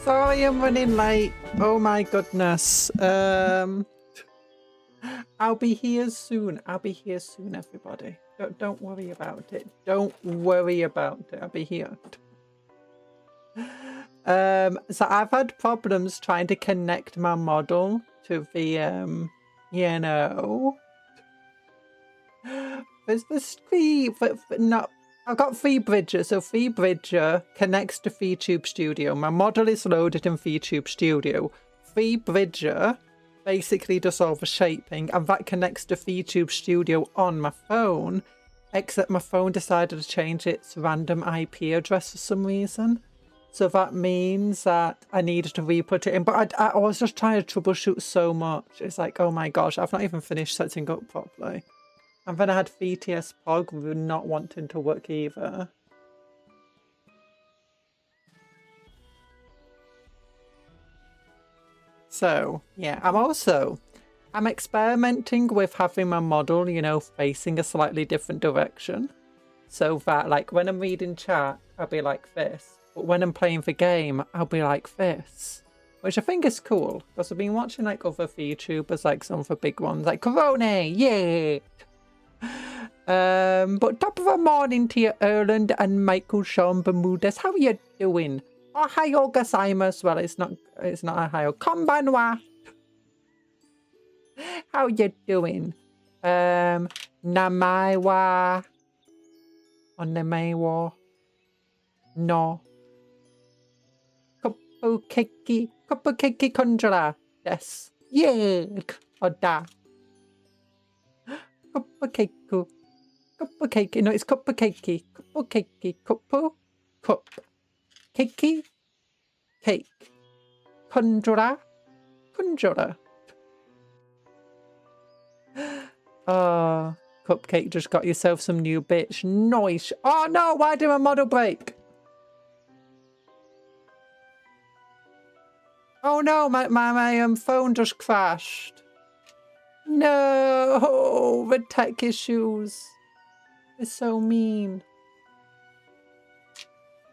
Sorry, I'm running late. Oh my goodness. I'll be here soon. I'll be here soon, everybody. Don't worry about it. Don't worry about it. I'll be here. So I've had problems trying to connect my model to the you know. There's three, but not. I've got FreeBridger, so FreeBridger connects to VTube Studio. My model is loaded in VTube Studio. FreeBridger basically does all the shaping, and that connects to VTube Studio on my phone, except my phone decided to change its random IP address for some reason. So that means that I needed to re-put it in, but I was just trying to troubleshoot so much. It's like, oh my gosh, I've not even finished setting up properly. And then I had VTS Pog not wanting to work either. So, yeah, I'm experimenting with having my model, you know, facing a slightly different direction. So that, like, when I'm reading chat, I'll be like this. But when I'm playing the game, I'll be like this. Which I think is cool, because I've been watching, like, other VTubers, like some of the big ones, like Corona, yeah! But top of the morning to you, Erland and Michael Sean Bermudez. How are you doing? Ohayo gozaimasu. Well, it's not Ohayo. Konbanwa. How you doing? Namaiwa. Onemaiwa. No. Cupcake Conjuror. Yes. Yeah. Oda. Cupcake. Cupcake. No, it's cupcake. Cupcake. Cup. Cakey. Cake. Conjurer. Oh, Cupcake just got yourself some new bitch. Nice. Oh no, why did my model break? Oh no, my phone just crashed. No, the tech issues. It's so mean.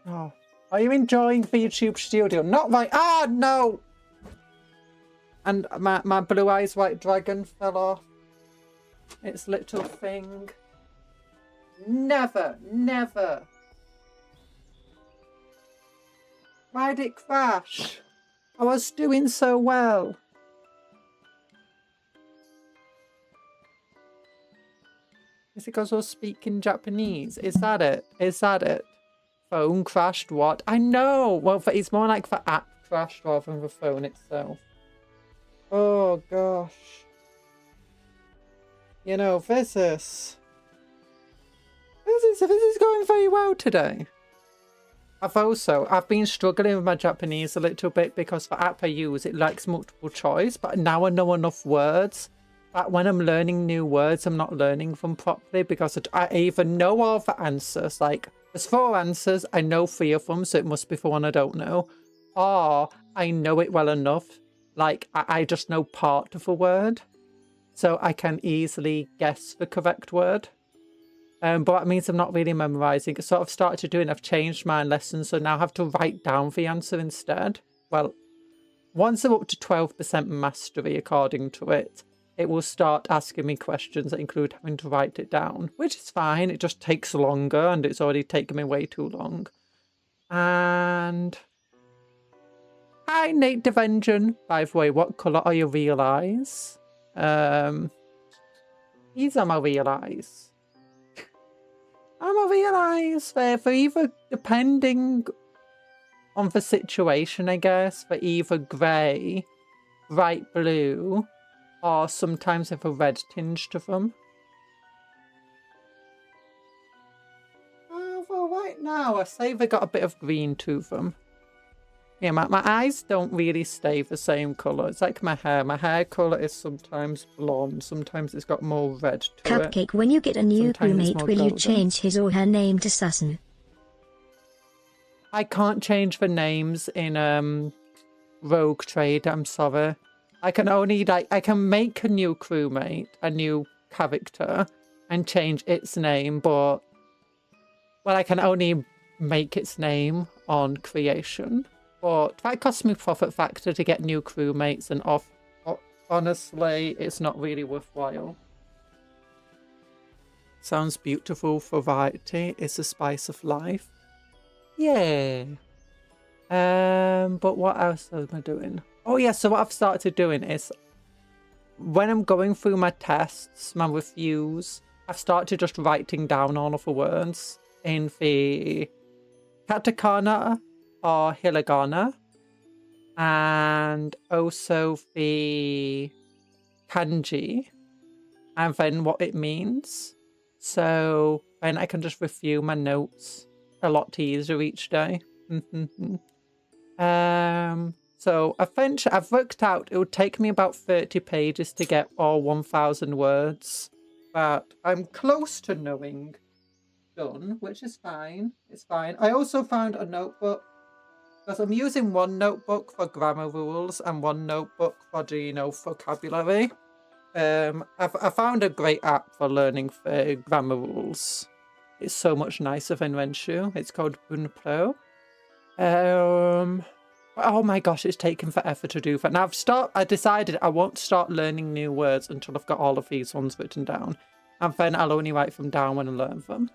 Oh, are you enjoying VTube Studio? Not right. Ah, no. And my blue eyes white dragon fell off. Its little thing. Never. Why did it crash? I was doing so well. Is it because I was speaking Japanese? Is that it? Phone crashed, what? I know! Well, it's more like the app crashed rather than the phone itself. Oh, gosh. You know, this is going very well today. I've been struggling with my Japanese a little bit because the app I use, it likes multiple choice, but now I know enough words. But when I'm learning new words, I'm not learning them properly because I either know all the answers, like there's 4 answers, I know 3 of them, so it must be the one I don't know. Or I know it well enough, like I just know part of a word, so I can easily guess the correct word. But that means I'm not really memorizing. I sort of started to do it. I've changed my lessons, so now I have to write down the answer instead. Well, once I'm up to 12% mastery, according to it, it will start asking me questions that include having to write it down, which is fine. It just takes longer, and it's already taken me way too long. And hi, Native Engine. By the way, what colour are your real eyes? These are my real eyes. I realise they're either, depending on the situation, I guess, they're either grey, bright blue, or sometimes have a red tinge to them. Oh, well, right now, I say they got a bit of green to them. Yeah, my eyes don't really stay the same colour. It's like my hair. My hair colour is sometimes blonde, sometimes it's got more red to it. Cupcake, when you get a new crewmate, will you change his or her name to Susan? I can't change the names in Rogue Trade, I'm sorry. I can only, like, I can make a new crewmate, a new character, and change its name, but, well, I can only make its name on creation. But that costs me profit factor to get new crewmates, and honestly, it's not really worthwhile. Sounds beautiful. Variety is the spice of life. Yeah. But what else am I doing? Oh yeah, so what I've started doing is when I'm going through my tests, my reviews, I've started just writing down all of the words in the katakana or hiragana, and also the kanji, and then what it means. So then I can just review my notes a lot easier each day. So eventually I've worked out it would take me about 30 pages to get all 1,000 words, but I'm close to knowing done, which is fine. It's fine. I also found a notebook, because I'm using one notebook for grammar rules and one notebook for the, vocabulary. I found a great app for learning for grammar rules. It's so much nicer than ENvtuber. It's called Pro. Oh my gosh, it's taken forever to do that. Now I decided I won't start learning new words until I've got all of these ones written down, and then I'll only write them down when I learn them.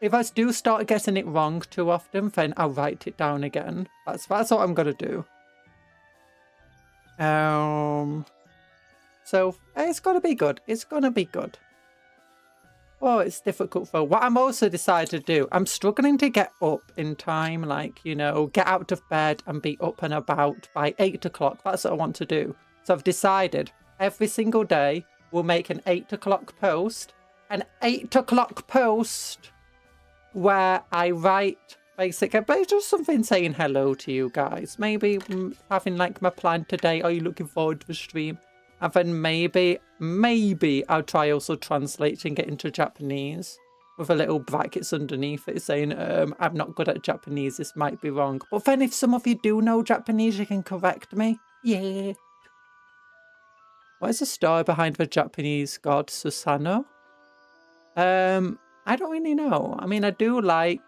If I do start getting it wrong too often, then I'll write it down again. That's what I'm gonna do. So it's gonna be good. It's gonna be good. Oh, it's difficult though. What I'm also decided to do, I'm struggling to get up in time, like, get out of bed and be up and about by 8 o'clock. That's what I want to do. So I've decided every single day we'll make an 8 o'clock post. An 8 o'clock post where I write basically, but it's just something saying hello to you guys. Maybe having like my plan today. Are you looking forward to the stream? And then maybe I'll try also translating it into Japanese with a little brackets underneath it saying, I'm not good at Japanese, this might be wrong. But then if some of you do know Japanese, you can correct me. Yeah. What is the story behind the Japanese god Susanoo? I don't really know. I mean, I do like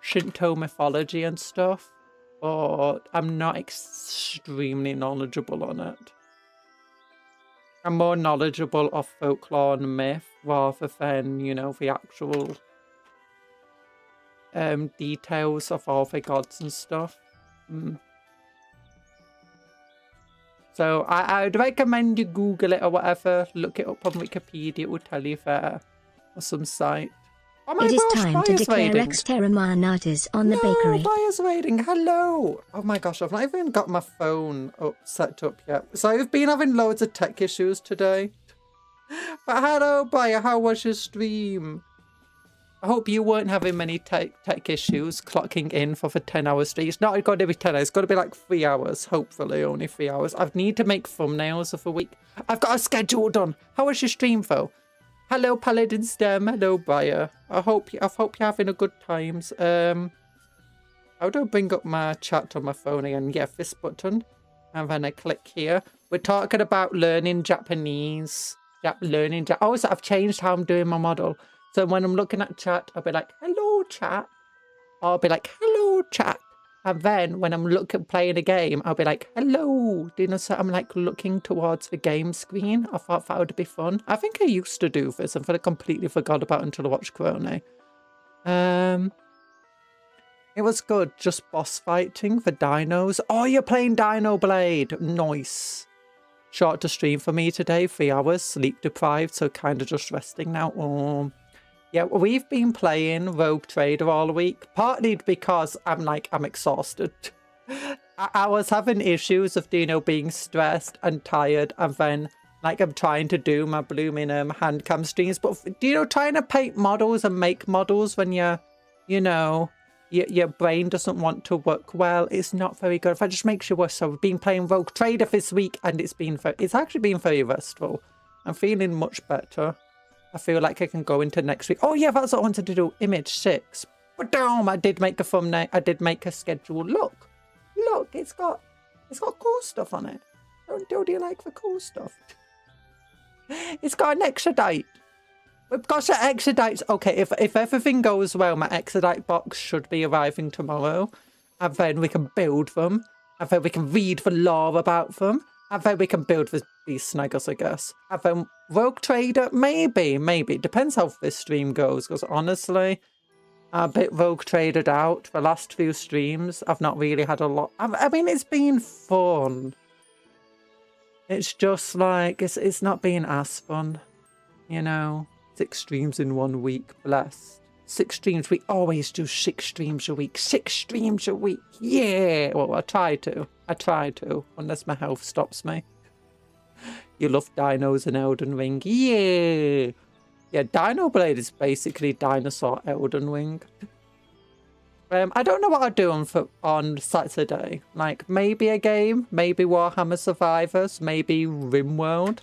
Shinto mythology and stuff, but I'm not extremely knowledgeable on it. I'm more knowledgeable of folklore and myth rather than, the actual details of all the gods and stuff. So I'd recommend you Google it or whatever, look it up on Wikipedia, it will tell you there, or some site. Oh my gosh, it is gosh, time to declare exterminatus on the bakery. Fire's waiting. Hello. Oh my gosh, I've not even got my phone set up yet. So I've been having loads of tech issues today. But hello, Bayer, how was your stream? I hope you weren't having many tech issues clocking in for the 10-hour stream. It's not going to be 10 hours. It's got to be like 3 hours. Hopefully only 3 hours. I need to make thumbnails of the week. I've got a schedule done. How was your stream, though? Hello, Paladin Stem. Hello, Bayer. I hope you're having a good times. How do I bring up my chat on my phone again? Yeah, this button. And then I click here. We're talking about learning Japanese. Also, I've changed how I'm doing my model. So when I'm looking at chat, I'll be like, hello, chat. Or I'll be like, hello, chat. And then when I'm playing a game, I'll be like, hello. So I'm like looking towards the game screen. I thought that would be fun. I think I used to do this and then I completely forgot about it until I watched Crone. It was good. Just boss fighting for dinos. Oh, you're playing Dino Blade. Nice. Short to stream for me today. 3 hours. Sleep deprived. So kind of just resting now. Yeah, we've been playing Rogue Trader all week, partly because I'm exhausted. I was having issues of, being stressed and tired, and then, I'm trying to do my blooming hand cam streams, but, trying to paint models and make models when your brain doesn't want to work well, it's not very good. If I just make you worse, so we've been playing Rogue Trader this week, and it's actually been very restful. I'm feeling much better. I feel like I can go into next week. Oh yeah, that's what I wanted to do. Image 6. But damn, I did make a thumbnail. I did make a schedule. Look, it's got cool stuff on it. Do you like the cool stuff? It's got an extra date. We've got the Exodite. Okay, if everything goes well, my Exodite box should be arriving tomorrow. And then we can build them. And then we can read the lore about them. And then we can build these snaggers, I guess. And then Rogue Trader, maybe. Depends how this stream goes. Because honestly, I'm a bit Rogue Traded out. The last few streams, I've not really had a lot. I mean, it's been fun. It's just like, it's not been as fun, you know. 6 streams in 1 week, blessed. 6 streams, we always do 6 streams a week. 6 streams a week, yeah! Well, I try to, unless my health stops me. You love dinos and Elden Ring, yeah! Yeah, Dino Blade is basically Dinosaur Elden Ring. I don't know what I'll do on Saturday. Like, maybe a game, maybe Warhammer Survivors, maybe RimWorld.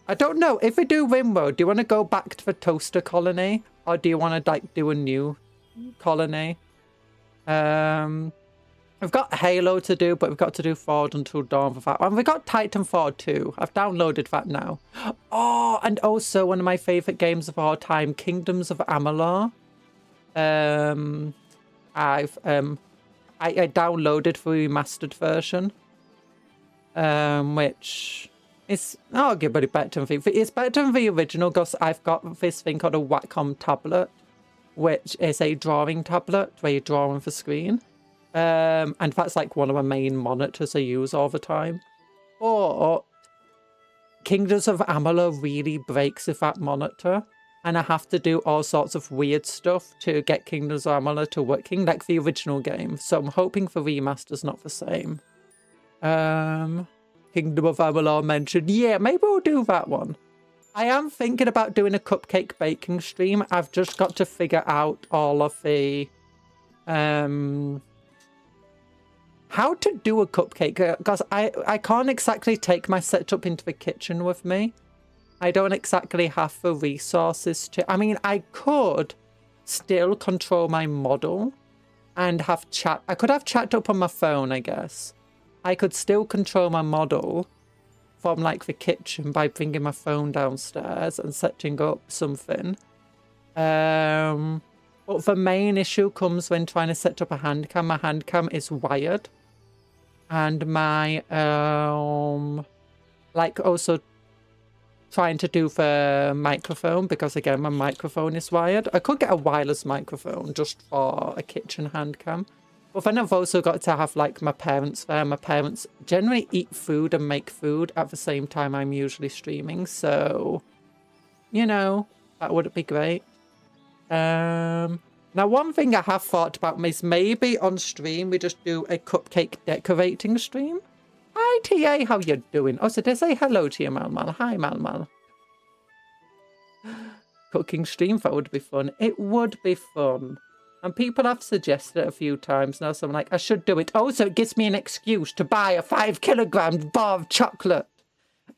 I don't know. If we do RimWorld, do you want to go back to the Toaster Colony? Or do you want to, like, do a new colony? We've got Halo to do, but we've got to do Forward Until Dawn for that. And we've got Titanfall 2. I've downloaded that now. Oh, and also one of my favourite games of all time, Kingdoms of Amalur. I downloaded the remastered version. Which is arguably better than it's better than the original because I've got this thing called a Wacom tablet, which is a drawing tablet where you draw on the screen. And that's like one of my main monitors I use all the time. But Kingdoms of Amalur really breaks with that monitor. And I have to do all sorts of weird stuff to get Kingdoms of Amalur to working, like the original game. So I'm hoping the remaster's not the same. Kingdom of Amalur mentioned. Yeah, maybe we'll do that one. I am thinking about doing a cupcake baking stream. I've just got to figure out all of the... how to do a cupcake. Because I can't exactly take my setup into the kitchen with me. I don't exactly have the resources to... I mean, I could still control my model and have chat... I could have chat up on my phone, I guess. I could still control my model from, like, the kitchen by bringing my phone downstairs and setting up something. But the main issue comes when trying to set up a hand cam. My hand cam is wired. And my, like, also... trying to do the microphone because again my microphone is wired. I could get a wireless microphone just for a kitchen hand cam, but then I've also got to have like my parents there. My parents generally eat food and make food at the same time I'm usually streaming, so you know that would be great. Now one thing I have thought about is maybe on stream we just do a cupcake decorating stream. Hi, TA, how you doing? Oh, so did I say hello to you, Malmal? Hi, Malmal. Cooking stream, that would be fun. It would be fun. And people have suggested it a few times now, so I'm like, I should do it. Oh, so it gives me an excuse to buy a 5-kilogram bar of chocolate.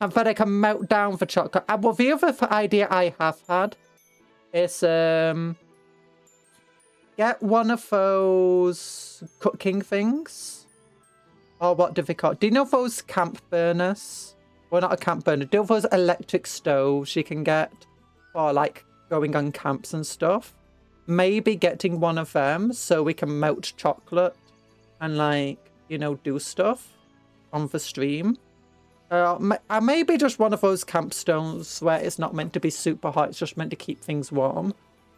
And then I can melt down the chocolate. Well, the other idea I have had is, get one of those cooking things. Or what do they call it? Do you know those camp burners? Well, not a camp burner. Do you know those electric stoves you can get for, like, going on camps and stuff? Maybe getting one of them so we can melt chocolate and, like, you know, do stuff on the stream. Maybe just one of those camp stoves where it's not meant to be super hot. It's just meant to keep things warm.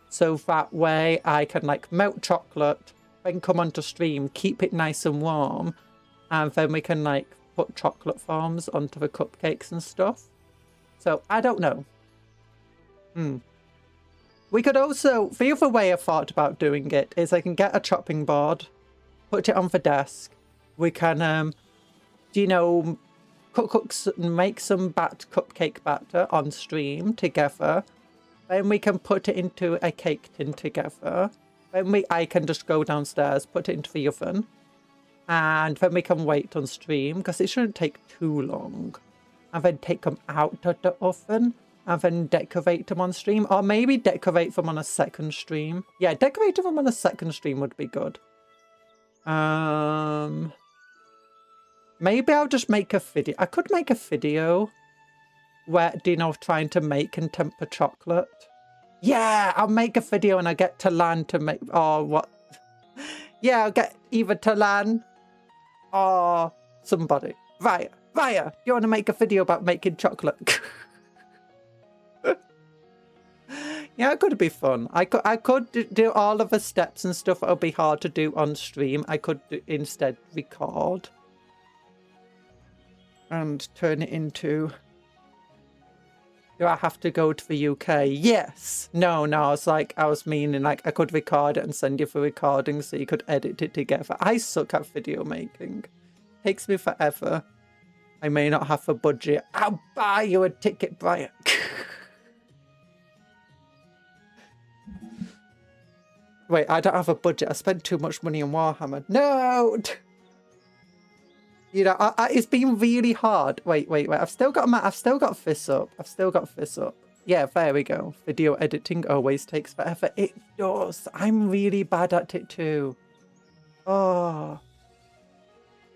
So that way I can, like, melt chocolate, then come onto stream, keep it nice and warm. And then we can, like, put chocolate forms onto the cupcakes and stuff. So, I don't know. We could also... The other way I thought about doing it is I can get a chopping board, put it on the desk. We can, you know, make some cupcake batter on stream together. Then we can put it into a cake tin together. Then I can just go downstairs, put it into the oven. And then we can wait on stream, because it shouldn't take too long. And then take them out of the oven, and then decorate them on stream. Or maybe decorate them on a second stream. Yeah, decorating them on a second stream would be good. Maybe I'll just make a video. I could make a video where, you know, trying to make and temper chocolate. Yeah, I'll make a video and I get to land to make, or what? Yeah, I'll get either to land or somebody. Raya, you want to make a video about making chocolate? Yeah, it could be fun. I could do all of the steps and stuff that would be hard to do on stream. I could instead record and turn it into... Do I have to go to the UK? Yes. No, I was meaning like I could record it and send you for recording so you could edit it together. I suck at video making. Takes me forever. I may not have a budget. I'll buy you a ticket, Brian. Wait, I don't have a budget. I spent too much money on Warhammer. No! You know, it's been really hard. Wait. I've still got fists up. Yeah, there we go. Video editing always takes forever. It does. I'm really bad at it too. Oh.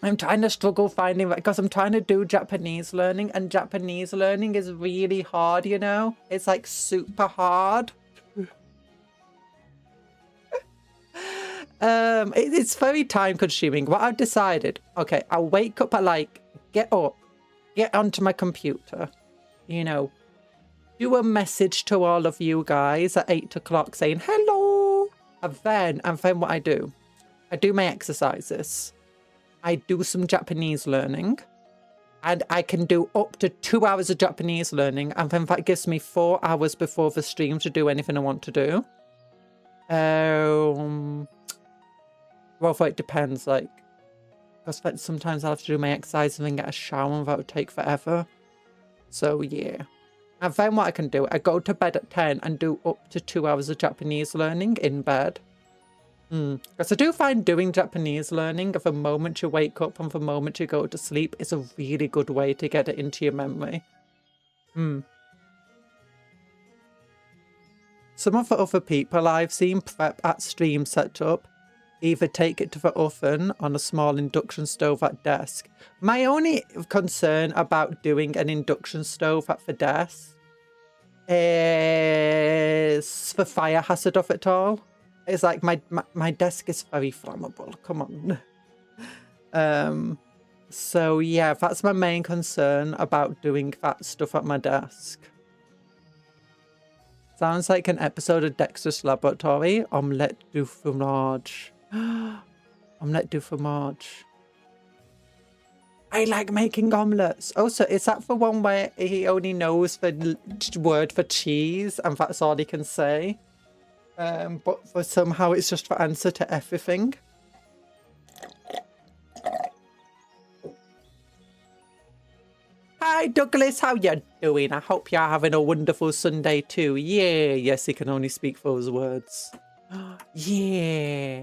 I'm trying to struggle finding that because I'm trying to do Japanese learning, and Japanese learning is really hard, you know? It's like super hard. It's very time consuming. What I've decided, okay, I'll wake up at like, get up, get onto my computer, you know, do a message to all of you guys at 8 o'clock saying hello. And then what I do my exercises. I do some Japanese learning, and I can do up to 2 hours of Japanese learning. And then that gives me 4 hours before the stream to do anything I want to do. Well, it depends, like, because sometimes I'll have to do my exercise and then get a shower, and that would take forever. So, yeah. And then what I can do, I go to bed at 10 and do up to 2 hours of Japanese learning in bed. Because I do find doing Japanese learning the moment you wake up and the moment you go to sleep is a really good way to get it into your memory. Some of the other people I've seen prep at stream setup either take it to the oven on a small induction stove at desk. My only concern about doing an induction stove at the desk is the fire hazard of it all. It's like my desk is very flammable. Come on. So yeah, that's my main concern about doing that stuff at my desk. Sounds like an episode of Dexter's Laboratory. Omelette du fromage. Omelette du fromage. I like making omelettes. Oh, so is that the one where he only knows the word for cheese and that's all he can say? But for somehow it's just the answer to everything. Hi Douglas, how you doing? I hope you're having a wonderful Sunday too. Yeah, yes, he can only speak those words. Yeah.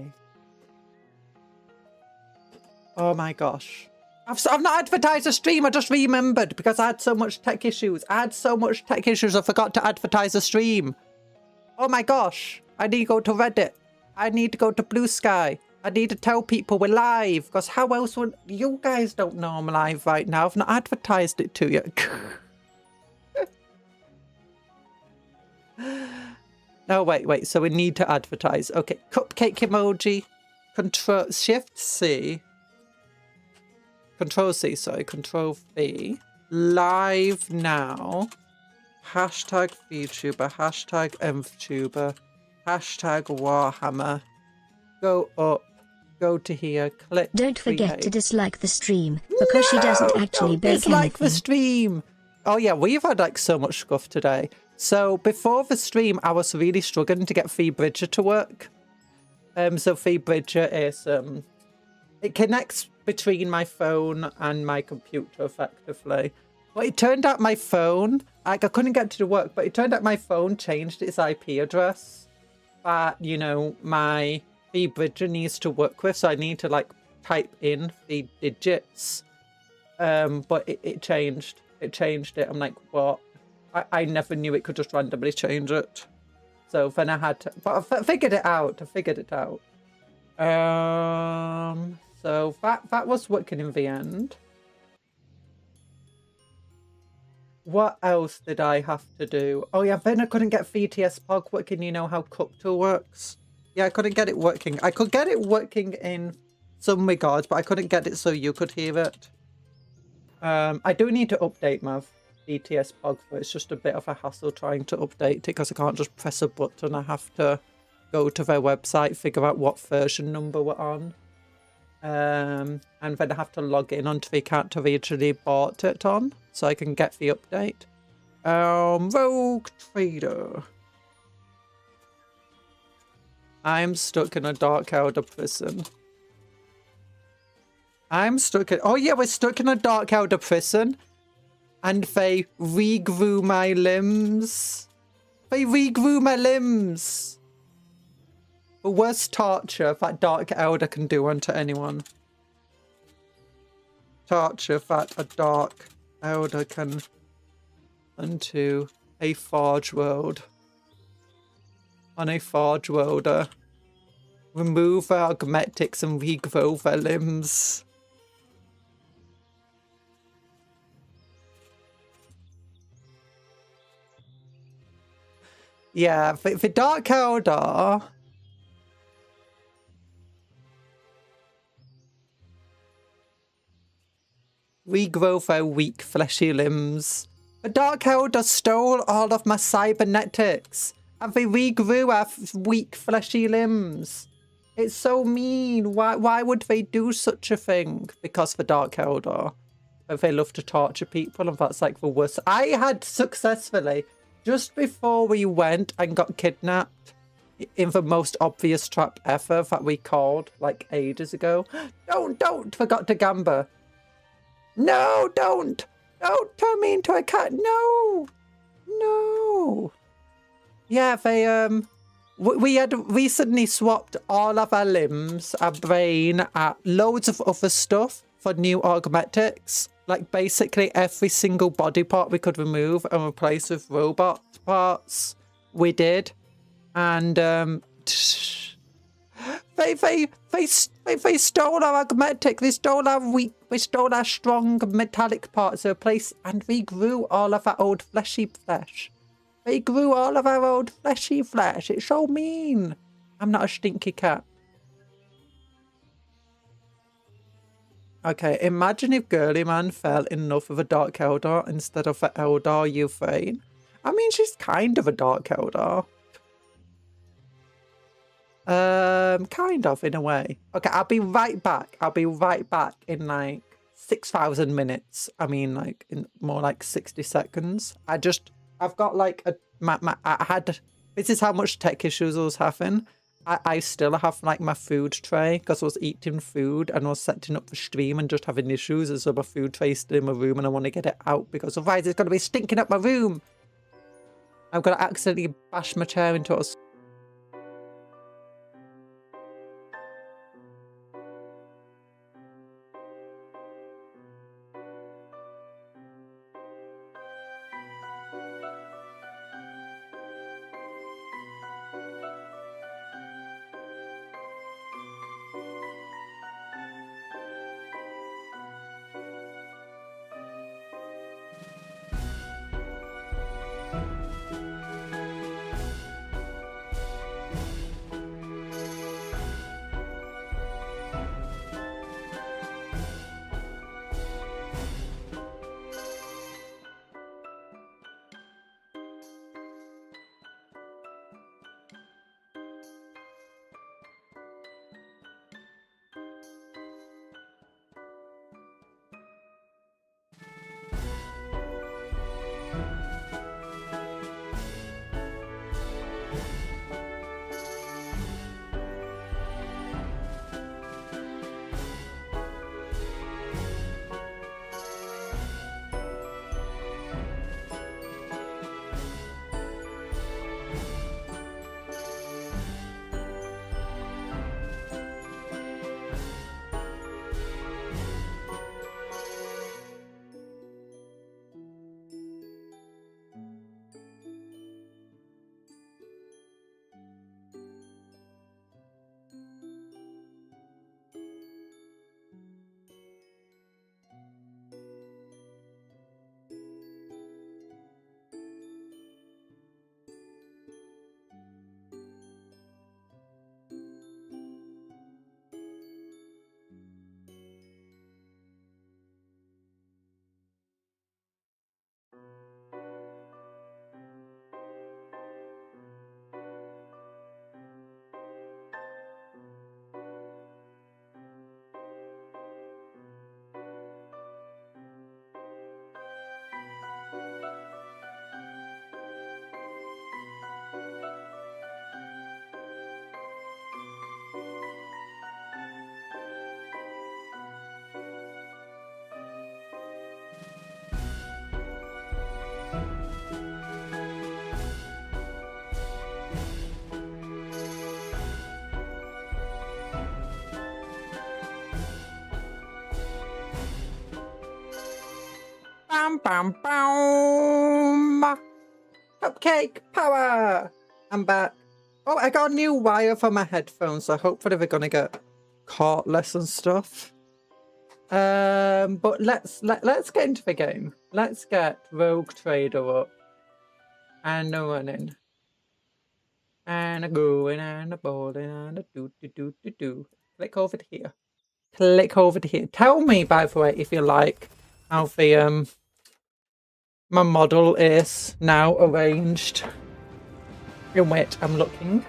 Oh my gosh. I've not advertised a stream, I just remembered because I had so much tech issues. I forgot to advertise a stream. Oh my gosh. I need to go to Reddit. I need to go to Blue Sky. I need to tell people we're live, because how else would... You guys don't know I'm live right now. I've not advertised it to you. No, wait. So we need to advertise. Okay, cupcake emoji. Shift-C. Control-C, sorry. Control-V. Live now. Hashtag VTuber. Hashtag ENvtuber. Hashtag Warhammer. Go up. Go to here, click. Don't forget to dislike the stream, because she doesn't actually bake anything. Dislike the stream. Oh yeah, we've had like so much stuff today. So before the stream, I was really struggling to get FeeBridger to work. So FeeBridger is it connects between my phone and my computer effectively. But it turned out my phone, like I couldn't get to work, but it turned out my phone changed its IP address. But you know, my FeeBridger needs to work with, so I need to like type in the digits. But it changed it. I'm like, what? I never knew it could just randomly change it. So then I had to, but I figured it out. So that was working in the end. What else did I have to do? Oh yeah, then I couldn't get VTS Pog working. You know how Cuptle works? Yeah, I couldn't get it working. I could get it working in some regards, but I couldn't get it so you could hear it. I do need to update my VTS Pog, but it's just a bit of a hassle trying to update it because I can't just press a button. I have to go to their website, figure out what version number we're on. And then I have to log in onto the account I originally bought it on, so I can get the update. Rogue Trader. I'm stuck in a Dark Elder prison. I'm stuck in... Oh yeah, we're stuck in a Dark Elder prison. And they regrew my limbs. They regrew my limbs. The worst torture that Dark Elder can do unto anyone. Torture that a Dark Elder can unto a Forge World. On a Forge Worlder. Remove their augmetics and regrow their limbs. Yeah, the Dark Elder... regrow their weak, fleshy limbs. The Dark Elder stole all of my cybernetics, and they regrew our weak, fleshy limbs. It's so mean. Why would they do such a thing? Because the Dark Elder. They love to torture people, and that's like the worst. I had successfully, just before we went and got kidnapped, in the most obvious trap ever that we called, like, ages ago. Don't! Forgot to gamble. No, don't turn me into a cat. No. Yeah, they, we had recently swapped all of our limbs, our brain, loads of other stuff for new augmetics. Like, basically every single body part we could remove and replace with robot parts. We did. And, They stole our augmetic, they stole our strong metallic parts to replace, and we grew all of our old fleshy flesh. They grew all of our old fleshy flesh. It's so mean. I'm not a stinky cat. Okay, imagine if Girly Man fell in love with a Dark Elder instead of the Eldar Euphane. I mean, she's kind of a Dark Elder. Kind of, in a way. Okay, I'll be right back. I'll be right back in like 6,000 minutes. I mean, like in more like 60 seconds. I've got like this is how much tech issues I was having. I still have like my food tray because I was eating food and I was setting up the stream and just having issues. And so my food tray is still in my room and I want to get it out because otherwise it's going to be stinking up my room. I'm going to accidentally bash my chair into a... Bam, bam, bam. Cupcake power. I'm back. Oh, I got a new wire for my headphones, so hopefully they're gonna get cordless and stuff. But let's get into the game. Let's get Rogue Trader up and a running and a going and a balling and a do. Click over to here. Click over to here. Tell me, by the way, if you like how the my model is now arranged. In which I'm looking.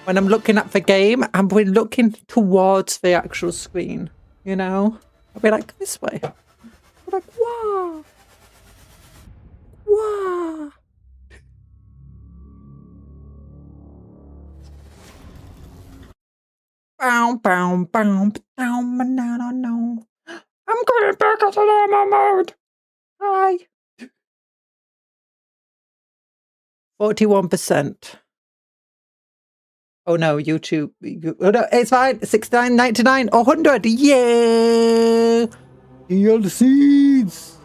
When I'm looking at the game, I'm looking towards the actual screen. You know, I'll be like this way. I'm like, wow, wow. Bow, bow, bow, bow, banana, no. I'm going back into normal mode. Hi. 41%. Oh no, YouTube. Oh no, it's fine. 69, 99, 100. Yeah. DLCs.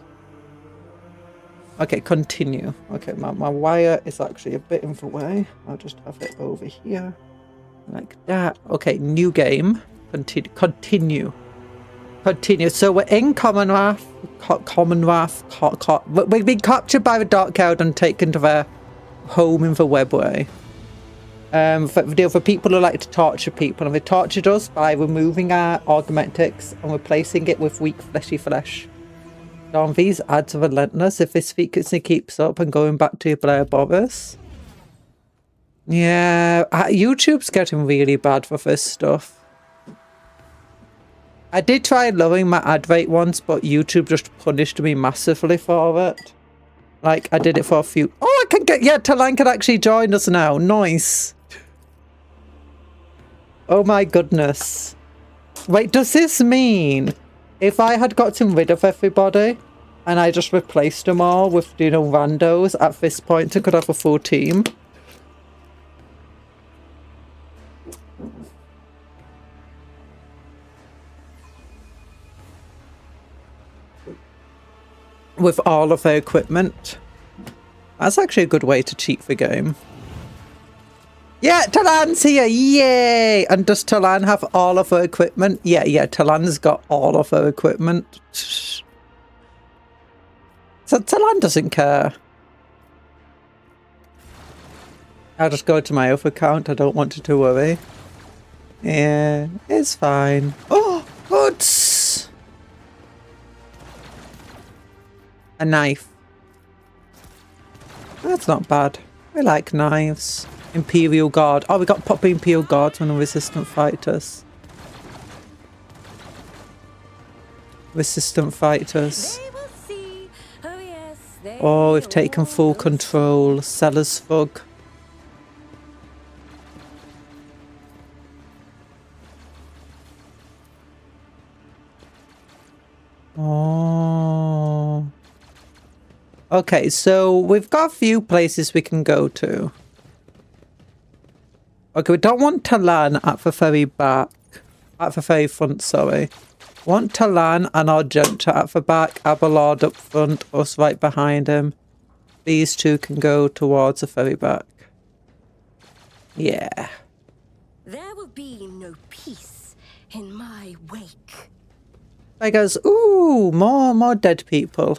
Okay, continue. Okay, my wire is actually a bit in the way. I'll just have it over here. Like that. Okay, new game. Continue. So we're in Commonwealth. We've been captured by the Dark Cloud and taken to their home in the webway. For people who like to torture people, and they tortured us by removing our augmentics and replacing it with weak fleshy flesh. Darn, these ads are relentless. If this frequency keeps up and going back to your Blair Boris. Yeah, YouTube's getting really bad for this stuff. I did try lowering my ad rate once, but YouTube just punished me massively for it. Like, I did it for a few... Oh, I can get... Yeah, Talan can actually join us now. Nice. Oh my goodness. Wait, does this mean if I had gotten rid of everybody and I just replaced them all with, you know, randos at this point, I could have a full team? With all of their equipment. That's actually a good way to cheat the game. Yeah, Talan's here! Yay! And does Talan have all of her equipment? Yeah, Talan's got all of her equipment. So Talan doesn't care. I'll just go to my other account. I don't want to worry. Yeah, it's fine. Oh, goods! A knife. That's not bad. I like knives. Imperial Guard. Oh, we got proper Imperial Guards when resistant fighters. Resistant fighters. Oh, we've taken full control. Seller's Thug. Oh. Okay, so we've got a few places we can go to. Okay, we don't want Talan at the very back. At the very front, sorry. We want Talan and Argenta at the back, Abelard up front, us right behind him. These two can go towards the very back. Yeah. There will be no peace in my wake. I goes, ooh, more dead people.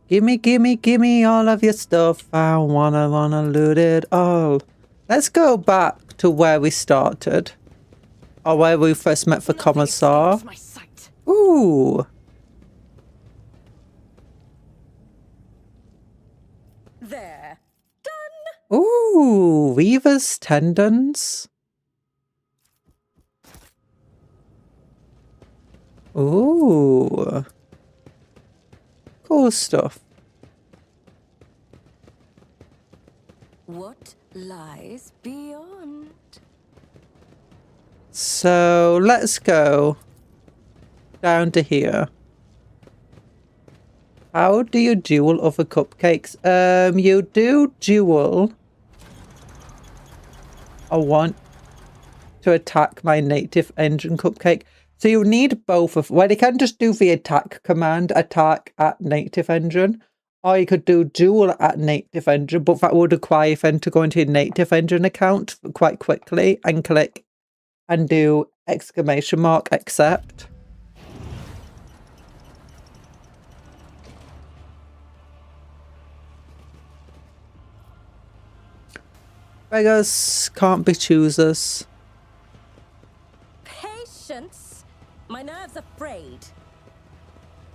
Gimme all of your stuff. I wanna loot it all. Let's go back to where we started. Or where we first met the Commissar. Ooh. There. Done. Ooh, Weaver's tendons. Ooh. Cool stuff. What lies beyond? So let's go down to here. How do you duel other cupcakes? You do duel. I want to attack my native engine cupcake. So you need both of, well, you can just do the attack command, attack at native engine, or you could do dual at native engine, but that would require then to go into your native engine account quite quickly and click and do exclamation mark accept. Beggars can't be choosers. Patience? My nerves are frayed.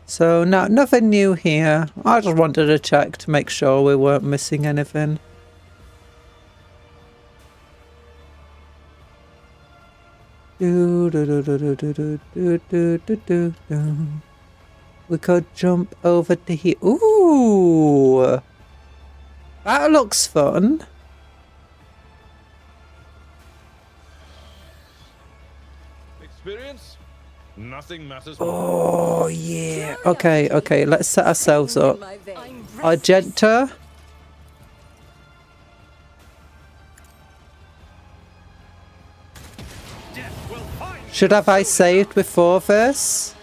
So no, nothing new here. I just wanted to check to make sure we weren't missing anything. We could jump over to here. Ooh, that looks fun. Experience? Nothing matters. Oh yeah. Okay, okay. Let's set ourselves up. Argenta. Should have I saved before this?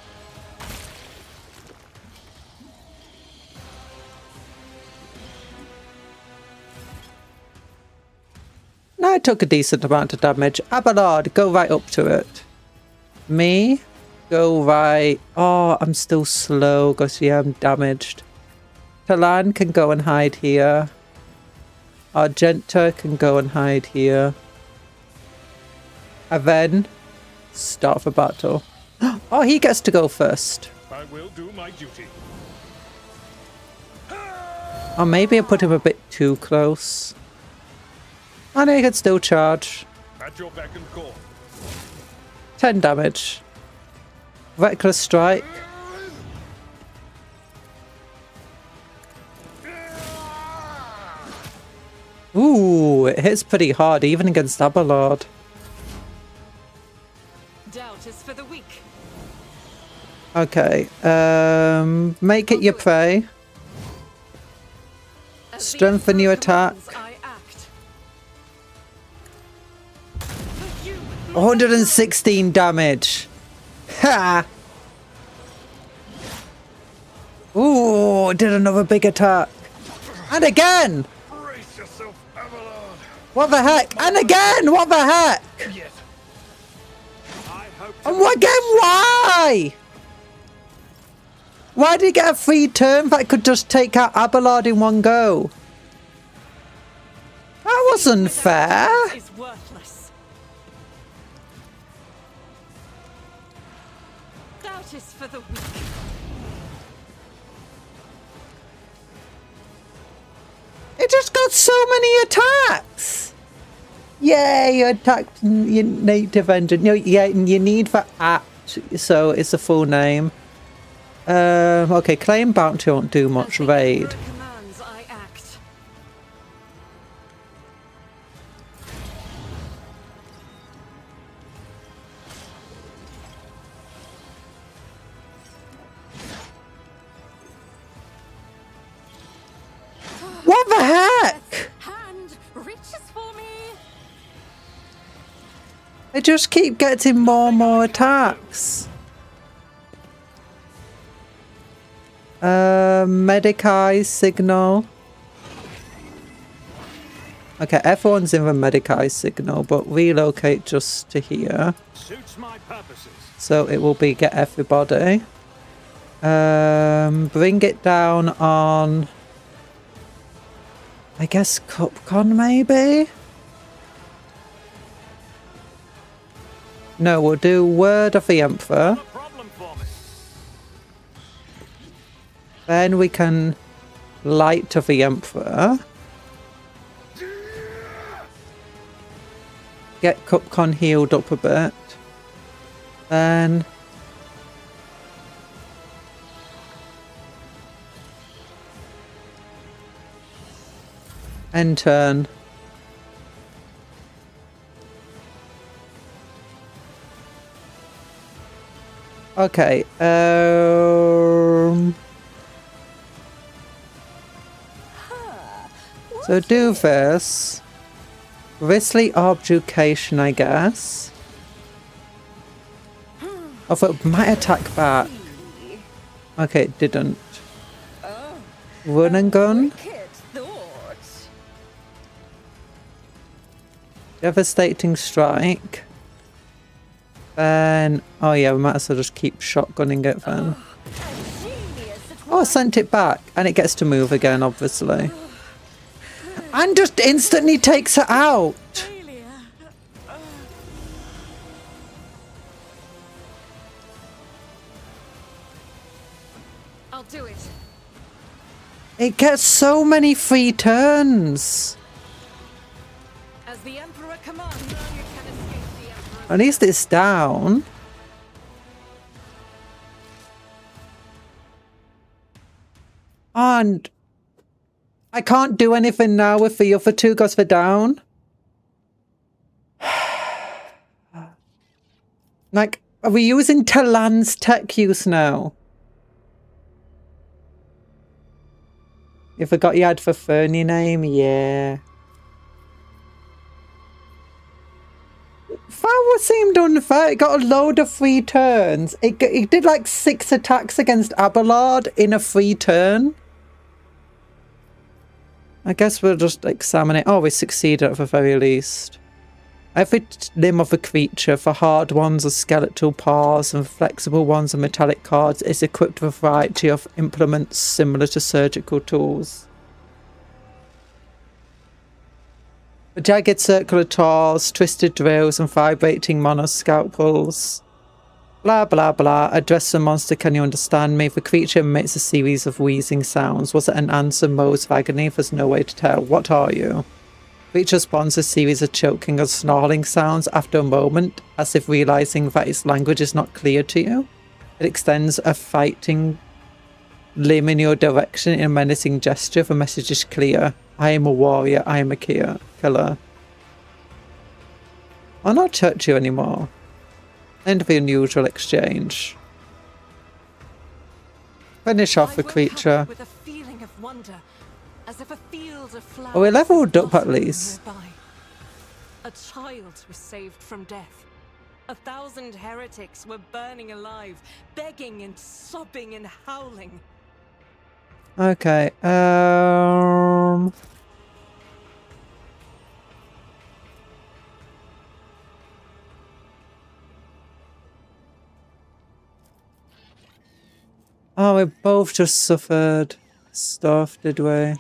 No, I took a decent amount of damage. Abelard, go right up to it. Me, go right. Oh, I'm still slow because yeah, I'm damaged. Talan can go and hide here. Argenta can go and hide here. And then start the battle. Oh, he gets to go first. I will do my duty. Or maybe I put him a bit too close. I know he can still charge. At your beck and call. 10 damage. Reckless strike. Ooh, it hits pretty hard even against Abelard. Doubt is for the weak. Okay, make it your prey. Strengthen your attack. 116 damage. Ha! Ooh, did another big attack. And again! Brace yourself, Abelard. What the heck? And again! What the heck? Yes. I hope And again, why? Why did he get a free turn that could just take out Abelard in one go? That wasn't fair. Is worthless. Doubt is for the weak. It just got so many attacks. Yay, you attacked your native engine. No, yeah, you need that at, so it's a full name. Okay, claim bounty won't do much. Raid. Commands I act. What the heck? Hand reaches for me. They just keep getting more and more attacks. Medicai signal. Okay, everyone's in the Medicai signal, but relocate just to here. suits my purposes. So it will be get everybody. Bring it down on, I guess, Cupcon maybe? No, we'll do Word of the Emperor. No problem for me. Then we can Light of the Emperor. Get Cupcon healed up a bit. Then end turn. Okay. So do this. Grizzly Objucation, I guess. I thought it might attack back. Okay, it didn't. Run and gun. Devastating strike. Then, oh yeah, we might as well just keep shotgunning it then. Oh, I sent it back. And it gets to move again, obviously. And just instantly takes it out. I'll do it. It gets so many free turns. As the Emperor commands, you can escape the Emperor. At least it's down. And I can't do anything now if the other two goes for down. Like, are we using Talan's tech use now? You forgot you had for Fernie name? Yeah. That seemed unfair. It got a load of free turns. It did like 6 attacks against Abelard in a free turn. I guess we'll just examine it. Oh, we succeeded at the very least. Every limb of a creature, for hard ones are skeletal paws and flexible ones are metallic cards, is equipped with a variety of implements similar to surgical tools. The jagged circular tools, twisted drills and vibrating monoscalpels. Blah blah blah. Address the monster, can you understand me? The creature emits a series of wheezing sounds. Was it an answer, moans of agony? There's no way to tell. What are you? Creature responds a series of choking or snarling sounds after a moment, as if realizing that its language is not clear to you. It extends a fighting limb in your direction in a menacing gesture. The message is clear. I am a warrior. I am a killer. I'll not touch you anymore. End of the unusual exchange. Finish off the creature. With a feeling of wonder, as if a field of flowers. Oh, we leveled up at least. Nearby. A child was saved from death. 1,000 heretics were burning alive, begging and sobbing and howling. Okay, oh, we both just suffered stuff, did we?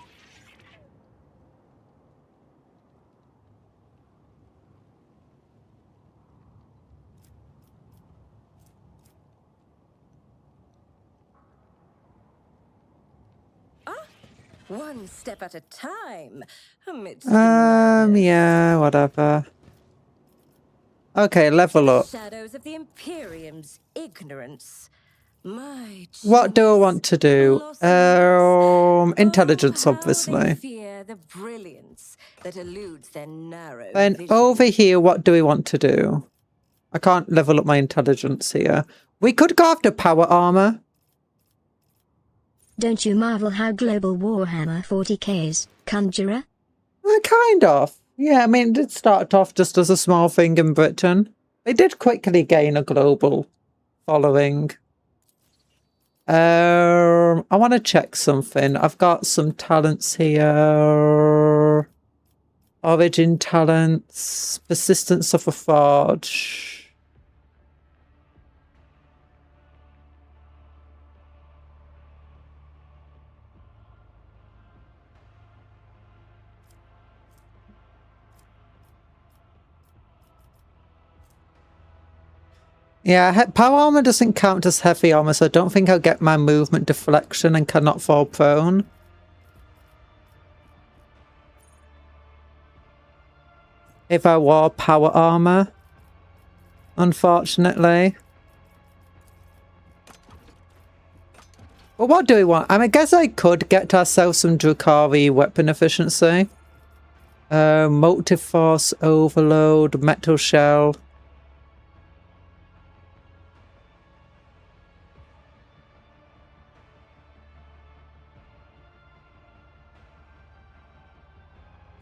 One step at a time. Amidst Yeah, whatever. Okay, level up. shadows of the Imperium's ignorance. My What do I want to do? Intelligence, how they obviously. fear the brilliance that eludes their narrow Then vision. over here, what do we want to do? I can't level up my intelligence here. We could go after power armor. Don't you marvel how global Warhammer 40k's Conjuror? Kind of. Yeah, I mean, it did start off just as a small thing in Britain. They did quickly gain a global following. I want to check something. I've got some talents here. Origin talents. Persistence of a forge. Yeah, power armor doesn't count as heavy armor, so I don't think I'll get my movement deflection and cannot fall prone. If I wore power armor, unfortunately. But what do we want? I mean, I guess I could get ourselves some Drukhari weapon efficiency. Motive force, overload, metal shell.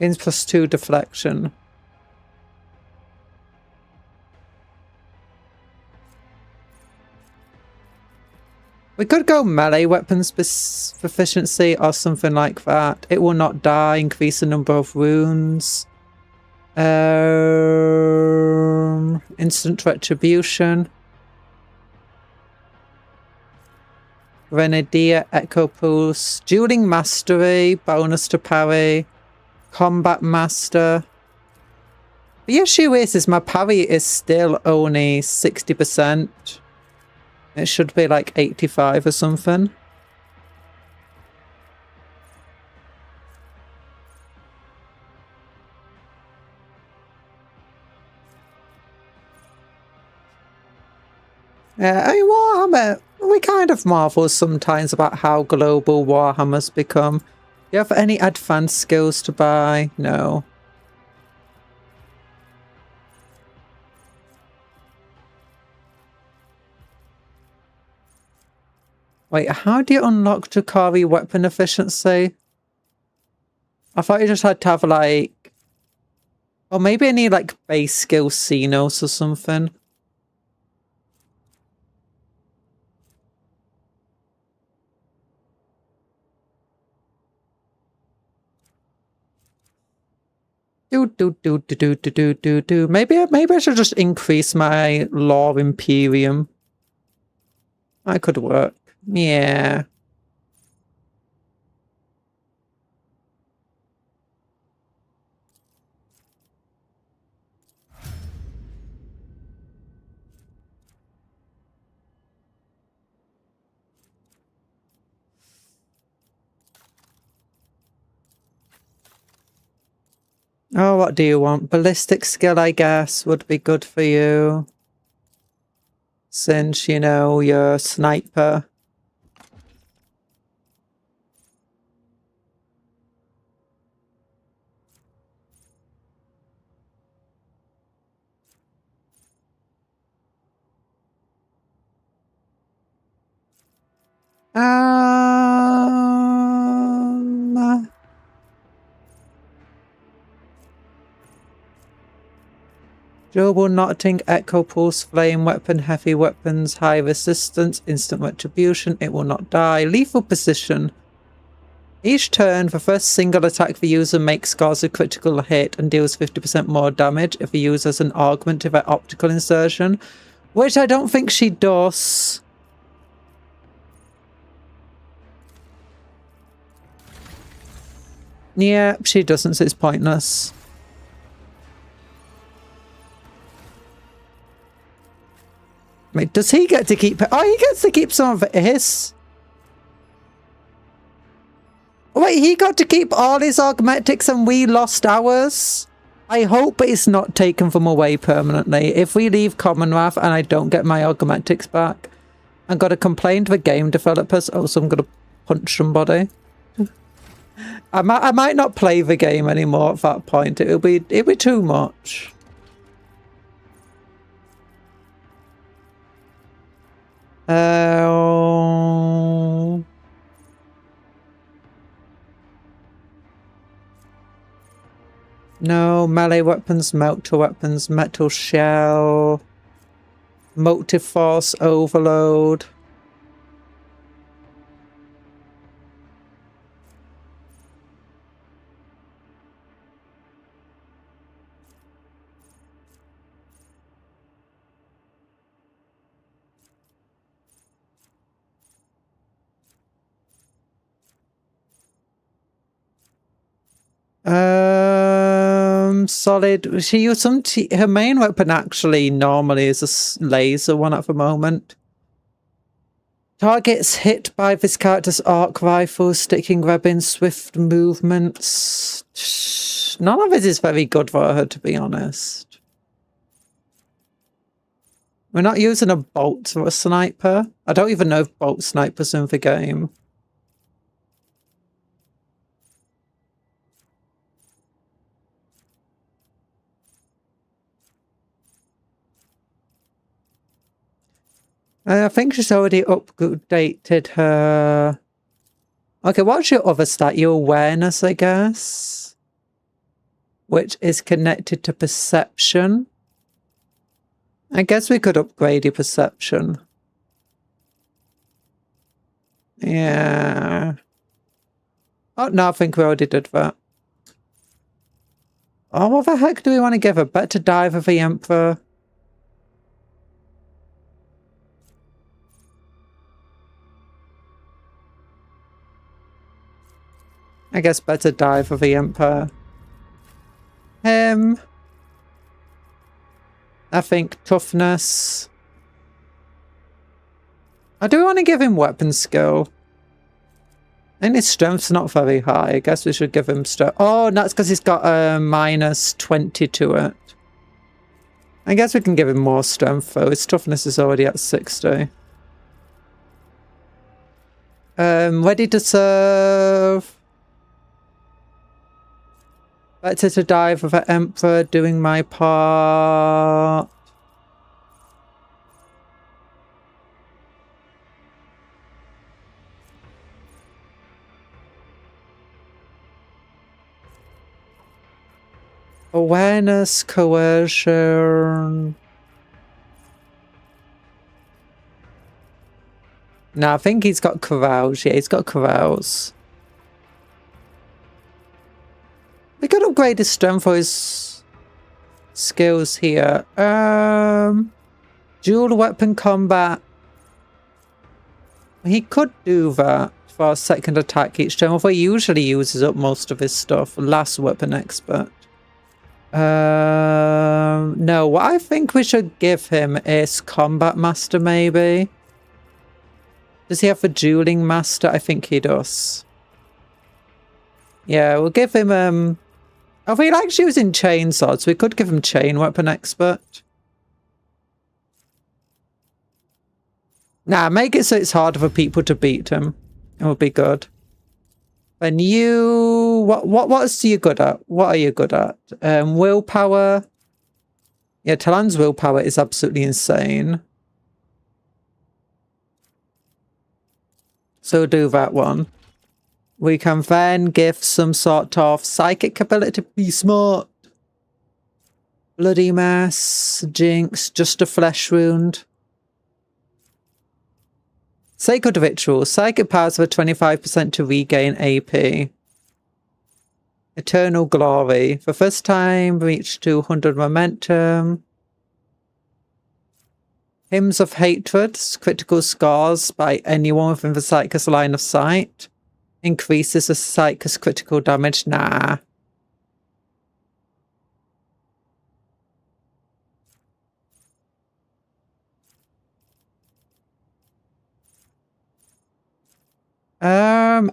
Gains +2 deflection. We could go melee weapons proficiency or something like that. It will not die, increase the number of wounds. Instant retribution. Grenadier, Echo Pulse. Dueling Mastery, bonus to parry. Combat Master. The issue is my parry is still only 60%. It should be like 85 or something. Yeah, I mean, Warhammer, we kind of marvel sometimes about how global Warhammer's become. Do you have any advanced skills to buy? No. Wait, how do you unlock Drukhari weapon efficiency? I thought you just had to have like... Or maybe I need like base skill Xenos or something. Maybe I should just increase my Law Imperium. That could work. Yeah. Oh, what do you want? Ballistic skill, I guess, would be good for you. Since, you know, you're a sniper. Durable knotting, echo pulse, flame weapon, heavy weapons, high resistance, instant retribution, it will not die. Lethal position. Each turn, the first single attack the user makes scores a critical hit and deals 50% more damage if the user has an augment to their optical insertion, which I don't think she does. Yeah, she doesn't, so it's pointless. Wait, does he get to keep... Oh, he gets to keep some of his. Wait, he got to keep all his augmentics and we lost ours? I hope it's not taken from away permanently. If we leave Commonwealth and I don't get my augmentics back, I'm going to complain to the game developers. Oh, so I'm going to punch somebody. I might not play the game anymore at that point. It'll be too much. No, melee weapons, melter weapons, metal shell, motive force overload. Solid. She used some. Her main weapon actually normally is a laser one at the moment. Targets hit by this character's arc rifle, sticking weapon, swift movements. None of it is very good for her, to be honest. We're not using a bolt for a sniper. I don't even know if bolt snipers in the game. I think she's already updated her... Okay, what's your other stat? Your awareness, I guess? Which is connected to perception. I guess we could upgrade your perception. Yeah. Oh, no, I think we already did that. Oh, what the heck do we want to give her? Better dive of the Emperor. I guess better dive of the Emperor. Him. I think toughness. I do want to give him weapon skill. And his strength's not very high. I guess we should give him strength. Oh, that's because he's got a -20 to it. I guess we can give him more strength though. His toughness is already at 60. Ready to serve. Better to dive with the Emperor, doing my part. Awareness, coercion. No, I think he's got carouse. Yeah, he's got carouse. We could upgrade his strength for his skills here. Dual weapon combat. He could do that for a second attack each turn, although he usually uses up most of his stuff. Last weapon expert. No, what I think we should give him is Combat Master, maybe. Does he have a Dueling Master? I think he does. Yeah, we'll give him, oh, he likes using chainsaws, so we could give him Chain Weapon Expert. Nah, make it so it's harder for people to beat him. It would be good. And you, what are you good at? What are you good at? Willpower. Yeah, Talon's willpower is absolutely insane. So do that one. We can then give some sort of psychic ability to be smart. Bloody Mass, Jinx, just a flesh wound. Sacred Ritual. Psychic powers of 25% to regain AP. Eternal Glory. For first time, reach 200 momentum. Hymns of Hatred. Critical scars by anyone within the Psychic's line of sight. Increases the Psychic's critical damage. Nah.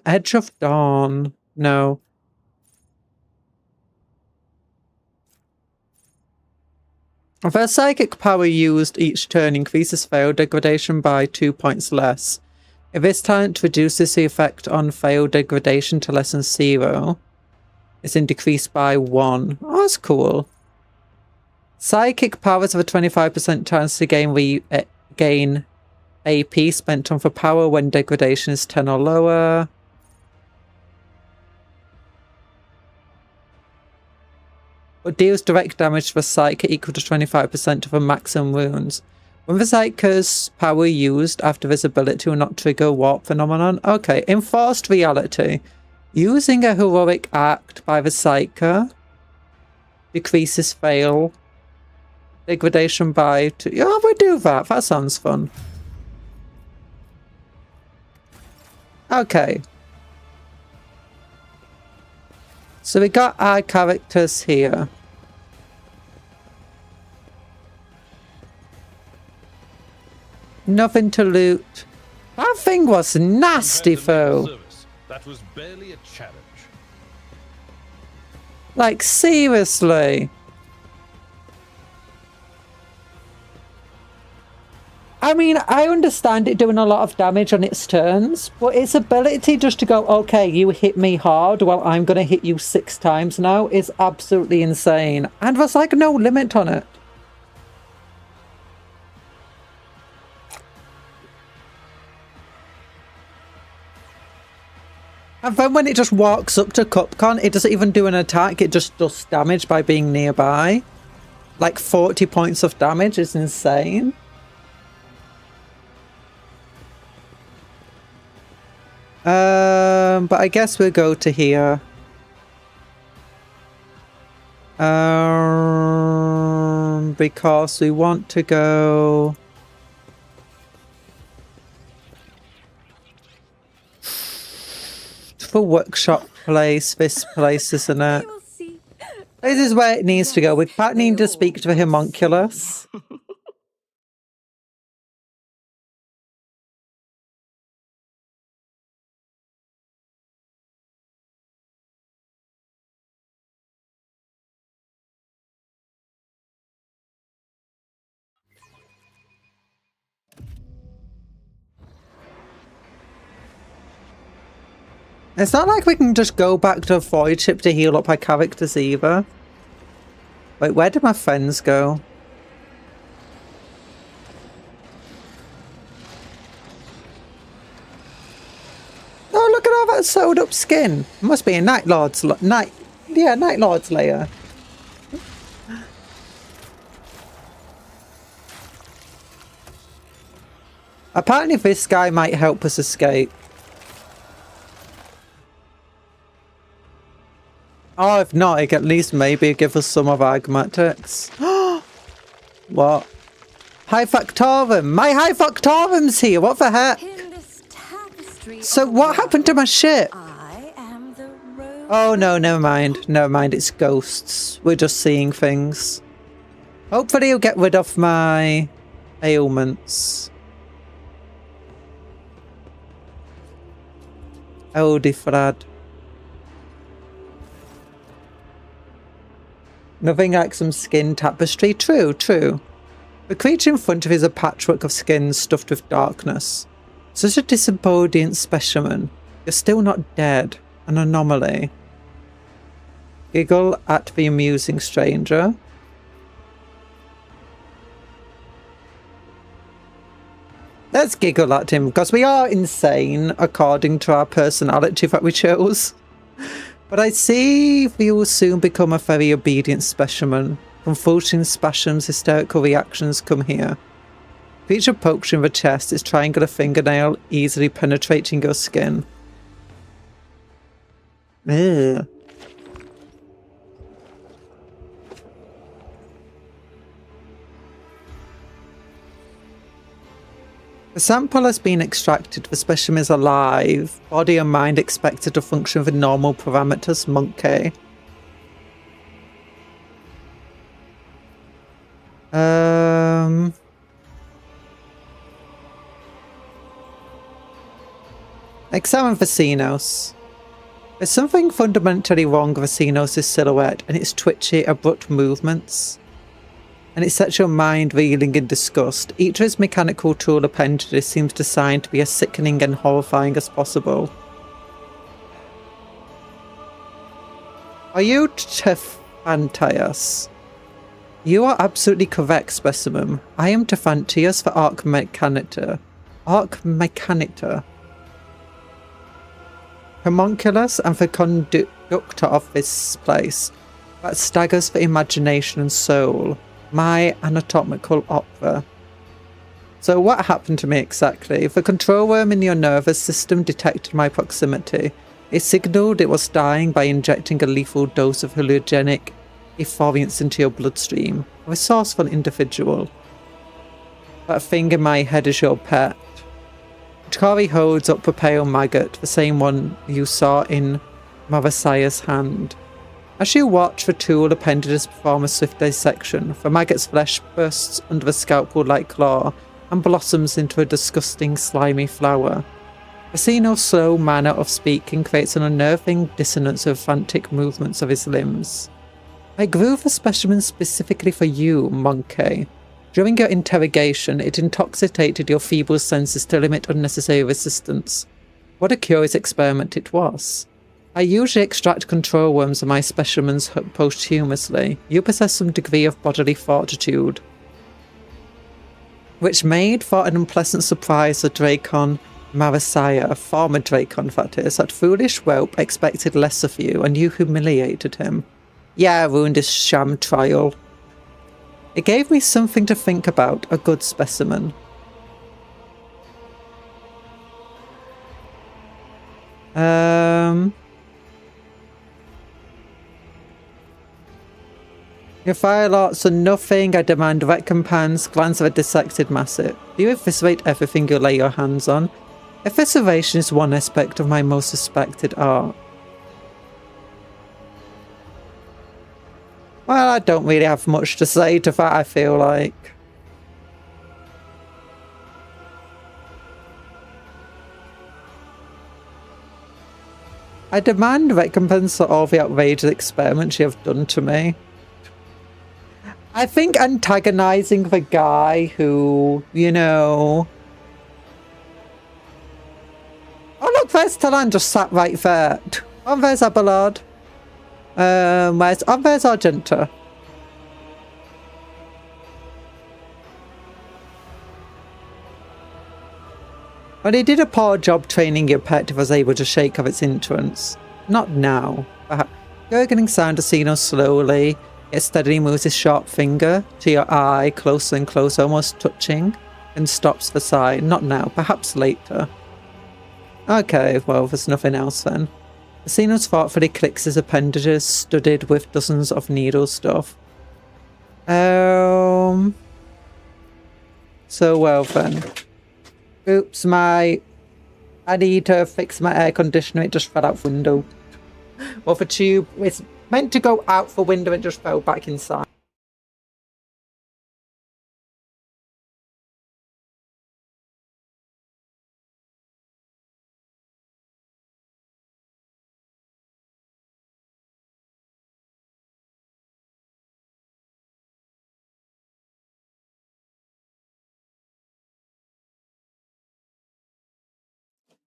Edge of Dawn. No. If a psychic power used each turn increases fail degradation by 2 points less. If this talent reduces the effect on fail degradation to less than 0, it's decreased by 1. Oh, that's cool. Psychic powers have a 25% chance to gain AP spent on for power when degradation is 10 or lower. But deals direct damage to the Psychic equal to 25% of the maximum wounds. When the Psychic's power used after this ability will not trigger warp phenomenon. Okay, enforced reality. Using a heroic act by the Psychic decreases fail degradation by 2. Yeah, we do that. That sounds fun. Okay. So we got our characters here. Nothing to loot. That thing was nasty, though. That was barely a challenge. Like, seriously. I mean, I understand it doing a lot of damage on its turns, but its ability just to go, okay, you hit me hard, well, I'm going to hit you 6 times now, is absolutely insane. And there's like no limit on it. And then when it just walks up to Cupcon, it doesn't even do an attack, it just does damage by being nearby. Like 40 points of damage is insane. But I guess we'll go to here. Because we want to go... for workshop place, this place, isn't it? This is where it needs to go. We can't need to speak to the homunculus. It's not like we can just go back to a void ship to heal up our characters either. Wait, where did my friends go? Oh, look at all that sewed up skin. It must be a Night Lord's Night Lord's lair. Apparently this guy might help us escape. Oh, if not, he can at least maybe give us some of our argmatics. What? High Factorum! My High Factorum's here! What the heck? So what happened to my ship? Oh no, never mind. Never mind, it's ghosts. We're just seeing things. Hopefully he'll get rid of my ailments. Oh, Frad. Nothing like some skin tapestry. True, true. The creature in front of you is a patchwork of skins stuffed with darkness. Such a disobedient specimen. You're still not dead. An anomaly. Giggle at the amusing stranger. Let's giggle at him, because we are insane according to our personality that we chose. But I see we will soon become a very obedient specimen. Convulsions, spasms, hysterical reactions come here. Creature pokes you in the chest, its triangular fingernail easily penetrating your skin. Ugh. The sample has been extracted, the specimen is alive. Body and mind expected to function with normal parameters, monkey. Examine Vecinos. There's something fundamentally wrong with Vecinos' silhouette and its twitchy, abrupt movements. And it sets your mind reeling in disgust. Each of its mechanical tool appendages seems designed to be as sickening and horrifying as possible. Are you Tephantius? You are absolutely correct, specimen. I am Tephantius, the Archmechanitor. Homunculus and the conductor of this place. That staggers the imagination and soul. My anatomical opera. So what happened to me exactly? The control worm in your nervous system detected my proximity. It signaled it was dying by injecting a lethal dose of hallucinogenic effluence into your bloodstream. A resourceful individual. That thing in my head is your pet. Chikari holds up a pale maggot, the same one you saw in Marasaya's hand. As you watch, the tool appendages perform a swift dissection. The maggot's flesh bursts under the scalpel-like claw and blossoms into a disgusting, slimy flower. Vecino's slow manner of speaking creates an unnerving dissonance of frantic movements of his limbs. I grew the specimen specifically for you, monkey. During your interrogation, it intoxicated your feeble senses to limit unnecessary resistance. What a curious experiment it was. I usually extract control worms of my specimens posthumously. You possess some degree of bodily fortitude, which made for an unpleasant surprise the Dracon Marasaya, a former Dracon that is. That foolish whelp expected less of you, and you humiliated him. Yeah, I ruined his sham trial. It gave me something to think about, a good specimen. You fire lots of nothing. I demand recompense. Glance at a dissected massive. Do you eviscerate everything you lay your hands on? Evisceration is one aspect of my most respected art. Well, I don't really have much to say to that, I feel like. I demand recompense for all the outrageous experiments you have done to me. I think antagonizing the guy who, you know... Oh look, there's Talan just sat right there. Oh, there's Abelard. There's Argenta. Well, he did a poor job training your pet if I was able to shake off its influence. Not now. Perhaps. Gurgling sound of Xeno slowly, it steadily moves his sharp finger to your eye, closer and closer, almost touching, and stops the sigh. Not now, perhaps later. Okay, well, there's nothing else then. Xenos thoughtfully clicks his appendages, studded with dozens of needle stuff. So well then. Oops, I need to fix my air conditioner, it just fell out the window. Well, the tube is meant to go out the window and just fell back inside.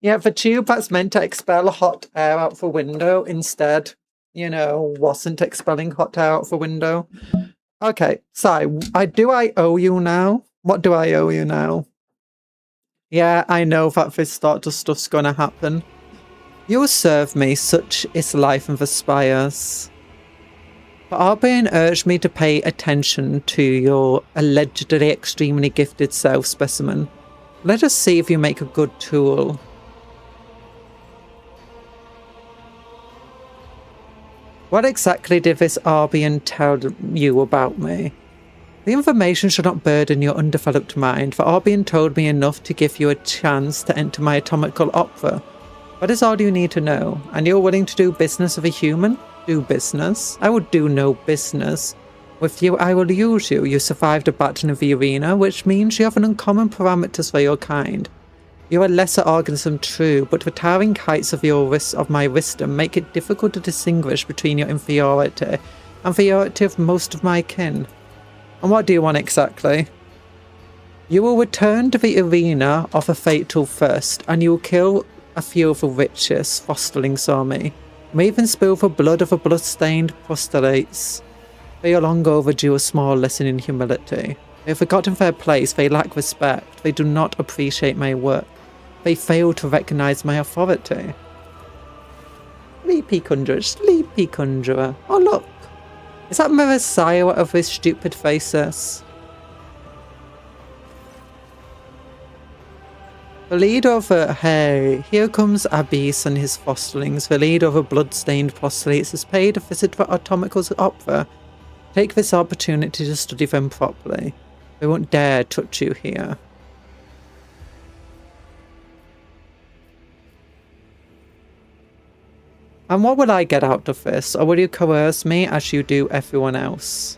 Yeah, the tube that's meant to expel hot air out the window instead, you know, wasn't expelling hot air out the window. Okay, so do I owe you now? What do I owe you now? Yeah, I know that this sort of stuff's gonna happen. You will serve me, such is life in the spires. But Arbian urged me to pay attention to your allegedly extremely gifted self-specimen. Let us see if you make a good tool. What exactly did this Arbian tell you about me? The information should not burden your undeveloped mind, for Arbian told me enough to give you a chance to enter my atomical opera. That is all you need to know, and you're willing to do business with a human? Do business? I would do no business. With you, I will use you. You survived a battle in the arena, which means you have an uncommon parameters for your kind. You are a lesser organism, true, but the towering heights of my wisdom make it difficult to distinguish between your inferiority and inferiority of most of my kin. And what do you want exactly? You will return to the arena of a fatal thirst, and you will kill a few of the richest fosterlings army. You may even spill the blood of the blood-stained postulates. They are long overdue a small lesson in humility. They have forgotten their place, they lack respect, they do not appreciate my work. They fail to recognize my authority. Sleepy Conjurer, Sleepy Conjurer. Oh look, is that the Messiah of his stupid faces? The leader of hey, here comes Abyss and his fosterlings. The leader of a blood-stained postulates has paid a visit to Atomical's opera. Take this opportunity to study them properly. They won't dare touch you here. And what will I get out of this? Or will you coerce me as you do everyone else?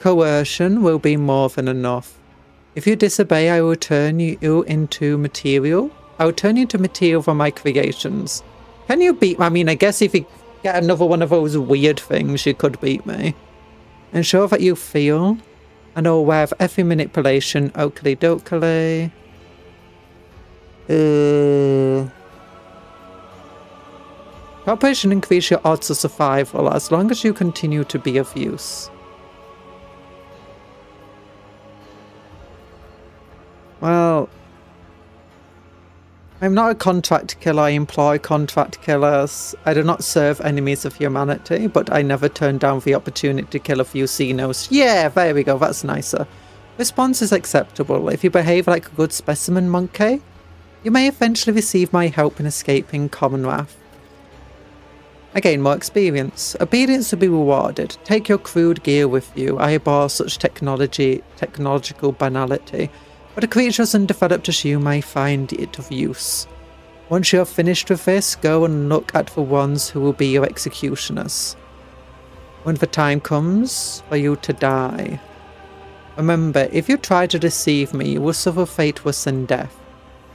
Coercion will be more than enough. If you disobey, I will turn you into material. I will turn you into material for my creations. Can you beat me? I mean, I guess if you get another one of those weird things, you could beat me. Ensure that you feel and are aware of every manipulation. Oakley dokely. Cooperation increase your odds of survival as long as you continue to be of use. Well, I'm not a contract killer. I employ contract killers. I do not serve enemies of humanity, but I never turn down the opportunity to kill a few Xenos. Yeah, there we go. That's nicer. Response is acceptable. If you behave like a good specimen monkey, you may eventually receive my help in escaping Commonwealth. I gain more experience. Obedience will be rewarded. Take your crude gear with you. I abhor such technological banality. But a creature as undeveloped as you may find it of use. Once you are finished with this, go and look at the ones who will be your executioners. When the time comes for you to die. Remember, if you try to deceive me, you will suffer fate worse than death.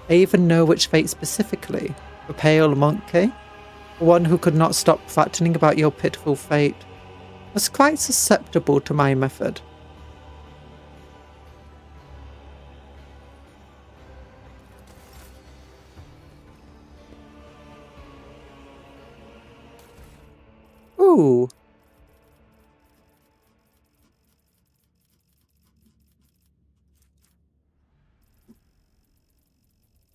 I even know which fate specifically. The pale monkey, the one who could not stop threatening about your pitiful fate, was quite susceptible to my method. Ooh.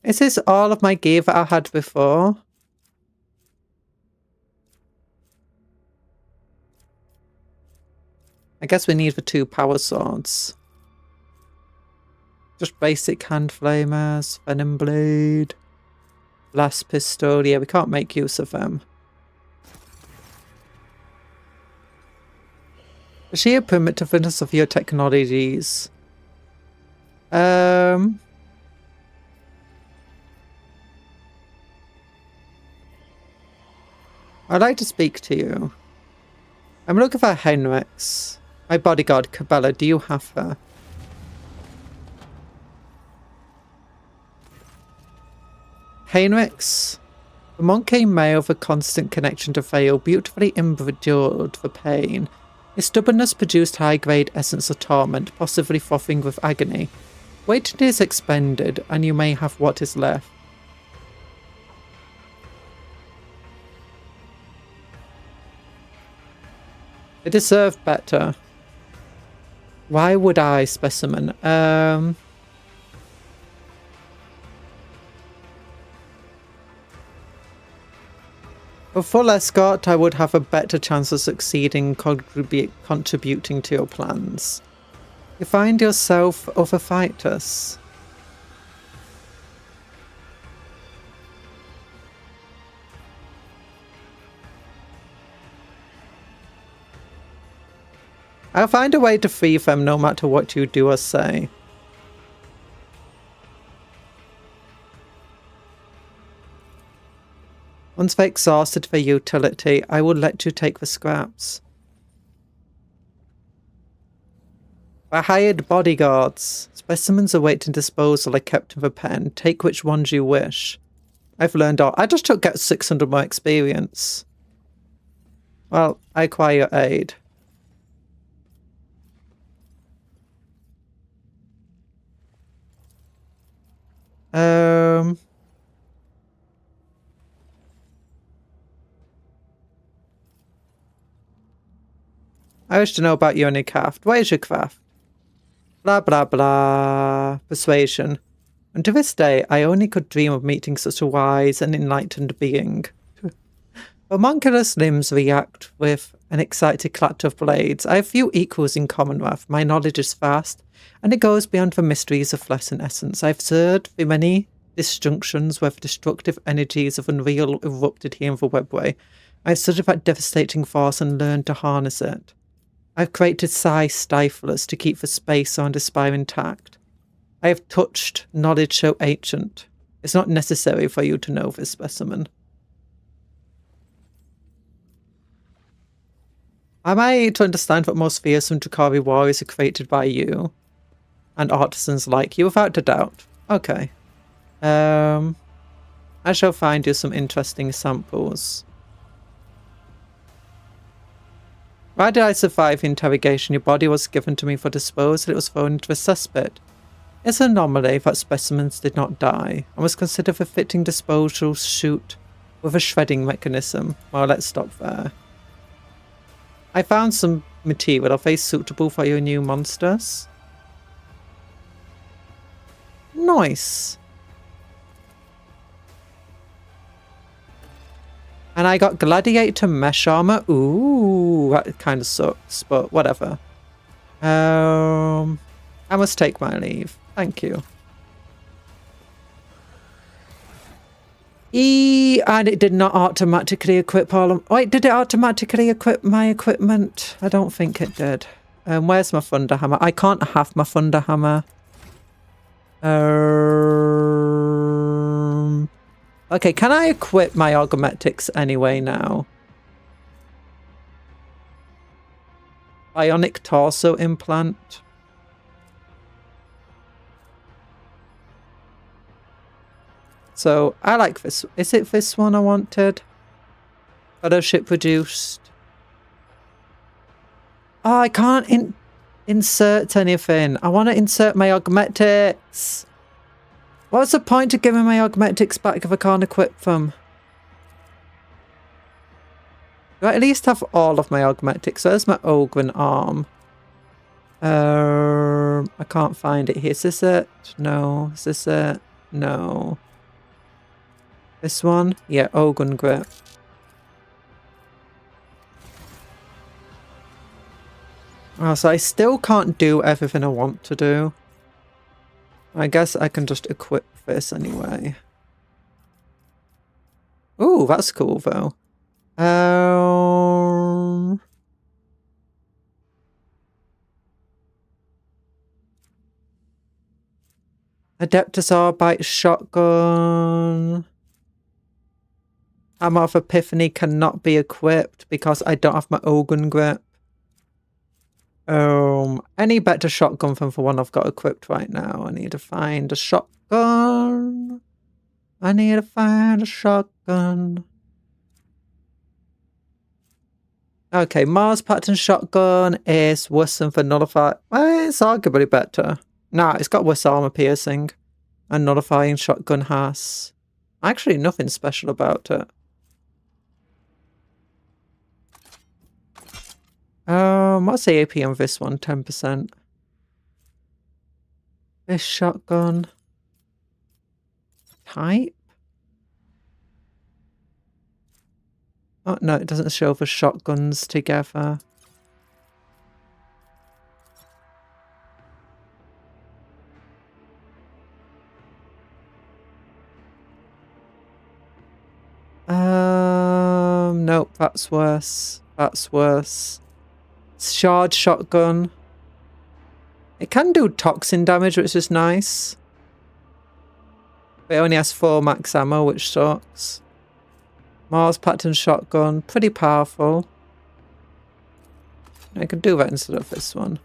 Is this all of my gear that I had before? I guess we need the 2 power swords. Just basic hand flamers, venom blade, blast pistol. Yeah, we can't make use of them. The sheer primitiveness of your technologies. I'd like to speak to you. I'm looking for Henrix. My bodyguard, Cabela. Do you have her? Henrix. The monkey male with a constant connection to Vale beautifully endured the pain. His stubbornness produced high-grade essence of torment, possibly frothing with agony. Wait till it is expended, and you may have what is left. They deserve better. Why would I, specimen? For full escort, I would have a better chance of succeeding contributing to your plans. You find yourself other fighters. I'll find a way to free them no matter what you do or say. Once they've exhausted their utility, I will let you take the scraps. I hired bodyguards. Specimens awaiting disposal are kept in the pen. Take which ones you wish. I've learned all. I just took get 600 more experience. Well, I acquire your aid. I wish to know about your new craft. What is your craft? Blah blah blah. Persuasion. And to this day, I only could dream of meeting such a wise and enlightened being. Homunculus limbs react with an excited clatter of blades. I have few equals in Commonwealth. My knowledge is vast, and it goes beyond the mysteries of flesh and essence. I've observed the many disjunctions where the destructive energies of Unreal erupted here in the webway. I've studied that devastating force and learned to harness it. I've created psi stiflers to keep the space around Aspire intact. I have touched knowledge so ancient. It's not necessary for you to know this, specimen. Am I to understand that most fearsome Drakari warriors are created by you? And artisans like you, without a doubt. Okay. I shall find you some interesting samples. Why did I survive the interrogation? Your body was given to me for disposal. It was thrown into the cesspit. It's an anomaly that specimens did not die, and was considered a fitting disposal chute with a shredding mechanism. Well, let's stop there. I found some material. Are they suitable for your new monsters? Nice. And I got gladiator mesh armor. Ooh, that kind of sucks, but whatever. I must take my leave. Thank you. And it did not automatically equip all of... Wait, did it automatically equip my equipment? I don't think it did. Where's my thunder hammer? I can't have my thunder hammer. Okay, can I equip my augmetics anyway now? Bionic torso implant. So, I like this. Is it this one I wanted? Fellowship reduced. Oh, I can't insert anything. I want to insert my augmetics. What's the point of giving my augmetics back if I can't equip them? Do I at least have all of my augmetics? So there's my Ogren arm. I can't find it here. Is this it? No. Is this it? No. This one? Yeah, Ogren grip. Oh, so I still can't do everything I want to do. I guess I can just equip this anyway. Ooh, that's cool though. Adeptus Arbite shotgun. Hammer of Epiphany cannot be equipped because I don't have my Ogren grip. Any better shotgun than the one I've got equipped right now? I need to find a shotgun. I need to find a shotgun. Okay, Mars pattern shotgun is worse than the nullify. Well, it's arguably better. Nah, it's got worse armor piercing. And nullifying shotgun has actually nothing special about it. What's the AP on this one? 10%. This shotgun. Type? Oh, no, it doesn't show the shotguns together. Nope, that's worse. That's worse. Shard shotgun. It can do toxin damage, which is nice. But it only has 4 max ammo, which sucks. Mars pattern shotgun. Pretty powerful. I could do that instead of this one.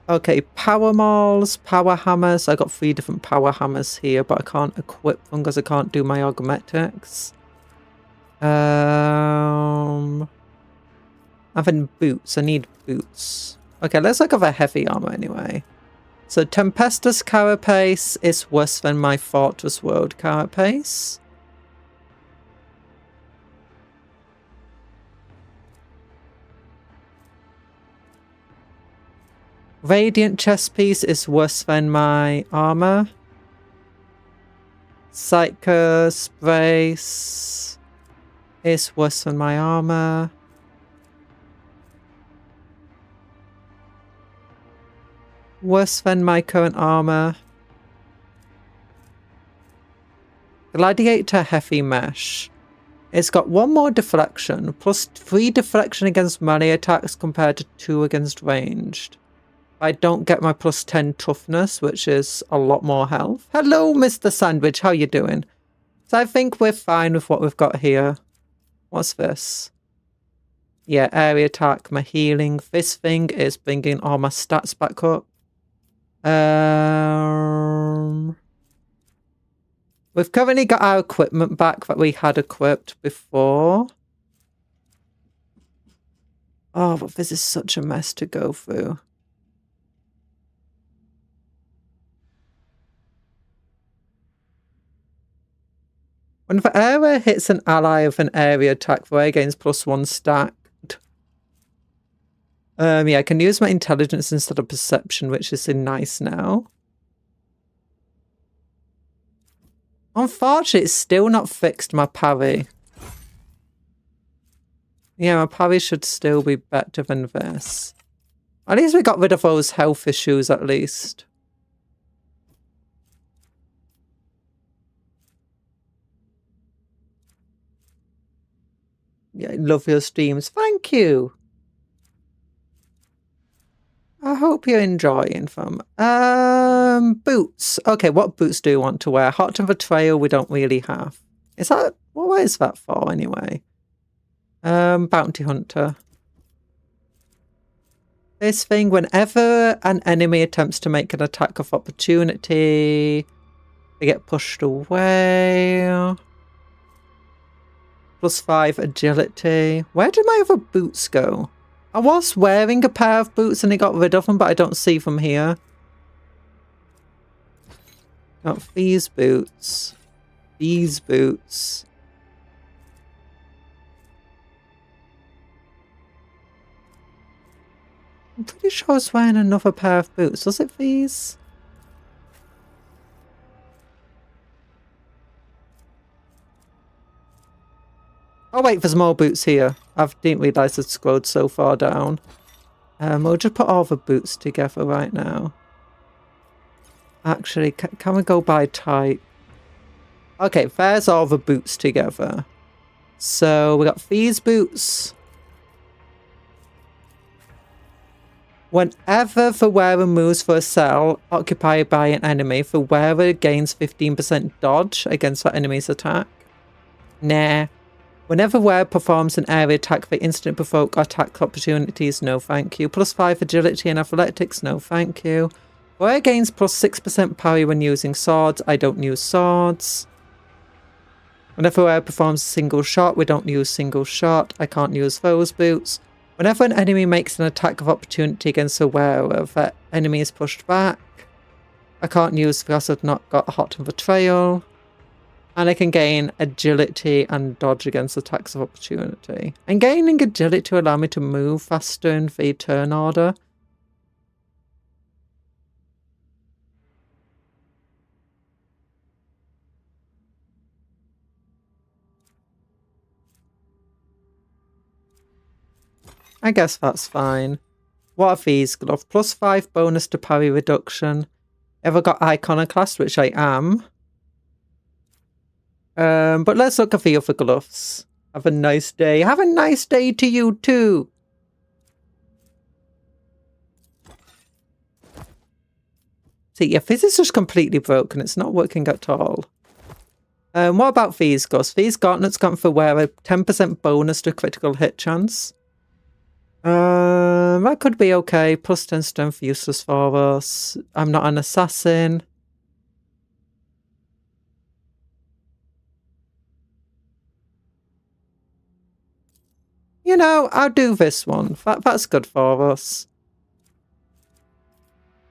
Okay, power mauls, power hammers. I got 3 different power hammers here, but I can't equip them because I can't do my augmetics. Having boots. I need boots. Okay, let's look at the heavy armor anyway. So Tempestus carapace is worse than my Fortress World carapace. Radiant chest piece is worse than my armor. Psychos brace is worse than my armor. Worse than my current armor. Gladiator heavy mesh. It's got 1 more deflection, plus 3 deflection against melee attacks compared to 2 against ranged. I don't get my plus 10 toughness, which is a lot more health. Hello, Mr. Sandwich. How you doing? So I think we're fine with what we've got here. What's this? Yeah, area attack, my healing. This thing is bringing all my stats back up. We've currently got our equipment back that we had equipped before. Oh, but this is such a mess to go through. When the area hits an ally of an area attack, the area gains +1 stacked. Yeah, I can use my intelligence instead of perception, which is nice now. Unfortunately, it's still not fixed my parry. Yeah, my parry should still be better than this. At least we got rid of those health issues, at least. Yeah, love your streams. Thank you. I hope you're enjoying them. Boots. Okay, what boots do you want to wear? Hot Temper Trail we don't really have. Is that... what is that for, anyway? Bounty Hunter. This thing, whenever an enemy attempts to make an attack of opportunity, they get pushed away. +5 agility. Where did my other boots go? I was wearing a pair of boots and I got rid of them, but I don't see them here. Got these boots. These boots. I'm pretty sure I was wearing another pair of boots. Was it these? Oh wait, there's more boots here. I didn't realise I'd scrolled so far down. We'll just put all the boots together right now. Actually, can we go by type? Okay, there's all the boots together. So we got these boots. Whenever the wearer moves for a cell occupied by an enemy, the wearer gains 15% dodge against that enemy's attack. Nah. Whenever wearer performs an area attack, they instantly provoke attack opportunities. No thank you. +5 agility and athletics. No thank you. Wearer gains +6% parry when using swords. I don't use swords. Whenever wearer performs a single shot, we don't use single shot. I can't use those boots. Whenever an enemy makes an attack of opportunity against a wearer, that enemy is pushed back. I can't use because I've not got a Hot Temper Trail. And I can gain agility and dodge against attacks of opportunity. And gaining agility to allow me to move faster in the turn order. I guess that's fine. What are these gloves? +5 bonus to parry reduction. Ever got Iconoclast, which I am. But let's look at the other gloves. Have a nice day. Have a nice day to you too. See, yeah, this is just completely broken. It's not working at all. What about these gloves? These gauntlets got for wear a 10% bonus to critical hit chance. That could be okay. +10 strength, useless for us. I'm not an assassin. You know, I'll do this one. That's good for us.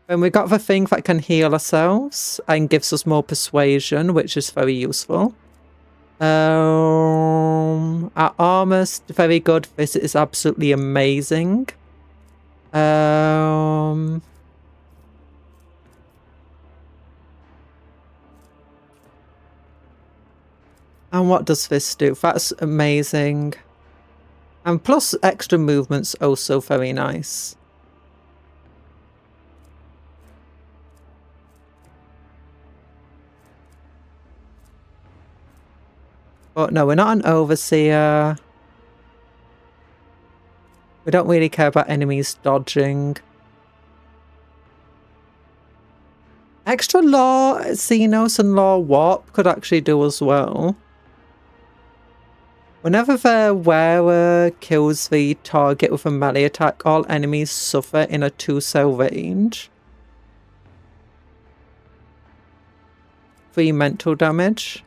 And we got the thing that can heal ourselves and gives us more persuasion, which is very useful. Our armor's very good. This is absolutely amazing. And what does this do? That's amazing. And plus extra movement's also very nice. But no, we're not an overseer. We don't really care about enemies dodging. Extra law, Xenos and law warp could actually do as well. Whenever the wearer kills the target with a melee attack, all enemies suffer in a 2-cell range. 3 mental damage.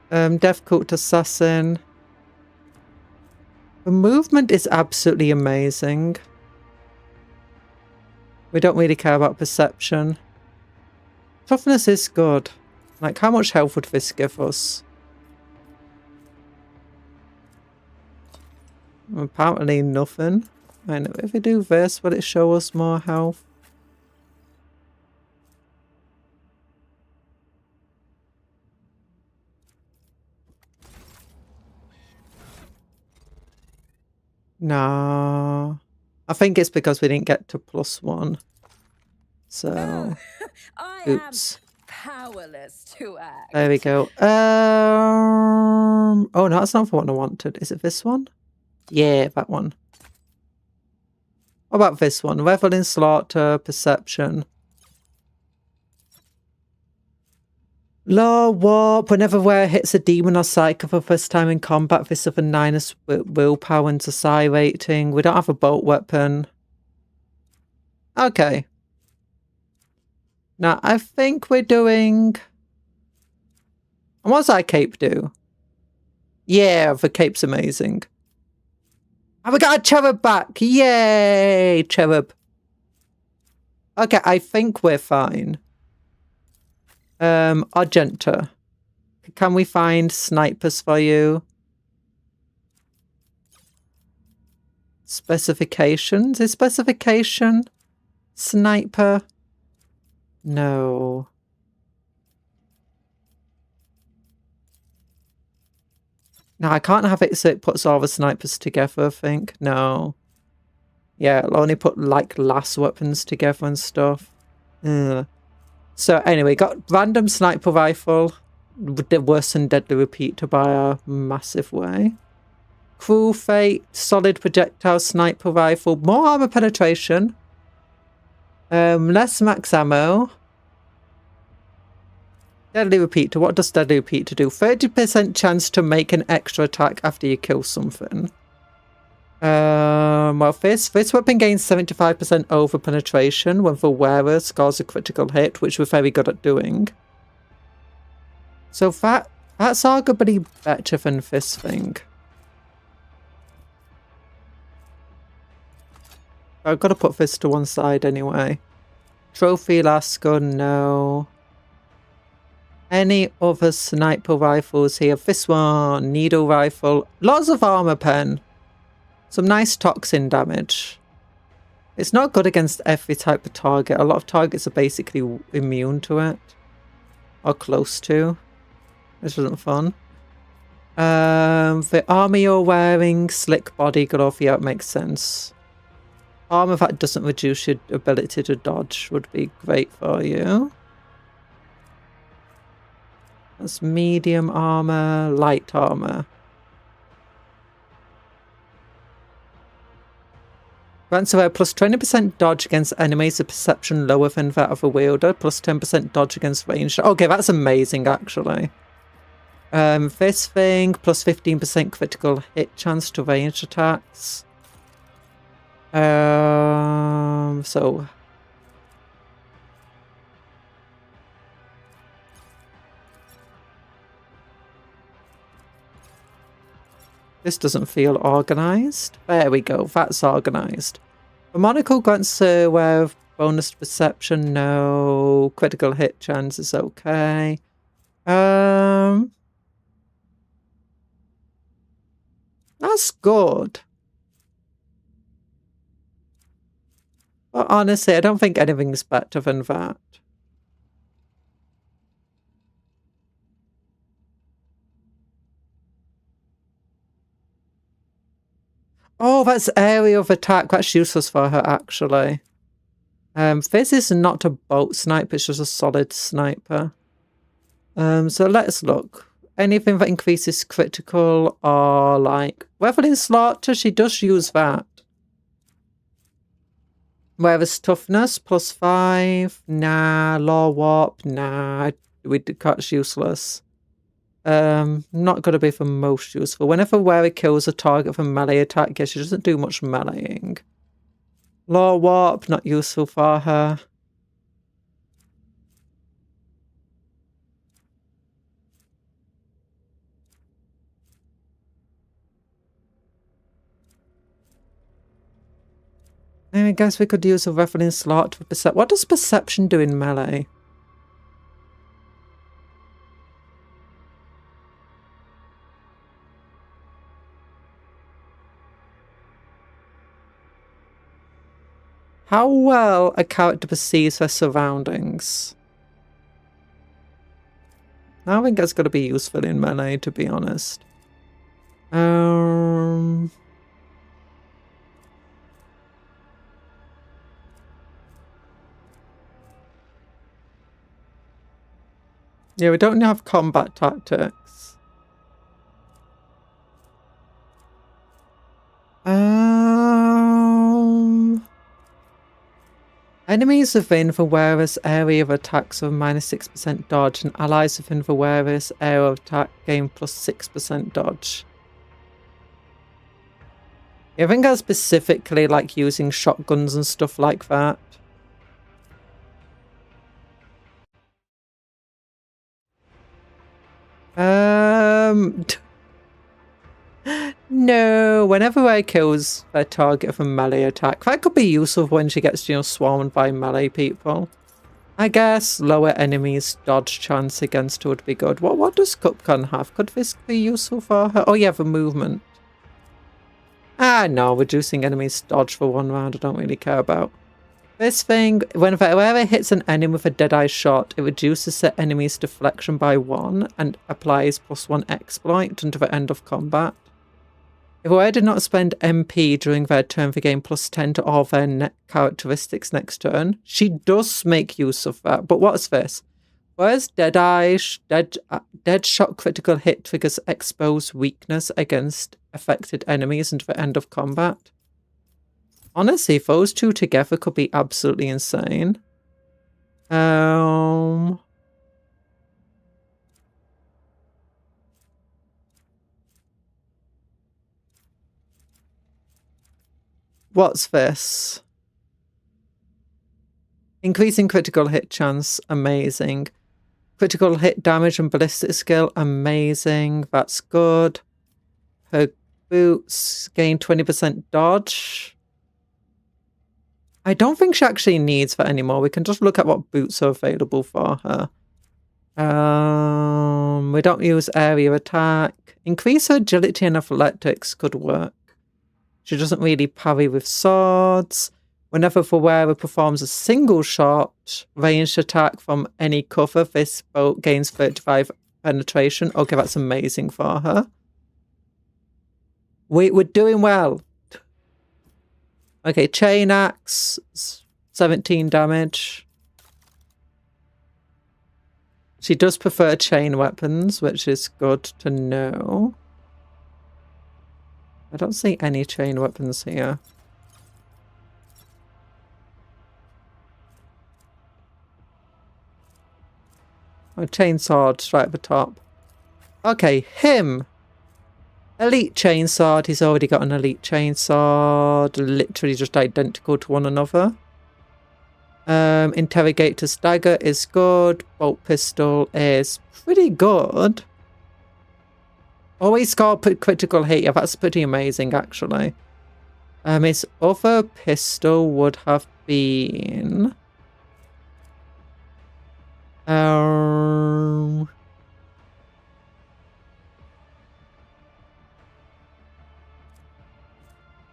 Death Cult Assassin. The movement is absolutely amazing. We don't really care about perception. Toughness is good. Like, how much health would this give us? Apparently nothing. And if we do this, will it show us more health? No. I think it's because we didn't get to +1. So, oops. Powerless to act. There we go. Oh, no, that's not the one I wanted. Is it this one? Yeah, that one. What about this one? Revel in slaughter, perception. Law warp. Whenever wearer hits a demon or psycho for the first time in combat, this of a -, willpower and psi rating. We don't have a bolt weapon. Okay. Now, I think we're doing... And what does that cape do? Yeah, the cape's amazing. And we got a cherub back! Yay, cherub. Okay, I think we're fine. Argenta. Can we find snipers for you? Specifications? Is specification sniper? No. No, I can't have it so it puts all the snipers together, I think. No. Yeah, it'll only put, like, lass weapons together and stuff. Ugh. So, anyway, got random sniper rifle. The worse than deadly repeater by a massive way. Cruel fate, solid projectile sniper rifle. More armor penetration. Less max ammo. Deadly repeater. What does deadly repeater do? 30% chance to make an extra attack after you kill something. Well, this weapon gains 75% over penetration when the wearer scores a critical hit, which we're very good at doing. So that's arguably better than this thing. I've got to put this to one side anyway. Trophy Lascar, no. Any other sniper rifles here? This one, needle rifle. Lots of armor pen. Some nice toxin damage. It's not good against every type of target. A lot of targets are basically immune to it. Or close to. This isn't fun. The armor you're wearing, slick body glove, yeah, it makes sense. Armor that doesn't reduce your ability to dodge would be great for you. That's medium armor, light armor. Grants away plus 20% dodge against enemies of perception lower than that of a wielder, plus 10% dodge against ranged. Okay, that's amazing, actually. This thing, plus 15% critical hit chance to ranged attacks. So... This doesn't feel organised. There we go, that's organised. The monocle grants aware bonus to perception, no. Critical hit chance is okay. That's good. But honestly, I don't think anything's better than that. Oh, that's area of attack. That's useless for her, actually. This is not a bolt sniper, it's just a solid sniper. So let's look. Anything that increases critical or like... Revel in slaughter, she does use that. Whereas toughness, +5. Nah. Law warp, nah. That's useless. Not going to be the most useful. Whenever wearer kills a target from melee attack, yeah, she doesn't do much meleeing. Law warp, not useful for her. I guess we could use a reveling slot for perception. What does perception do in melee? How well a character perceives their surroundings. I think that's got to be useful in melee, to be honest. Yeah, we don't have combat tactics. Enemies within the wearer's area of attacks have -6% dodge, and allies within the wearer's area of attack gain +6% dodge. Yeah, I think that's specifically like using shotguns and stuff like that. No, whenever I kills their target with a melee attack, that could be useful when she gets, you know, swarmed by melee people. I guess lower enemies' dodge chance against her would be good. What does Cupcake have? Could this be useful for her? Oh yeah, for movement. Ah, no, reducing enemies' dodge for 1 round I don't really care about. This thing, whenever it hits an enemy with a Deadeye shot, it reduces the enemy's deflection by 1 and applies +1 exploit until the end of combat. If a did not spend MP during their turn, they gain +10 to all their characteristics next turn. She does make use of that, but what's this? Whereas Dead shot critical hit triggers exposed weakness against affected enemies until the end of combat. Honestly, those two together could be absolutely insane. What's this? Increasing critical hit chance, amazing. Critical hit damage and ballistic skill, amazing. That's good. Her boots gain 20% dodge. I don't think she actually needs that anymore. We can just look at what boots are available for her. We don't use area attack. Increase her agility and athletics could work. She doesn't really parry with swords. Whenever the wearer performs a single shot, ranged attack from any cover, this bolt gains 35 penetration. Okay, that's amazing for her. We're doing well. Okay, chain axe, 17 damage. She does prefer chain weapons, which is good to know. I don't see any chain weapons here. Oh, chain sword right at the top. Okay, him. Elite chain sword. He's already got an elite chain sword. Literally just identical to one another. Interrogator's dagger is good. Bolt pistol is pretty good. Always score critical hit. Yeah, that's pretty amazing, actually. His other pistol would have been...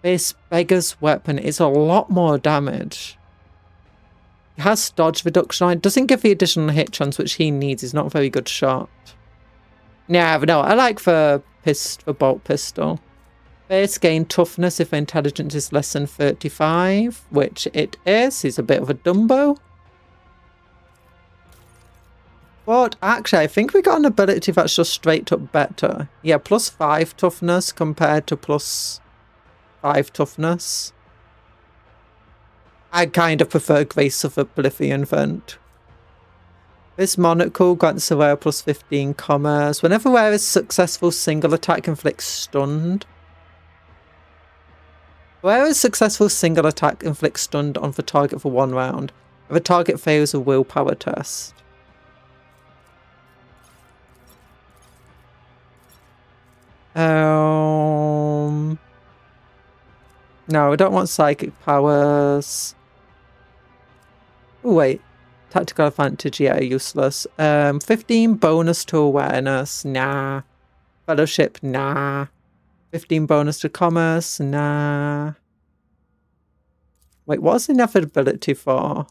This beggar's weapon is a lot more damage. It has dodge reduction on it. Doesn't give the additional hit chance which he needs. He's not a very good shot. Yeah, but no, I like the bolt pistol. Base gain toughness if intelligence is less than 35, which it is. He's a bit of a Dumbo. But actually, I think we got an ability that's just straight up better. Yeah, +5 toughness compared to +5 toughness. I kind of prefer Grace of Oblivion Vent. This monocle grants the wearer +15 commerce. Whenever wearer's successful single attack inflicts stunned. Wearer's successful single attack inflicts stunned on the target for 1 round. If the target fails a willpower test. No, we don't want psychic powers. Oh, wait. Tactical advantage, yeah, useless. 15 bonus to awareness, nah. Fellowship, nah. 15 bonus to commerce, nah. Wait, what's inevitability for?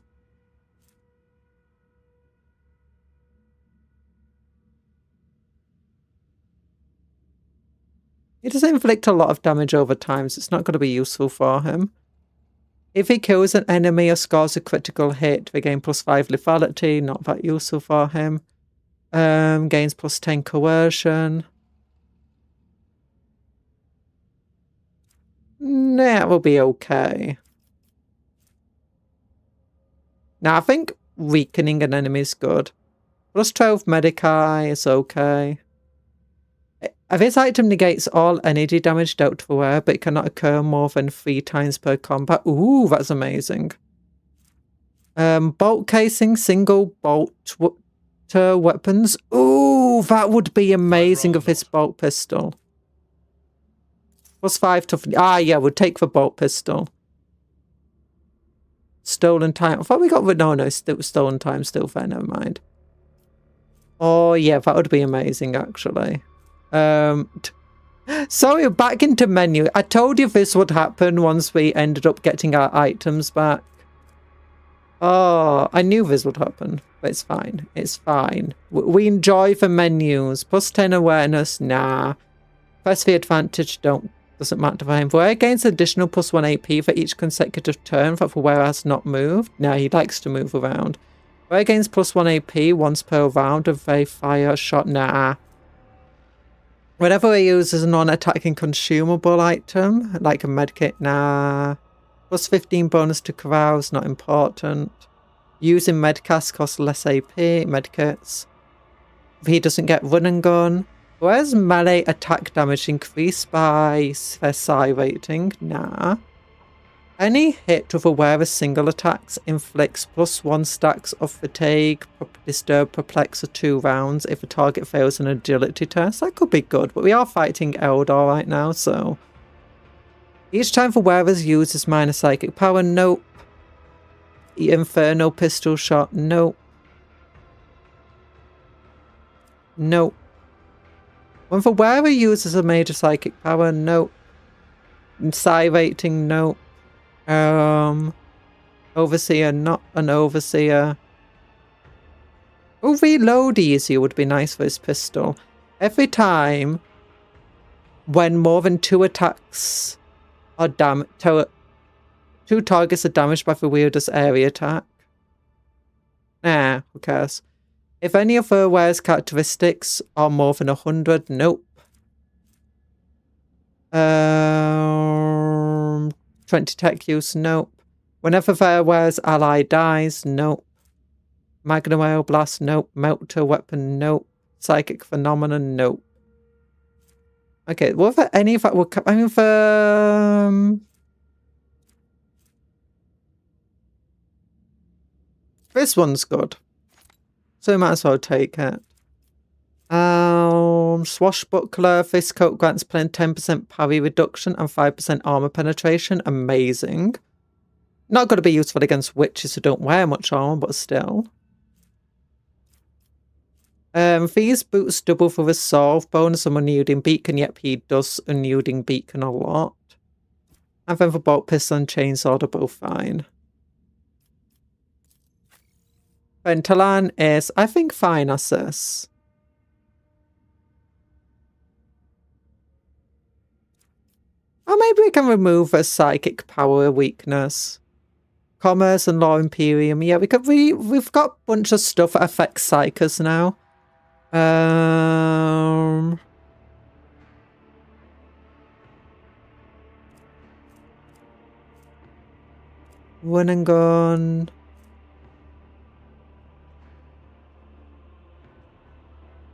He does inflict a lot of damage over time, so it's not going to be useful for him. If he kills an enemy or scores a critical hit, they gain +5 lethality, not that useful for him. Gains +10 coercion. That will be okay. Now, I think weakening an enemy is good. +12 Medicae is okay. This item negates all energy damage dealt to the wearer, but it cannot occur more than 3 times per combat. Ooh, that's amazing. Bolt casing, single bolt weapons. Ooh, that would be amazing of this bolt pistol. +5 toughness. Ah, yeah, we'll take the bolt pistol. Stolen time. I thought we got... No, it was stolen time still fair, never mind. Oh, yeah, that would be amazing, actually. Sorry, back into menu. I told you this would happen once we ended up getting our items back. Oh, I knew this would happen, but it's fine. It's fine. We enjoy the menus. +10 awareness, nah. Press the advantage, doesn't matter for him. The wearer gains additional +1 AP for each consecutive turn that the wearer has not moved. Nah, he likes to move around. The wearer gains +1 AP once per round if they fire a shot, nah. Whenever he uses a non-attacking consumable item, like a medkit, nah. +15 bonus to carouse, not important. Using medcast costs less AP, medkits. If he doesn't get run and gun. Where's melee attack damage increased by their psi rating? Nah. Any hit with a wearer's single attacks inflicts +1 stacks of fatigue, disturb, perplex, or 2 rounds if a target fails an agility test. That could be good, but we are fighting Eldor right now, so... Each time the wearers uses minor psychic power, nope. Inferno pistol shot, nope. Nope. When the wearer uses a major psychic power, nope. Psi rating, nope. Overseer, not an overseer. Oh, reload easier would be nice for his pistol. Every time when more than 2 attacks are damaged, 2 targets are damaged by the wielder's area attack. Nah, who cares? If any of the wearer's characteristics are more than 100, nope. 20 tech use, nope. Whenever their wearer's ally dies, nope. Magnum Whale Blast, nope. Melter Weapon, nope. Psychic Phenomenon, nope. Okay, what if any of that would come? I mean, for... this one's good. So we might as well take it. Swashbuckler. This coat grants plain 10% parry reduction and 5% armor penetration. Amazing. Not going to be useful against witches who don't wear much armor, but still. These boots double for resolve bonus on unyielding beacon. Yep, he does unyielding beacon a lot. And then the bolt pistol and chainsaw are both fine. Ventalan is, I think, fine as this. Or maybe we can remove a psychic power weakness. Commerce and Law Imperium. Yeah, we've got a bunch of stuff that affects psychers now. Run and gun.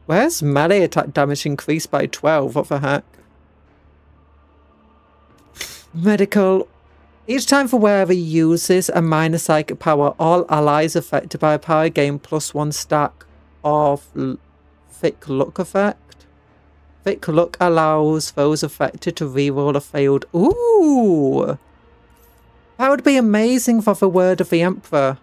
Where's melee attack damage increased by 12? What the heck? Medical. Each time the wearer uses a minor psychic power, all allies affected by a power gain +1 stack of thick luck effect. Thick luck allows those affected to reroll a failed... Ooh! That would be amazing for the word of the Emperor.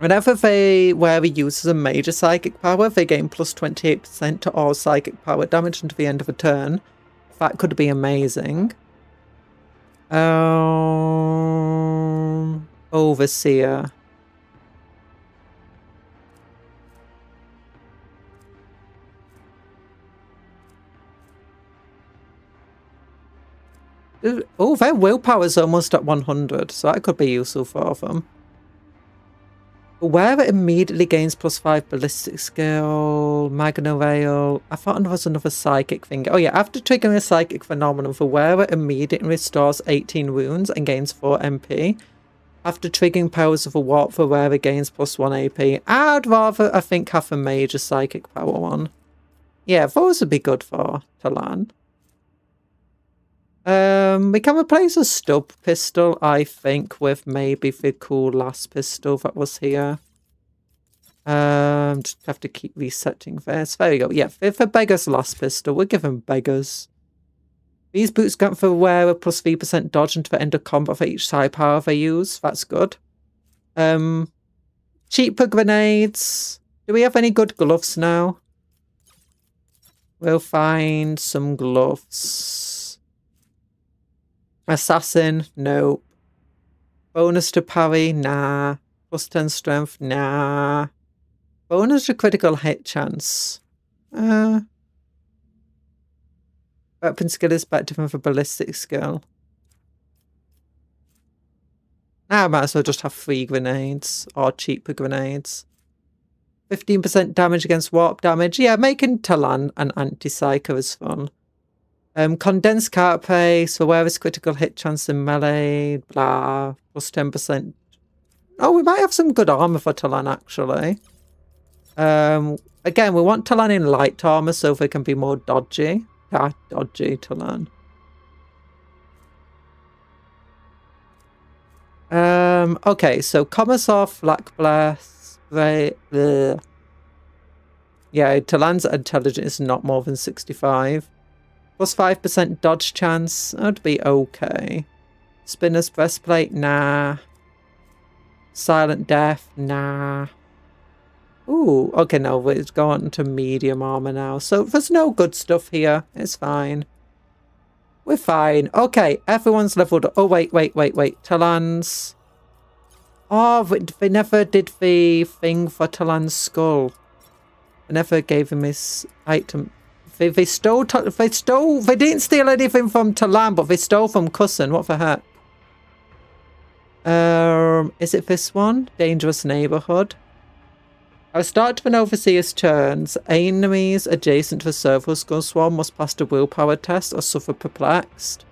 Whenever they wear uses a major psychic power, they gain plus 28% to all psychic power damage until the end of a turn. That could be amazing. Overseer. Oh, their willpower's almost at 100, so that could be useful for them. Where it immediately gains plus 5 ballistic skill, Magna Rail. I thought there was another psychic thing. Oh yeah, after triggering a psychic phenomenon, the wearer immediately restores 18 wounds and gains 4 MP. After triggering powers of a warp, the wearer gains plus 1 AP. I'd rather, I think, have a major psychic power one. Yeah, those would be good for Talan. We can replace a stub pistol, I think, with maybe the cool last pistol that was here. Just have to keep resetting this. There we go. Yeah, for Beggar's last pistol, we'll give him Beggars. These boots grant the wearer plus 3% dodge until the end of combat for each side power they use. That's good. Cheaper grenades. Do we have any good gloves now? We'll find some gloves. Assassin, nope. Bonus to parry, nah. Plus 10 strength, nah. Bonus to critical hit chance. Weapon skill is better than the ballistic skill. Now I might as well just have 3 grenades, or cheaper grenades. 15% damage against warp damage. Yeah, making Talan an anti-psycho is fun. Condensed carapace for wearer's critical hit chance in melee, blah, plus 10%. Oh, we might have some good armor for Talan, actually. Again, we want Talan in light armor so they can be more dodgy. Ah, dodgy Talan. Okay, so Commissar, Black Blast, right, yeah, Talan's intelligence is not more than 65. Plus 5% dodge chance. That'd be okay. Spinner's breastplate, nah. Silent death, nah. Ooh, okay, no, we're going to medium armor now. So there's no good stuff here. It's fine. We're fine. Okay, everyone's leveled up. Oh, wait. Talan's. Oh, they never did the thing for Talan's skull. They never gave him his item. They didn't steal anything from Talan, but they stole from Cousin. What the heck? Is it this one? Dangerous Neighborhood. At the start of an overseer's turns, enemies adjacent to the Serval Skull Swarm must pass the willpower test or suffer perplexed.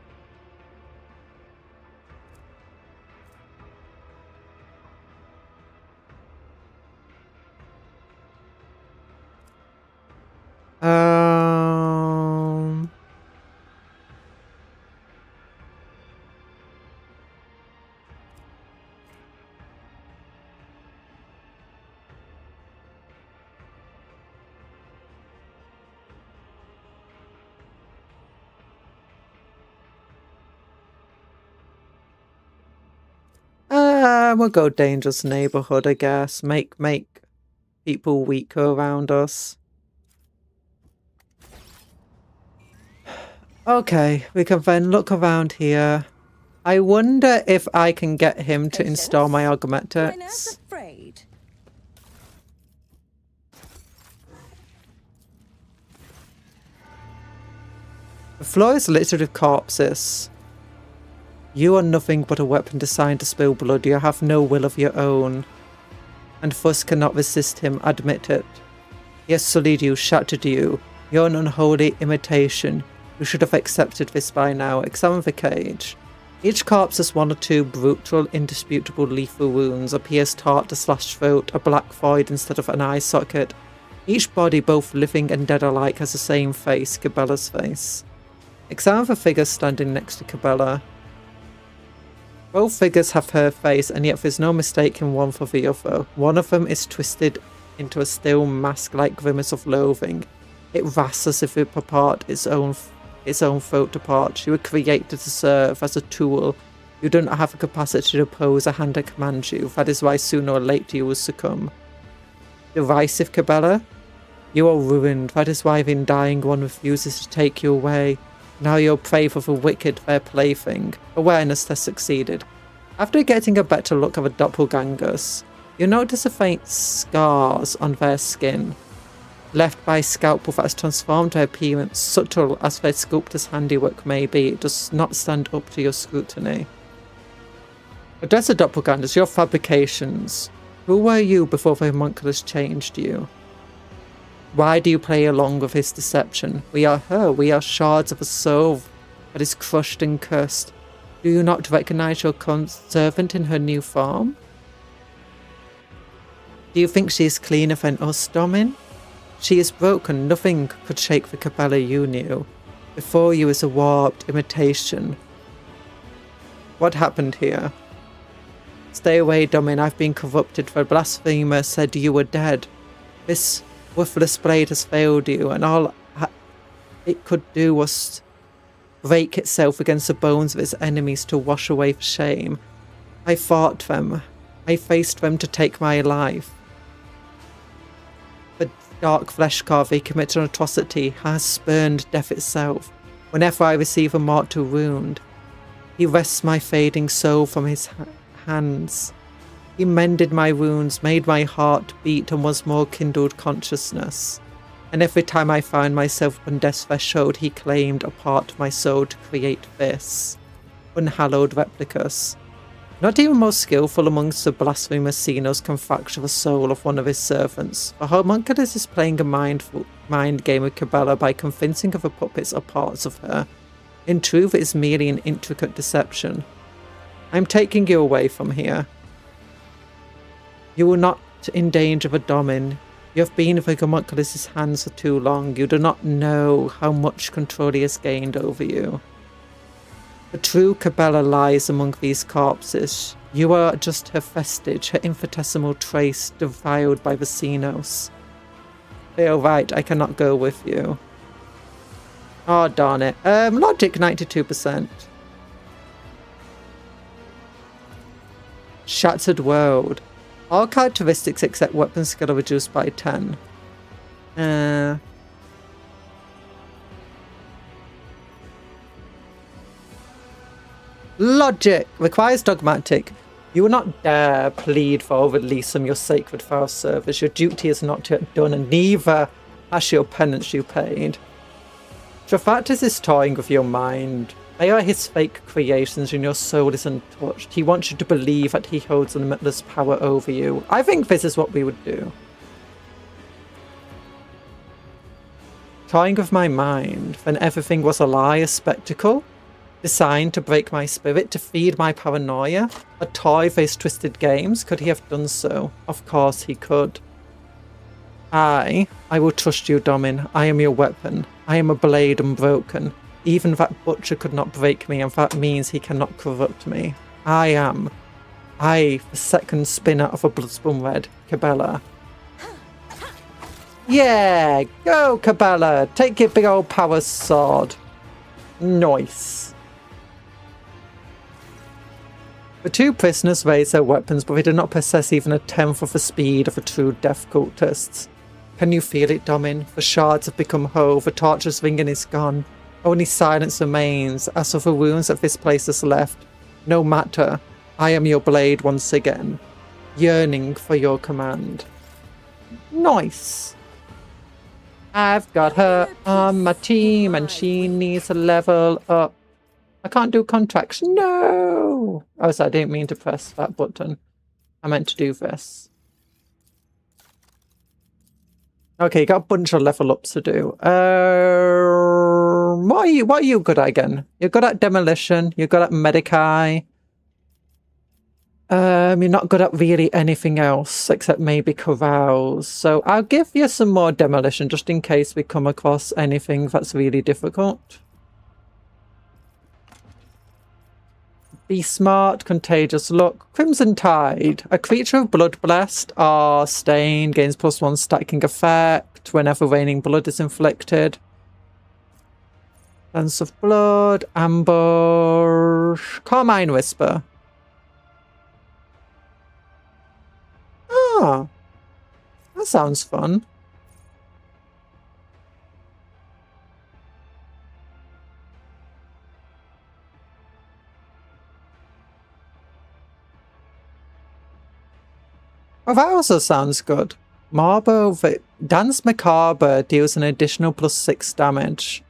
We'll go Dangerous Neighborhood, I guess. Make people weaker around us. Okay, we can then look around here. I wonder if I can get him to install my augmentics. The floor is littered with corpses. You are nothing but a weapon designed to spill blood. You have no will of your own. And Fuss cannot resist him, admit it. He has sullied you, shattered you. You're an unholy imitation. You should have accepted this by now. Examine the cage. Each corpse has 1 or 2 brutal, indisputable lethal wounds, a pierced heart, a slashed throat, a black void instead of an eye socket. Each body, both living and dead alike, has the same face, Cabela's face. Examine the figure standing next to Cabela. Both figures have her face, and yet there's no mistaking one for the other. One of them is twisted into a still mask-like grimace of loathing. It rasps as if it purport its own throat to part. She was created to serve as a tool You do not have the capacity to oppose a hand I command you. That is why sooner or later you will succumb. Derisive Cabela? You are ruined. That is why the undying one refuses to take you away. Now you're prey for the wicked, their plaything. Awareness has succeeded. After getting a better look at the doppelgangers, you notice the faint scars on their skin, left by a scalpel that has transformed their appearance. Subtle as their sculptor's handiwork may be, it does not stand up to your scrutiny. Address the doppelgangers, your fabrications. Who were you before the homunculus changed you? Why do you play along with his deception? We are her. We are shards of a soul that is crushed and cursed. Do you not recognize your servant in her new form? Do you think she is cleaner than us, Domin? She is broken. Nothing could shake the Cabela you knew. Before you is a warped imitation. What happened here? Stay away, Domin. I've been corrupted. The blasphemer said you were dead. This worthless blade has failed you, and all it could do was break itself against the bones of its enemies to wash away the shame. I fought them. I faced them to take my life. The dark flesh carver committed an atrocity, has spurned death itself. Whenever I receive a mortal wound, he wrests my fading soul from his hands. He mended my wounds, made my heart beat, and once more kindled consciousness. And every time I found myself upon death's threshold, he claimed a part of my soul to create this. Unhallowed replicas. Not even most skillful amongst the blasphemous Xenos can fracture the soul of one of his servants. The homunculus is playing a mind game with Cabela by convincing of the puppets are parts of her. In truth, it is merely an intricate deception. I'm taking you away from here. You will not endanger the Domin. You have been in the homunculus's hands for too long. You do not know how much control he has gained over you. The true Cabela lies among these corpses. You are just her vestige, her infinitesimal trace defiled by the Xenos. Feel right, I cannot go with you. Oh, darn it. Logic 92%. Shattered world. All characteristics except weapon skill are reduced by 10. Logic requires dogmatic. You will not dare plead for release from your sacred file service. Your duty is not yet done, and neither has your penance you paid. Trafatis is toying with your mind. They are his fake creations and your soul is untouched. He wants you to believe that he holds limitless power over you. I think this is what we would do. Toying with my mind, when everything was a lie, a spectacle, designed to break my spirit, to feed my paranoia, a toy for his twisted games. Could he have done so? Of course he could. I will trust you, Domin. I am your weapon. I am a blade unbroken. Even that butcher could not break me, and that means he cannot corrupt me. I, the second spinner of a Bloodspun Red, Cabela. Yeah, go Cabela! Take your big old power sword. Nice. The two prisoners raise their weapons, but they do not possess even a tenth of the speed of the true death cultists. Can you feel it, Domin? The shards have become whole, the torturous ringing is gone. Only silence remains, as of the wounds that this place has left. No matter, I am your blade once again, yearning for your command. Nice! I've got her on my team and she needs to level up. I can't do contracts. No! Oh, so I didn't mean to press that button. I meant to do this. Okay, got a bunch of level ups to do. What are you good at again? You're good at demolition. You're good at medici. You're not good at really anything else except maybe corrals. So I'll give you some more demolition just in case we come across anything that's really difficult. Be smart, contagious look. Crimson Tide. A creature of blood-blessed or stained gains +1 stacking effect whenever raining blood is inflicted. Dance of blood, ambush, Carmine Whisper. Ah, that sounds fun. Oh, that also sounds good. Marble Dance Macabre deals an additional +6 damage.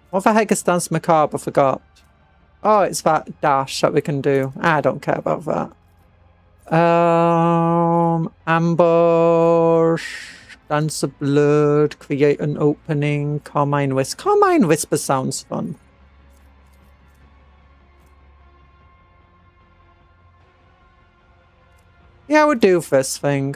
What the heck is Dance Macabre? I forgot. Oh, it's that dash that we can do. I don't care about that. Ambush, Dance of Blood, create an opening, Carmine Whisper. Carmine Whisper sounds fun. Yeah, we'll do this thing.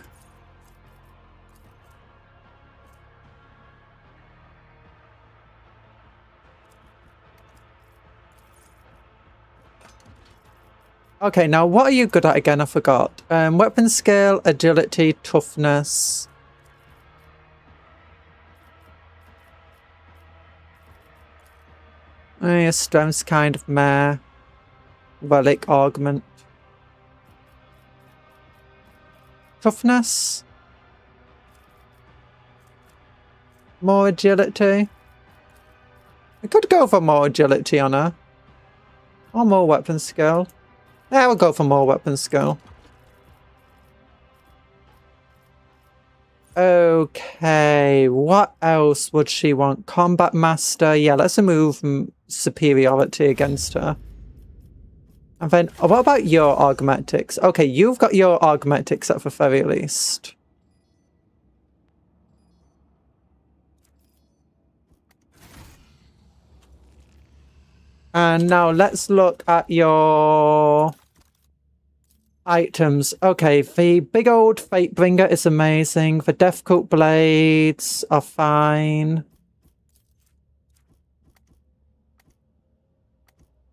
Okay, now what are you good at again? I forgot. Weapon skill, agility, toughness. Your strength's kind of meh. Relic augment. Toughness. More agility. I could go for more agility on her. Or more weapon skill. Yeah, we'll go for more weapon skill. Okay, what else would she want? Combat Master. Yeah, let's remove superiority against her. And then, what about your augmentics? Okay, you've got your augmentics at the very least. And now let's look at your items. Okay, the big old Fate Bringer is amazing. The Death Coat Blades are fine.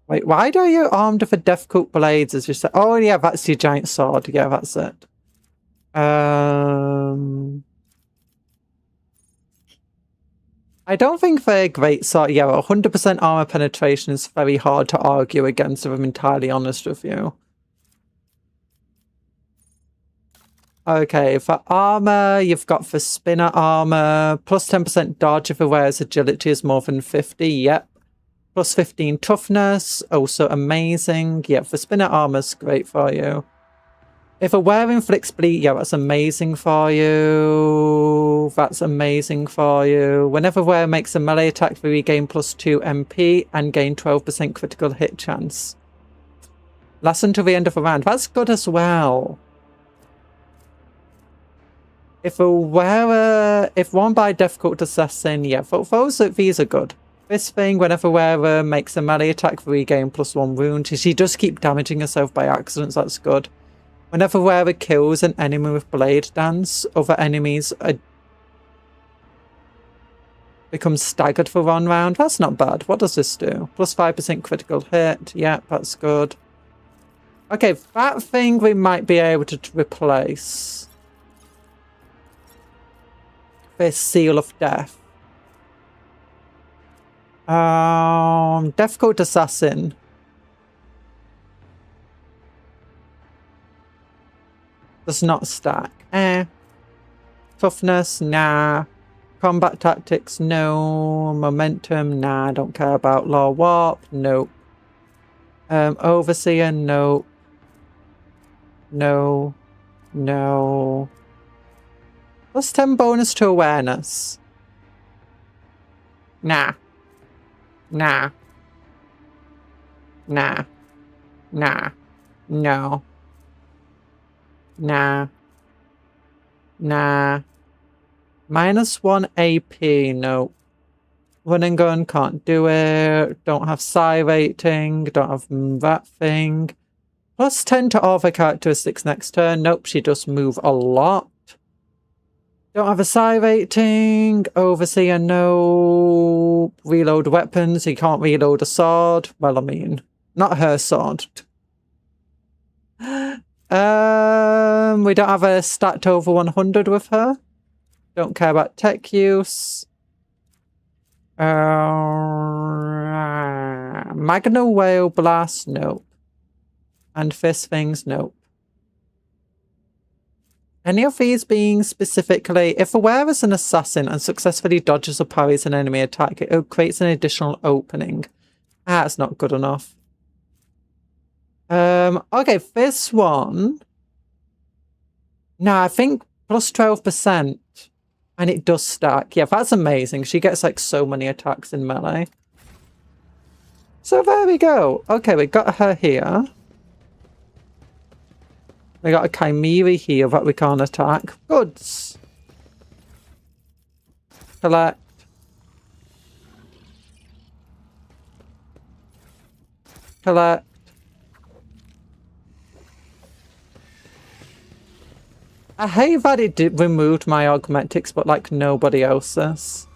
Wait, why are you armed with the Death Coat Blades as you said? Oh yeah, that's your giant sword. Yeah, that's it. I don't think they're great sword. Yeah, 100% armor penetration is very hard to argue against, if I'm entirely honest with you. Okay, for armor, you've got for spinner armor, plus 10% dodge if it wears agility is more than 50. Yep. Plus 15 toughness, also amazing. Yep, for spinner armor's great for you. If a wear inflicts bleed, yeah, that's amazing for you. That's amazing for you. Whenever wear makes a melee attack, we regain +2 MP and gain 12% critical hit chance. Lasts until the end of the round. That's good as well. If a wearer, if worn by Death Cult Assassin, yeah, these are good. This thing, whenever wearer makes a melee attack, we regain +1 wound. She does keep damaging herself by accident, so that's good. Whenever wearer kills an enemy with Blade Dance, other enemies become staggered for 1 round. That's not bad. What does this do? +5% critical hit. Yeah, that's good. Okay, that thing we might be able to replace. This Seal of Death. Death Cult Assassin. Does not stack. Toughness, nah. Combat tactics, no. Momentum, nah. Don't care about Law Warp, nope. Overseer, nope. No. No. +10 bonus to awareness. Nah. Nah. Nah. Nah. No. Nah. Nah. -1 AP, no. Run and gun, can't do it. Don't have psi rating, don't have that thing. +10 to all the characteristics next turn. Nope, she does move a lot. Don't have a psi rating. Overseer, no. Reload weapons, you can't reload a sword. Well, I mean, not her sword. We don't have a stat over 100 with her. Don't care about tech use. Magna Whale Blast, nope. And Fist Things, nope. Any of these being specifically, if aware as an assassin and successfully dodges or parries an enemy attack, it creates an additional opening. That's not good enough. Okay, this one. No, I think plus 12%. And it does stack. Yeah, that's amazing. She gets like so many attacks in melee. So there we go. Okay, we got her here. We got a Chimera here that we can't attack. Goods. Collect. Collect. I hate that it removed my augmentics, but like nobody else's.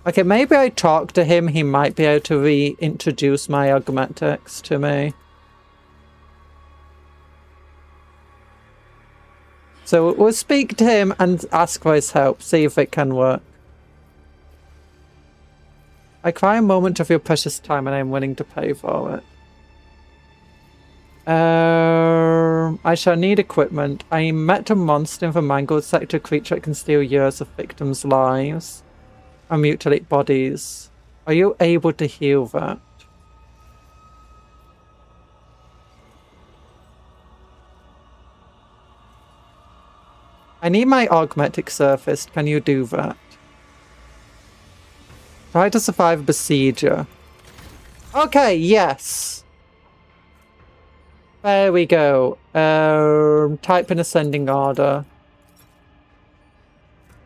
Okay, maybe I talk to him. He might be able to reintroduce my augmentics to me. So we'll speak to him and ask for his help, see if it can work. I cry a moment of your precious time and I am willing to pay for it. I shall need equipment. I met a monster in the mangled sector, creature that can steal years of victims' lives and mutilate bodies. Are you able to heal that? I need my augmentic surfaced. Can you do that? Try to survive a besieger. Okay, yes. There we go. Type in ascending order.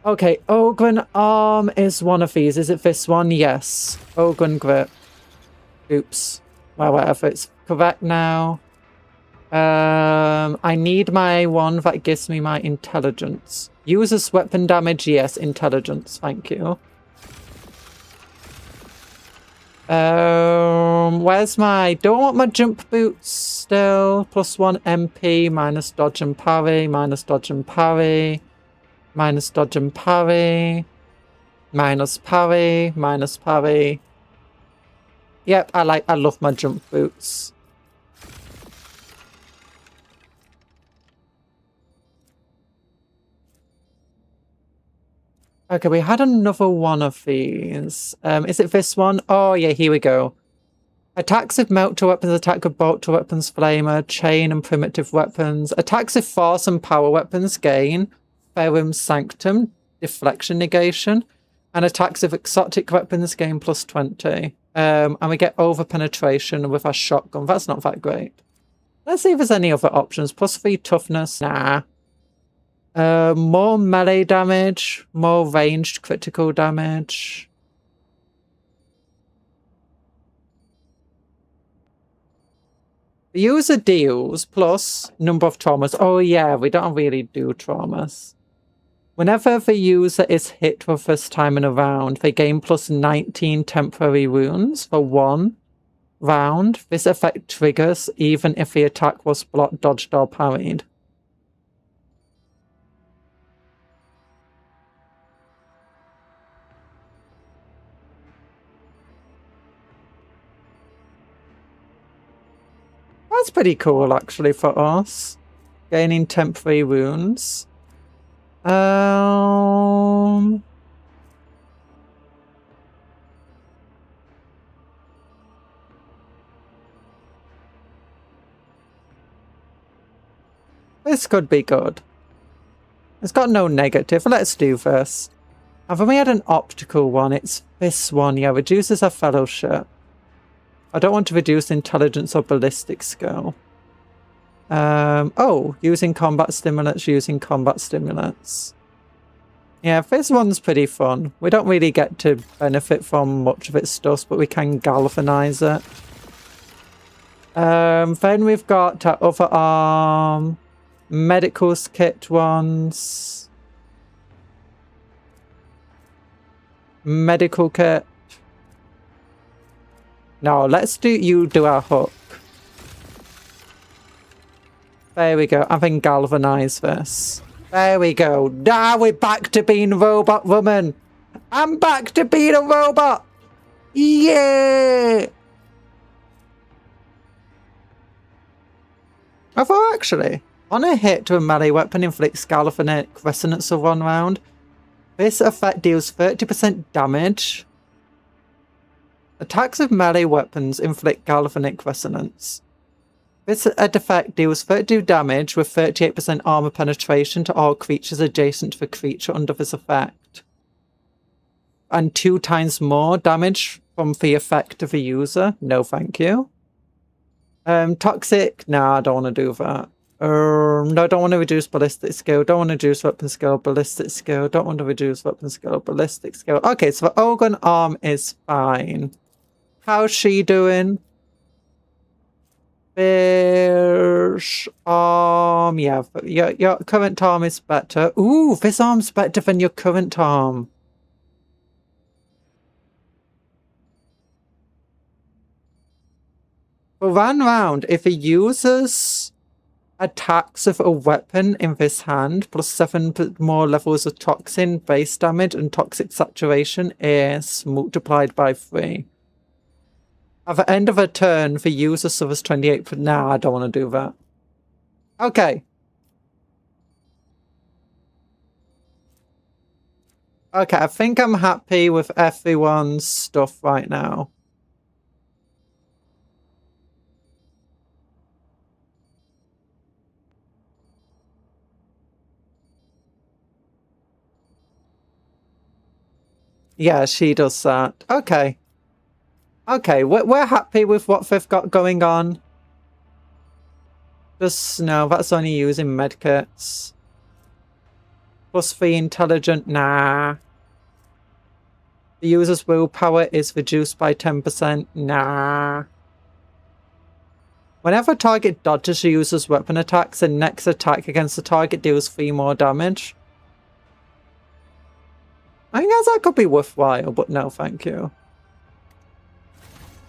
Okay, Ogren Arm is one of these. Is it this one? Yes. Ogren Grip. Oops. Well, whatever. It's correct now. I need my one that gives me my intelligence. Uses weapon damage. Yes, intelligence. Thank you. Where's my... Don't want my jump boots still. +1 MP, minus dodge and parry, minus dodge and parry, minus dodge and parry, minus parry, minus parry. Yep, I love my jump boots. Okay, we had another one of these. Is it this one? Oh, yeah, here we go. Attacks with melt to weapons, attack with bolt to weapons, flamer, chain and primitive weapons. Attacks with force and power weapons gain Ferrum Sanctum, deflection negation. And attacks with exotic weapons gain +20. And we get over penetration with our shotgun. That's not that great. Let's see if there's any other options. +3 toughness. Nah. More melee damage, more ranged critical damage. The user deals plus number of traumas. Oh yeah, we don't really do traumas. Whenever the user is hit for the first time in a round, they gain +19 temporary wounds for 1 round. This effect triggers even if the attack was blocked, dodged, or parried. That's pretty cool, actually, for us. Gaining temporary wounds. This could be good. It's got no negative. Let's do this. And then we had an optical one. It's this one. Yeah, reduces our fellowship. I don't want to reduce intelligence or ballistic skill. Oh, using combat stimulants, using combat stimulants. Yeah, this one's pretty fun. We don't really get to benefit from much of its stuff, but we can galvanize it. Then we've got our other arm, medical kit ones, medical kit. No, let's do our hook. There we go. I think galvanize this. There we go. Now we're back to being robot woman. I'm back to being a robot. Yeah. Although actually, on a hit to a melee weapon inflicts galvanic resonance for 1 round. This effect deals 30% damage. Attacks with melee weapons inflict galvanic resonance. This effect deals 32 damage with 38% armor penetration to all creatures adjacent to the creature under this effect. And 2 times more damage from the effect of the user. No thank you. Toxic. Nah, I don't want to do that. No, I don't want to reduce ballistic skill. Don't want to reduce weapon skill. Ballistic skill. Don't want to reduce weapon skill. Ballistic skill. Okay, so the Organ arm is fine. How's she doing? Fish arm. Yeah, your current arm is better. Ooh, this arm's better than your current arm. For 1 round, if a user's attacks with a weapon in this hand, plus 7 more levels of toxin base damage and toxic saturation is multiplied by 3. At the end of a turn, the user suffers 28. Nah, I don't want to do that. Okay. Okay, I think I'm happy with everyone's stuff right now. Yeah, she does that. Okay. Okay, we're happy with what they've got going on. Just, no, that's only using medkits. Plus 3 intelligent, nah. The user's willpower is reduced by 10%, nah. Whenever a target dodges the user's weapon attacks, the next attack against the target deals 3 more damage. I guess that could be worthwhile, but no thank you.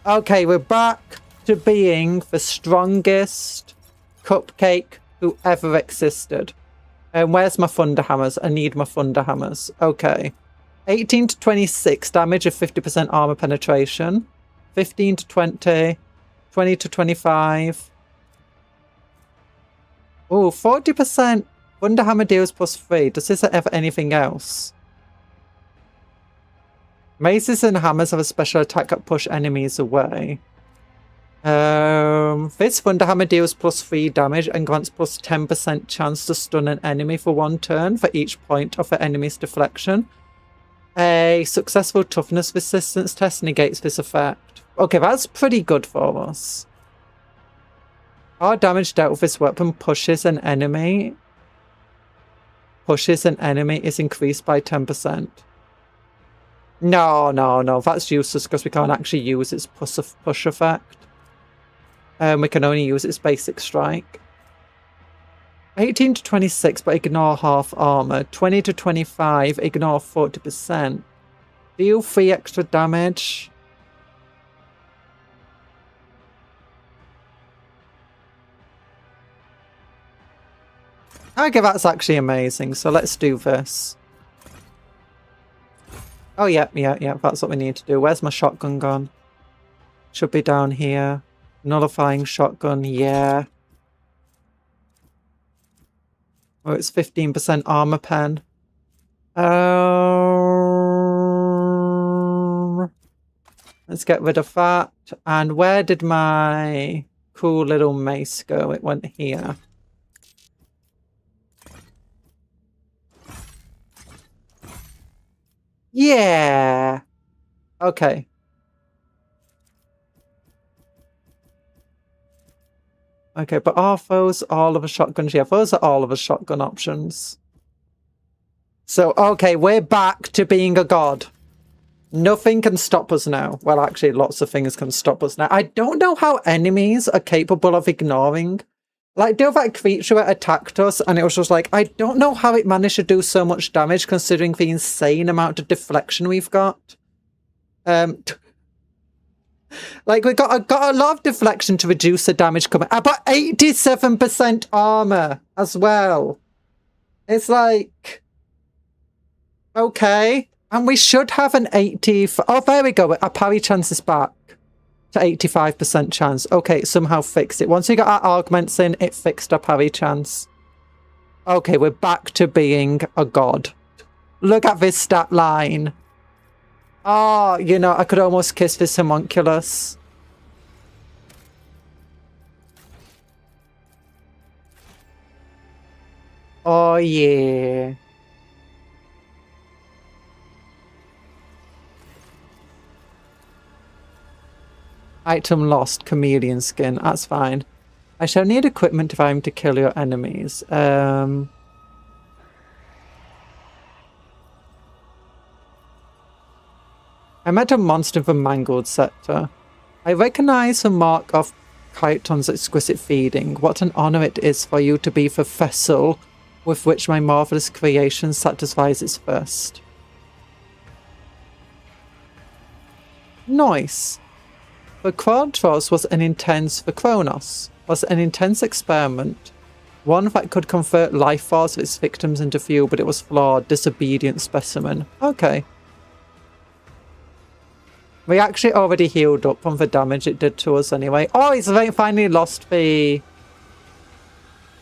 Okay, we're back to being the strongest cupcake who ever existed. And where's my thunder hammers? I need my thunder hammers. Okay. 18 to 26 damage of 50% armor penetration. 15 to 20. 20 to 25. Oh, 40% thunder hammer deals plus 3. Does this ever anything else? Maces and hammers have a special attack that push enemies away. This thunder hammer deals plus 3 damage and grants plus 10% chance to stun an enemy for 1 turn for each point of the enemy's deflection. A successful toughness resistance test negates this effect. Okay, that's pretty good for us. Our damage dealt with this weapon pushes an enemy is increased by 10%. No, that's useless because we can't actually use its push effect. We can only use its basic strike. 18 to 26, but ignore half armor. 20 to 25, ignore 40%. Deal 3 extra damage. Okay, that's actually amazing. So let's do this. Oh, yeah, that's what we need to do. Where's my shotgun gone? Should be down here. Nullifying shotgun, yeah. Oh, it's 15% armor pen. Let's get rid of that. And where did my cool little mace go? It went here. Yeah. Okay. Okay, but are those all of the shotguns? Yeah, those are all of the shotgun options. So, okay, we're back to being a god. Nothing can stop us now. Well, actually, lots of things can stop us now. I don't know how enemies are capable of ignoring. Like, do that creature that attacked us, and it was just like, I don't know how it managed to do so much damage considering the insane amount of deflection we've got. Like, we got a lot of deflection to reduce the damage coming. But 87% armor as well. It's like, okay. And we should have an 80... Oh, there we go. Our parry chance is back. to 85% chance. Okay, it somehow fixed it. Once we got our augments in, it fixed our parry chance. Okay, we're back to being a god. Look at this stat line. Oh, you know, I could almost kiss this homunculus. Oh, yeah. Item lost, chameleon skin. That's fine. I shall need equipment if I am to kill your enemies. I met a monster from Mangled Sector. I recognize the mark of Chiton's exquisite feeding. What an honor it is for you to be the vessel with which my marvelous creation satisfies its thirst. Nice. The Quadros was an intense experiment. One that could convert life force of its victims into fuel, but it was flawed, disobedient specimen. Okay. We actually already healed up from the damage it did to us anyway. Oh, he's finally lost the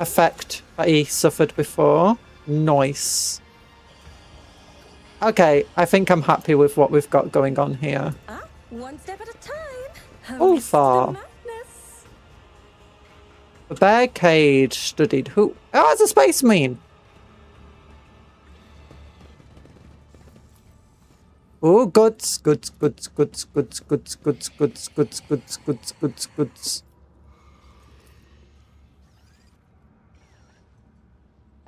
effect that he suffered before. Nice. Okay, I think I'm happy with what we've got going on here. One step at a time. Ulfar. The bear cage studied who? Oh, it's a space marine. Oh, goods.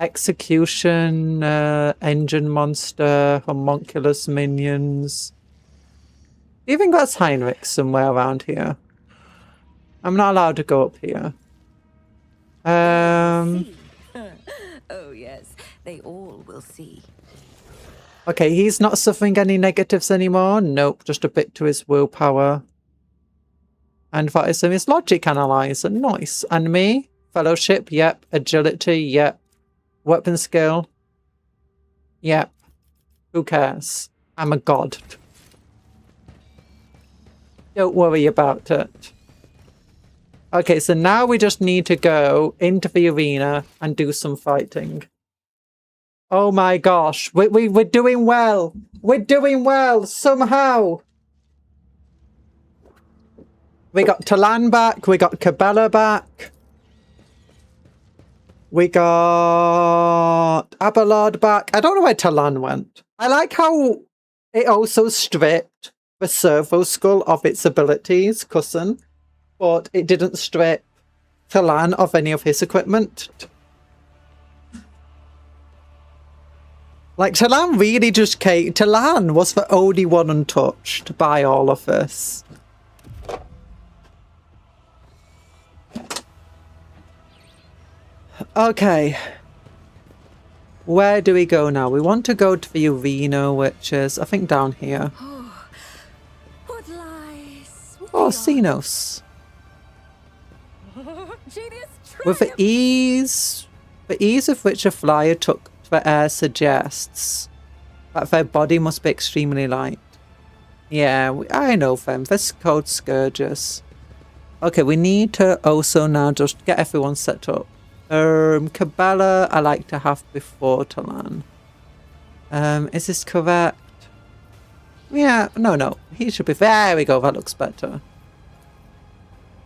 Execution, engine monster, homunculus minions. Do you think that's Heinrich somewhere around here? I'm not allowed to go up here. Oh yes, they all will see. Okay, he's not suffering any negatives anymore. Nope, just a bit to his willpower. And that is his logic analyzer. Nice. And me? Fellowship? Yep. Agility? Yep. Weapon skill? Yep. Who cares? I'm a god. Don't worry about it. Okay, so now we just need to go into the arena and do some fighting. Oh my gosh, we're doing well. We're doing well, somehow. We got Talan back, we got Cabela back. We got Abelard back. I don't know where Talan went. I like how it also stripped the servo skull of its abilities, cousin, but it didn't strip Talan of any of his equipment. Like, Talan really just came. Talan was the only one untouched by all of this. Okay. Where do we go now? We want to go to the arena, which is, I think, down here. What lies? Oh, Xenos. With the ease of which a flyer took the air suggests that their body must be extremely light. Yeah, I know them. They're called Scourges. Okay, we need to also now just get everyone set up. Cabela I like to have before Talan. Is this correct? Yeah, no. He should be... There we go, that looks better.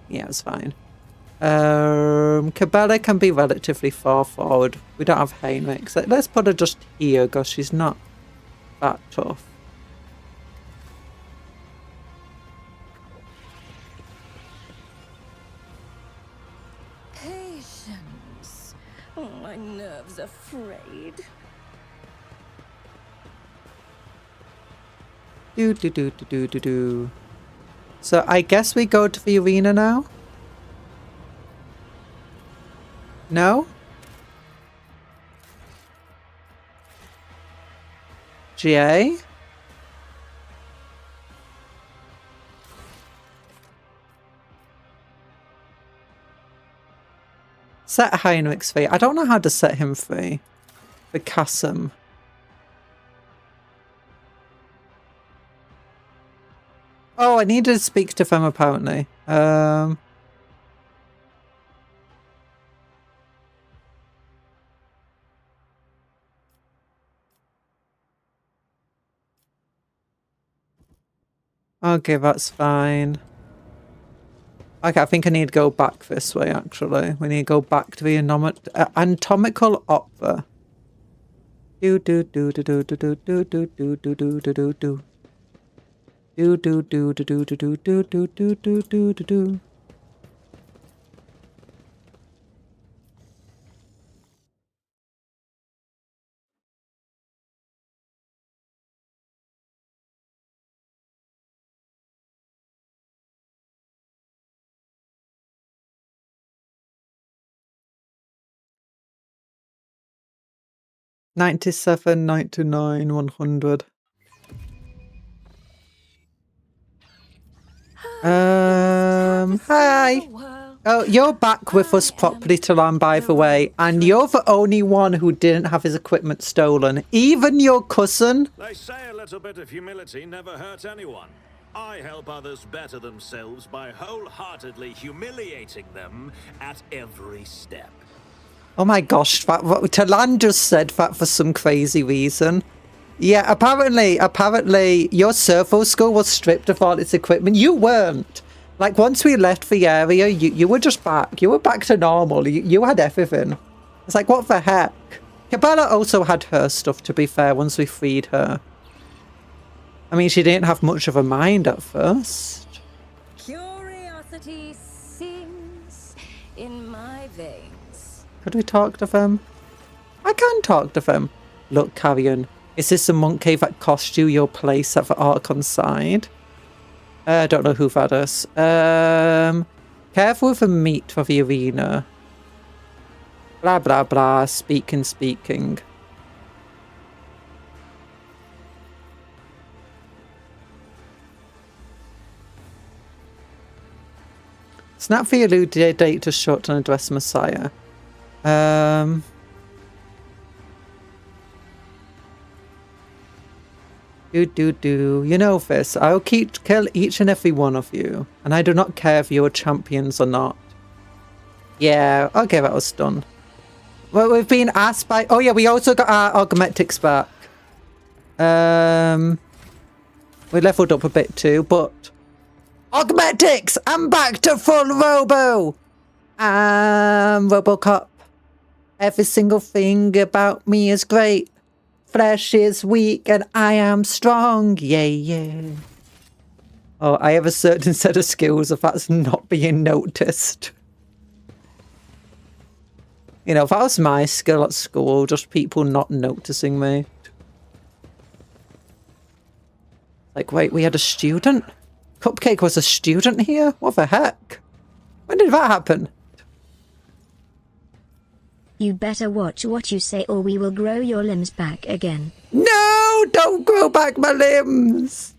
Yeah, it's fine. Cabela can be relatively far forward. We don't have Heinrich. So let's put her just here because she's not that tough. Patience. Oh, my nerves are frayed. Do. So I guess we go to the arena now? No? GA? Set Heinrich's free. I don't know how to set him free. The Kassam. Oh, I need to speak to them apparently. Okay, that's fine. Okay, I think I need to go back this way, actually. We need to go back to the anatomical opera. Do do do do do do do do do do do do do do. Do do do do do do do do do do do do do. 97, 99, 100. Hi. Oh, you're back with us properly to land, by the way, and you're the only one who didn't have his equipment stolen. Even your cousin. They say a little bit of humility never hurts anyone. I help others better themselves by wholeheartedly humiliating them at every step. Oh my gosh, Talan just said that for some crazy reason. Yeah, apparently your servo skull was stripped of all its equipment. You weren't. Like, once we left the area, you were just back. You were back to normal. You had everything. It's like, what the heck? Cabela also had her stuff, to be fair, once we freed her. I mean, she didn't have much of a mind at first. Curiosity sings in my veins. Could we talk to them? I can talk to them. Look, Carrion, is this the monkey that cost you your place at the Archon side? I don't know who that is. Careful with the meat for the arena. Blah, blah, blah. Speaking. Snap for your loot date to short and address Messiah. You know this. I'll kill each and every one of you, and I do not care if you are champions or not. Yeah, okay, that was done. Well, we've been asked by... Oh yeah, we also got our augmentics back. We leveled up a bit too, but... Augmentics! I'm back to full Robo! Robocop. Every single thing about me is great. Flesh is weak and I am strong. Yeah. Oh, I have a certain set of skills if that's not being noticed. You know, if that was my skill at school, just people not noticing me. Like, wait, we had a student? Cupcake was a student here? What the heck? When did that happen? You better watch what you say or we will grow your limbs back again. No! Don't grow back my limbs!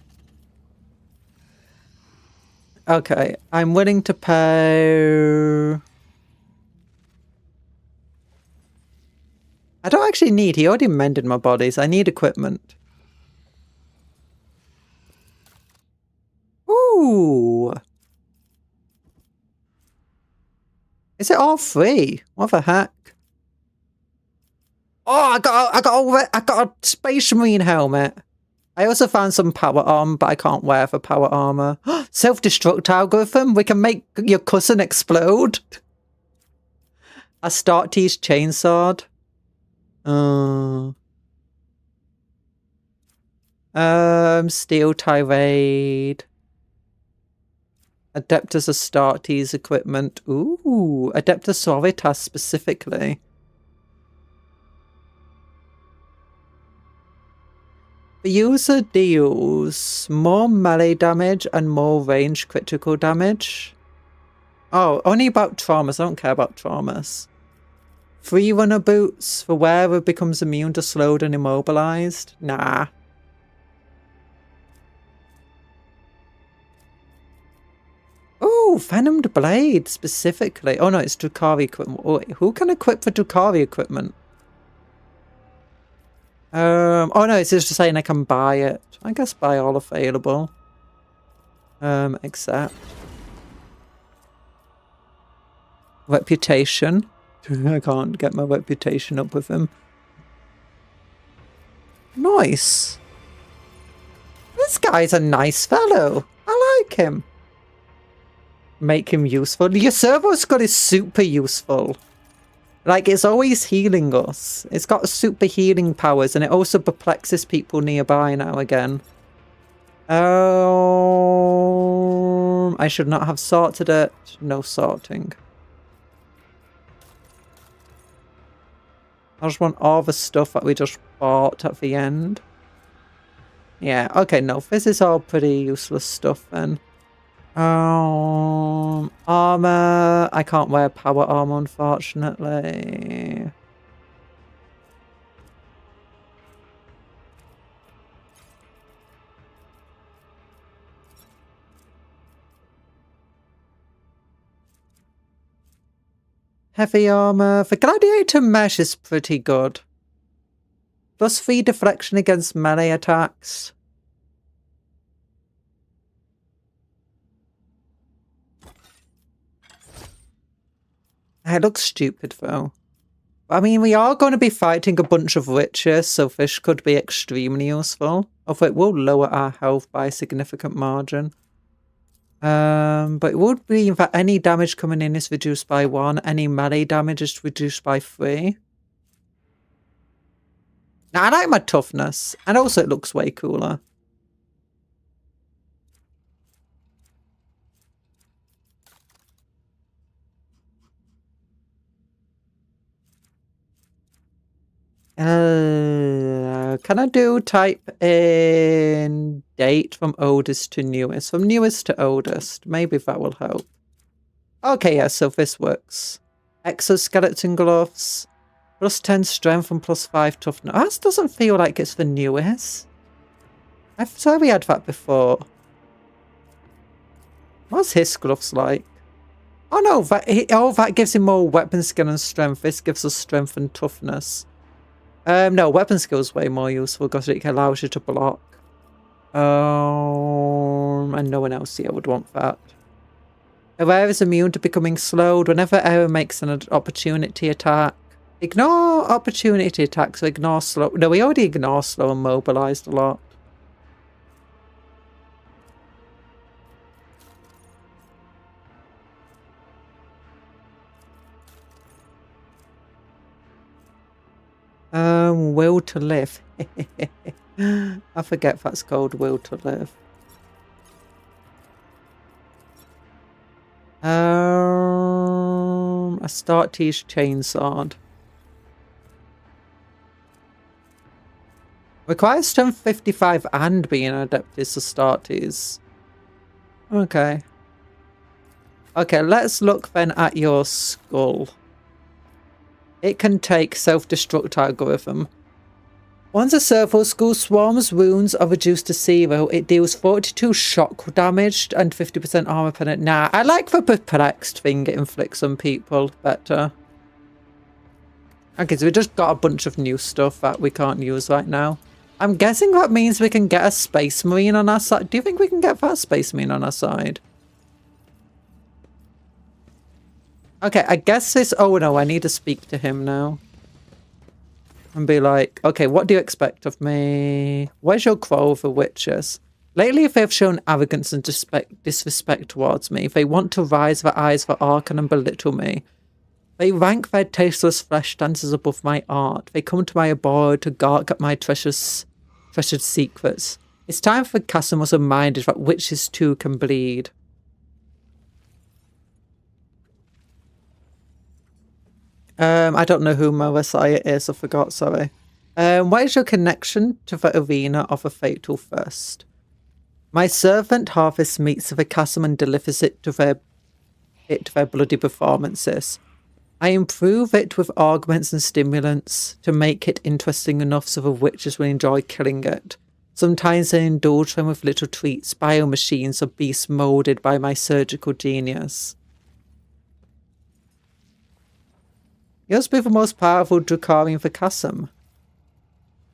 Okay, I'm willing to pay... I don't actually need... He already mended my bodies. I need equipment. Ooh! Is it all free? What the heck? Oh, I got a Space Marine helmet. I also found some power armor, but I can't wear for power armor. Self-destruct algorithm. We can make your cousin explode. Astartes chainsword. Steel tirade. Adeptus Astartes equipment. Ooh, Adeptus Suavitas specifically. The user deals more melee damage and more range critical damage. Oh, only about traumas. I don't care about traumas. Free runner boots. The wearer becomes immune to slowed and immobilized. Nah. Oh, Venomed Blade specifically. Oh no, it's Drukhari equipment. Oh, wait, who can equip the Drukhari equipment? Oh no, it's just saying I can buy it. I guess buy all available. Accept. Reputation. I can't get my reputation up with him. Nice. This guy's a nice fellow. I like him. Make him useful. Your servo squad is super useful. Like, it's always healing us. It's got super healing powers, and it also perplexes people nearby now again. I should not have sorted it. No sorting. I just want all the stuff that we just bought at the end. Yeah, okay, no, this is all pretty useless stuff then. Armor. I can't wear power armor, unfortunately. Heavy armor. The gladiator mesh is pretty good. +3 deflection against melee attacks. It looks stupid though. I mean, we are going to be fighting a bunch of witches, so this could be extremely useful. Although it will lower our health by a significant margin. But it would be that any damage coming in is reduced by 1, any melee damage is reduced by 3. Now, I like my toughness, and also it looks way cooler. Can I do type in date from oldest to newest? From newest to oldest. Maybe that will help. Okay, yeah, so this works. Exoskeleton gloves. +10 strength and +5 toughness. That doesn't feel like it's the newest. I thought we had that before. What's his gloves like? Oh no, that gives him more weapon skill and strength. This gives us strength and toughness. No, weapon skill is way more useful because it allows you to block. And no one else here would want that. Aware is immune to becoming slowed whenever Error makes an opportunity attack. Ignore opportunity attacks, so ignore slow. No, we already ignore slow and mobilized a lot. Will to live. I forget that's called will to live. A Astartes chainsword. Requires strength 55 and being an Adeptus Astartes. Okay. Okay, let's look then at your skull. It can take self-destruct algorithm. Once a servo skull swarms wounds are reduced to 0, it deals 42 shock damage and 50% armor penalty. Nah, I like the perplexed thing it inflicts on people better. Okay, so we just got a bunch of new stuff that we can't use right now. I'm guessing that means we can get a Space Marine on our side. Do you think we can get that Space Marine on our side? Okay, I guess this... Oh no, I need to speak to him now. And be like, okay, what do you expect of me? Where's your quarrel for witches? Lately, they've shown arrogance and disrespect towards me. They want to rise their eyes for Archon and belittle me. They rank their tasteless flesh dances above my art. They come to my abode to gawk at my treasured secrets. It's time for Casimir reminded that witches too can bleed. I don't know who my Messiah is, I forgot, sorry. What is your connection to the arena of a fatal thirst? My servant harvests meats of a chasm and delivers it to their bloody performances. I improve it with augments and stimulants to make it interesting enough so the witches will enjoy killing it. Sometimes I indulge them with little treats, biomachines or beasts moulded by my surgical genius. Yours be the most powerful Dracarian for Chasm.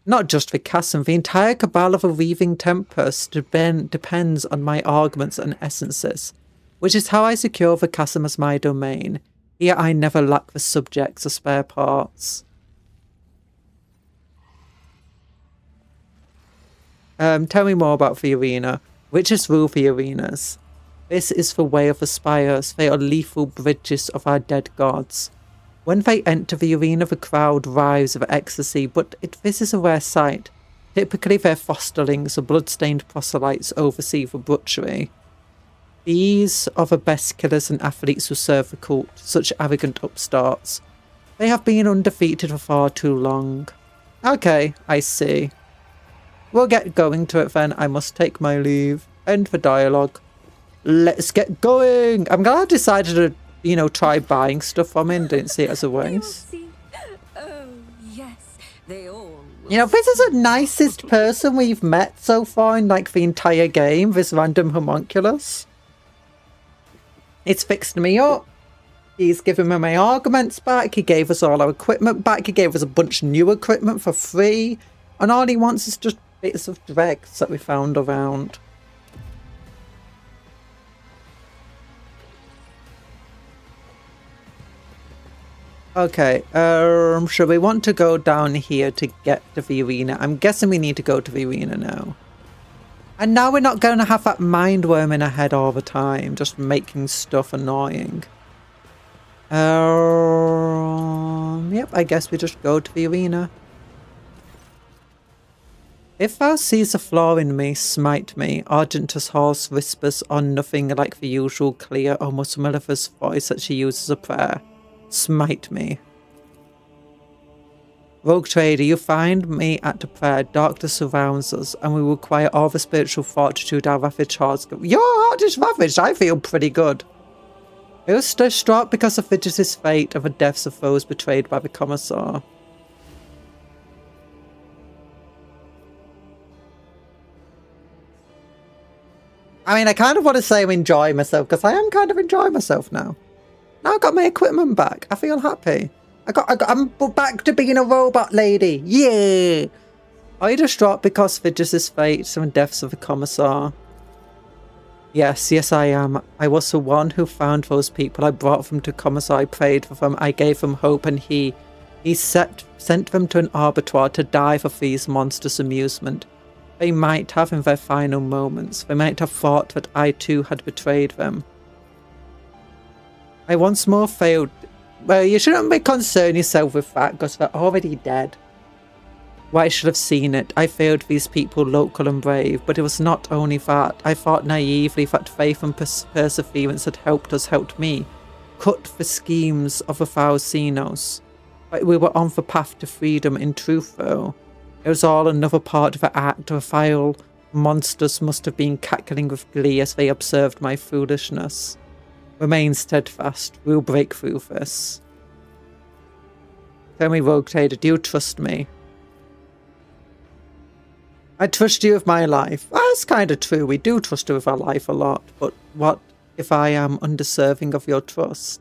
Not just for Cassim, the entire cabal of a weaving tempest depends on my arguments and essences, which is how I secure the Cassim as my domain. Here I never lack the subjects or spare parts. Tell me more about the arena. Witches rule the arenas. This is the way of the spires. They are lethal bridges of our dead gods. When they enter the arena, the crowd writhes with ecstasy, but this is a rare sight. Typically, their fosterlings or blood-stained proselytes oversee the butchery. These are the best killers and athletes who serve the cult, such arrogant upstarts. They have been undefeated for far too long. Okay, I see. We'll get going to it then. I must take my leave. End the dialogue. Let's get going! I'm glad I decided to, you know, try buying stuff from him. Didn't see it as a waste. Oh, yes, they all. You know, this is the nicest person we've met so far in, like, the entire game. This random homunculus. It's fixed me up. He's given me my arguments back. He gave us all our equipment back. He gave us a bunch of new equipment for free. And all he wants is just bits of dregs that we found around. Okay, should we want to go down here to get to the arena? I'm guessing we need to go to the arena now. And now we're not going to have that mind worm in our head all the time, just making stuff annoying. Yep, I guess we just go to the arena. If thou sees a flaw in me, smite me. Argentus horse whispers on nothing like the usual clear, almost mellifluous voice that she uses a prayer. Smite me. Rogue trader, you find me at the prayer. Darkness surrounds us, and we require all the spiritual fortitude our ravaged hearts give. Your heart is ravaged. I feel pretty good. I was distraught because of Fidget's fate and the deaths of those betrayed by the Commissar. I mean, I kind of want to say I'm enjoying myself, because I am kind of enjoying myself now. Now I got my equipment back. I feel happy. I'm back to being a robot lady. Yeah. Are you distraught because of Fidget's fate and deaths of the Commissar? Yes, I am. I was the one who found those people. I brought them to Commissar. I prayed for them. I gave them hope, and he sent them to an abattoir to die for these monsters' amusement. They might have in their final moments. They might have thought that I too had betrayed them. I once more failed. Well, you shouldn't be concerned yourself with that, because they're already dead. Well, I should have seen it. I failed these people, local and brave, but it was not only that. I thought naively that faith and perseverance had helped me, cut the schemes of the Faustinos. But we were on the path to freedom. In truth, though, it was all another part of the act. The vile monsters must have been cackling with glee as they observed my foolishness. Remain steadfast. We'll break through this. Tell me, Rogue Trader, do you trust me? I trust you with my life. Well, that's kind of true. We do trust you with our life a lot. But what if I am undeserving of your trust?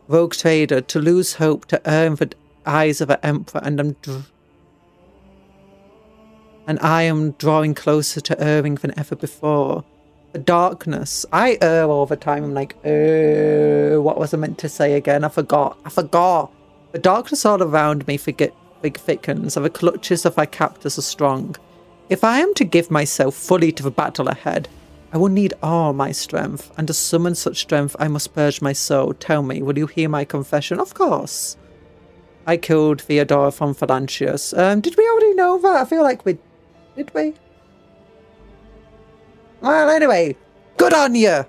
Rogue Trader, to lose hope, to earn the eyes of an emperor, and I am drawing closer to erring than ever before. The darkness. I err all the time. I'm like, what was I meant to say again? I forgot. The darkness all around me thickens, and the clutches of my captors are strong. If I am to give myself fully to the battle ahead, I will need all my strength, and to summon such strength I must purge my soul. Tell me, will you hear my confession? Of course. I killed Theodora von Phalantius. Did we already know that? I feel like we... Did we? Well, anyway, good on you.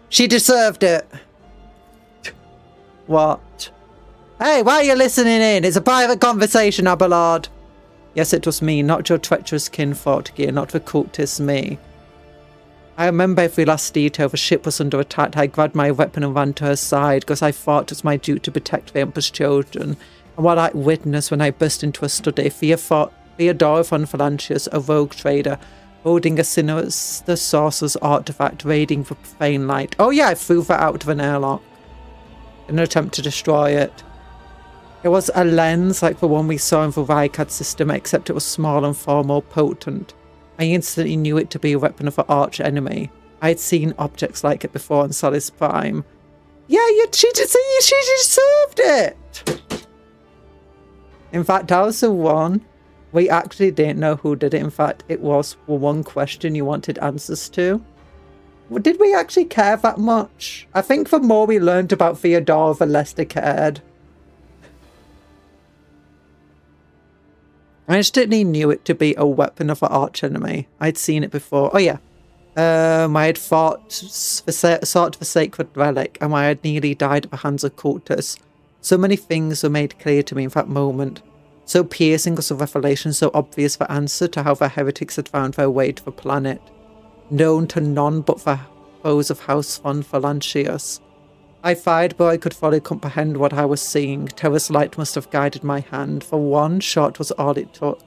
She deserved it. What? Hey, why are you listening in? It's a private conversation, Abelard. Yes, it was me, not your treacherous kinfolk gear, not the cultist me. I remember every last detail. The ship was under attack. I grabbed my weapon and ran to her side because I thought it was my duty to protect the Emperor's children. And what I witnessed when I burst into a study, Theodora von Phalantius, a rogue trader, holding a sinister sorcerer's artifact, raiding for profane light. Oh yeah, I threw that out of an airlock. in an attempt to destroy it. It was a lens like the one we saw in the Vicad system, except it was small and far more potent. I instantly knew it to be a weapon of the arch enemy. I had seen objects like it before in Solus Prime. Yeah, she deserved it! In fact, that was the one. We actually didn't know who did it. In fact, it was the one question you wanted answers to. Well, did we actually care that much? I think the more we learned about Theodora, the less they cared. I instantly knew it to be a weapon of the archenemy. I'd seen it before. Oh yeah. I had sought the sacred relic, and I had nearly died at the hands of cultists. So many things were made clear to me in that moment. So piercing was the revelation, so obvious the answer to how the heretics had found their way to the planet. Known to none but the foes of House von Phalanchius. I fired, but I could fully comprehend what I was seeing. Terror's light must have guided my hand. For one shot was all it took.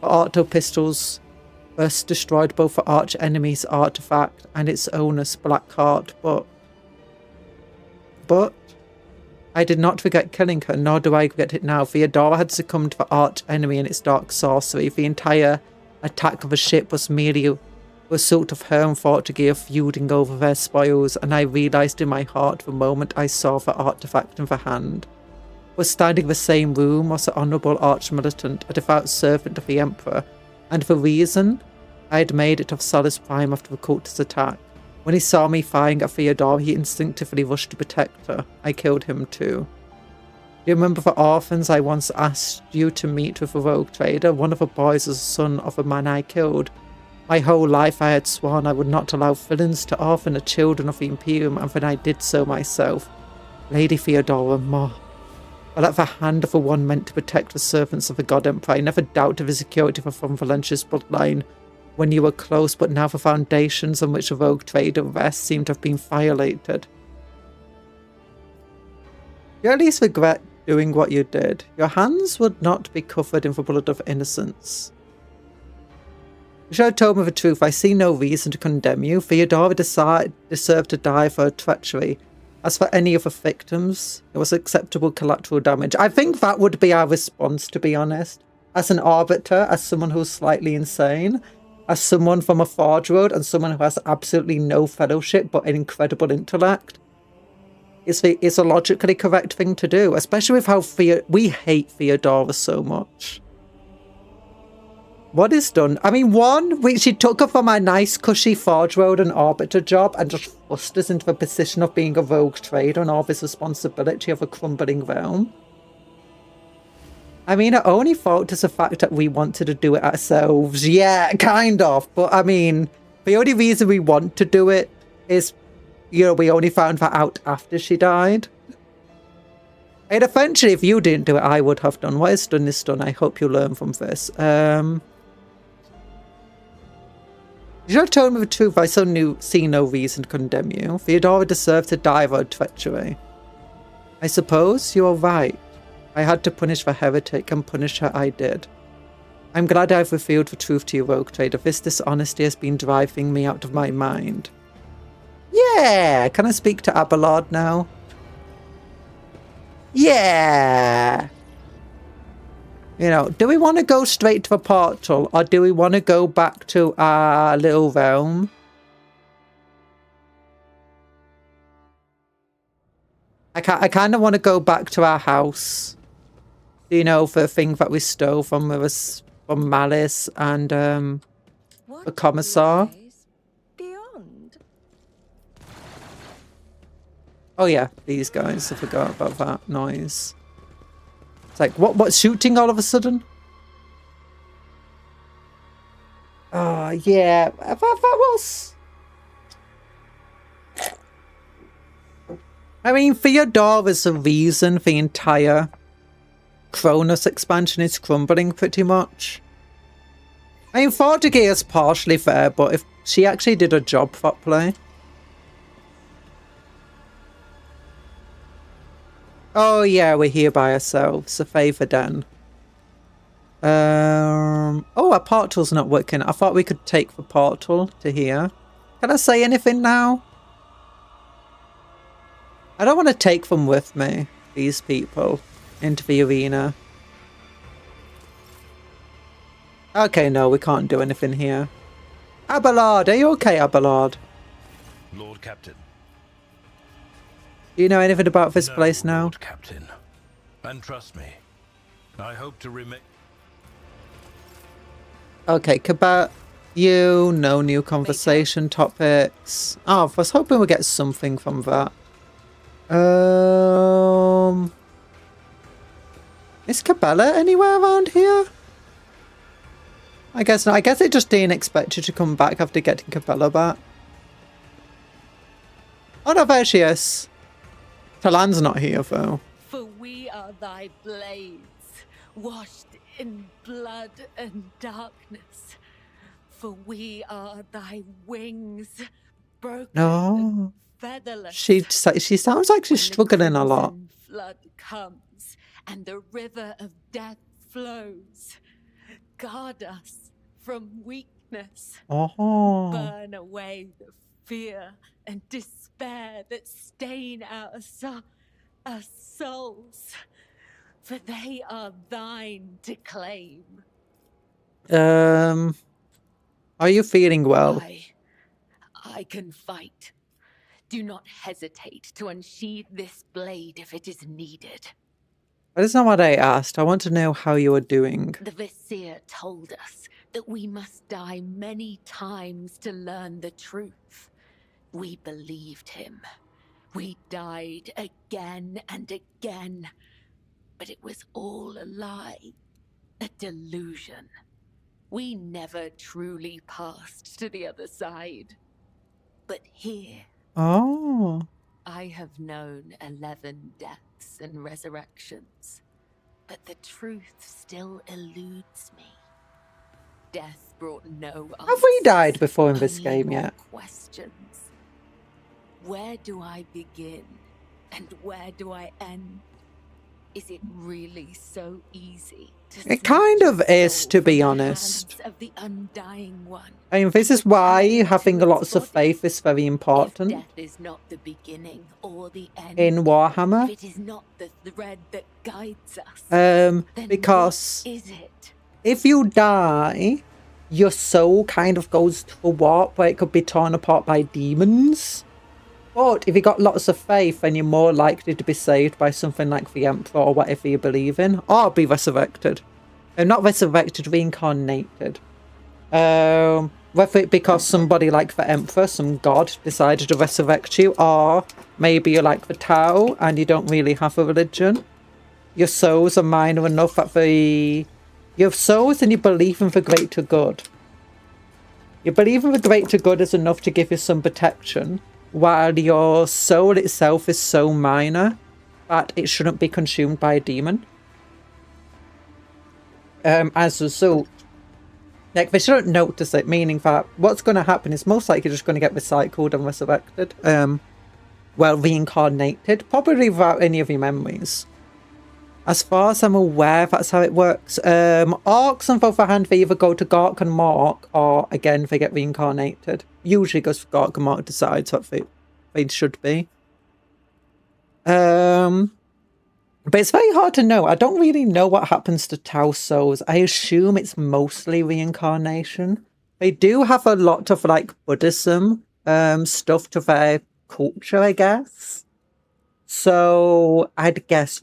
The auto pistols first destroyed both the arch enemy's artifact and its owner's black heart, but I did not forget killing her, nor do I forget it now. Theodora had succumbed to the arch enemy and its dark sorcery. The entire attack of the ship was merely a result of her and Fortiguer feuding over their spoils, and I realised in my heart the moment I saw the artifact in the hand. Was standing in the same room was the honourable arch-militant, a devout servant of the Emperor, and the reason I had made it of Solus Prime after the cultist attack. When he saw me firing at Theodora, he instinctively rushed to protect her. I killed him too. Do you remember the orphans I once asked you to meet with a rogue trader? One of the boys was the son of a man I killed. My whole life I had sworn I would not allow villains to orphan the children of the Imperium, and then I did so myself. Lady Theodora more. But at the hand of the one meant to protect the servants of the God Emperor, I never doubted the security of the von Valentius bloodline when you were close, but now the foundations on which the rogue trader rests seem to have been violated. You at least regret doing what you did. Your hands would not be covered in the blood of innocence. You should have told me the truth. I see no reason to condemn you. Theodora deserved to die for her treachery. As for any of the victims, it was acceptable collateral damage. I think that would be our response, to be honest. As an arbiter, as someone who's slightly insane, as someone from a forge road, and someone who has absolutely no fellowship but an incredible intellect. It's a logically correct thing to do, especially with how we hate Theodora so much. What is done? I mean, she took her from a nice, cushy forge road and arbiter job and just thrust us into the position of being a rogue trader and all this responsibility of a crumbling realm. I mean, her only fault is the fact that we wanted to do it ourselves. Yeah, kind of. But I mean, the only reason we want to do it is, you know, we only found that out after she died. And eventually, if you didn't do it, I would have done. What is done is done. I hope you learn from this. You should have told me the truth. I see no reason to condemn you. Theodora deserved to die for her treachery. I suppose you're right. I had to punish the heretic, and punish her I did. I'm glad I've revealed the truth to you, rogue trader. This dishonesty has been driving me out of my mind. Yeah! Can I speak to Abelard now? Yeah! You know, do we want to go straight to the portal, or do we want to go back to our little realm? I kind of want to go back to our house. You know, for the thing that we stole from Malice and the Commissar. Beyond. Oh yeah, these guys. I forgot about that noise. It's like, what's shooting all of a sudden? Oh yeah, that was... I mean, Theodora is the reason the entire Kronos expansion is crumbling pretty much. I mean, Fortiguer is partially fair, but if she actually did her job properly. Oh yeah, we're here by ourselves. A favour den. Oh, our portal's not working. I thought we could take the portal to here. Can I say anything now? I don't want to take them with me, these people, into the arena. Okay, no, we can't do anything here. Abelard, are you okay, Abelard? Lord Captain. Do you know anything about this place now? Lord Captain. And trust me, I hope to remain... Okay, about you, no new conversation topics. Oh, I was hoping we'd get something from that. Is Cabela anywhere around here? I guess not. I guess it just didn't expect you to come back after getting Cabela back. Oh no, there she is. Talan's not here though. For we are thy blades, washed in blood and darkness. For we are thy wings, broken No. and featherless. She sounds like she's struggling a lot. When the crimson flood comes and the river of death flows. Guard us from weakness. Oh. Burn away the fear and despair that stain our souls. For they are thine to claim. Are you feeling well? I can fight. Do not hesitate to unsheathe this blade if it is needed. That is not what I asked. I want to know how you are doing. The Vizier told us that we must die many times to learn the truth. We believed him. We died again and again. But it was all a lie, a delusion. We never truly passed to the other side. But here, Oh. I have known 11 deaths and resurrections, but the truth still eludes me. Death brought no answers. Have we died before in this only game more yet? questions. Where do I begin, and where do I end? Is it really so easy to It kind of snatch is, soul to be from the honest. hands of the undying one? I mean, this is why having lots of faith is very If important death is not the beginning or the end, in Warhammer. if it is not the thread that guides us, then Because what is it? if you die, your soul kind of goes to a warp where it could be torn apart by demons. But if you got lots of faith, then you're more likely to be saved by something like the Emperor or whatever you believe in, or be resurrected. Not resurrected, reincarnated. Whether it because somebody like the Emperor, some god, decided to resurrect you, or maybe you're like the Tao and you don't really have a religion. Your souls are minor enough that you have souls and you believe in the greater good. You believe in the greater good is enough to give you some protection, while your soul itself is so minor that it shouldn't be consumed by a demon. As a result, like, they shouldn't notice it, meaning that what's going to happen is most likely just going to get recycled and resurrected. Reincarnated, probably without any of your memories. As far as I'm aware, that's how it works. Orcs, on the other hand, they either go to Gork and Mork, or again, they get reincarnated. Usually goes for Gork and Mork decides what they should be. But it's very hard to know. I don't really know what happens to Tau souls. I assume it's mostly reincarnation. They do have a lot of, like, Buddhism stuff to their culture, I guess. So I'd guess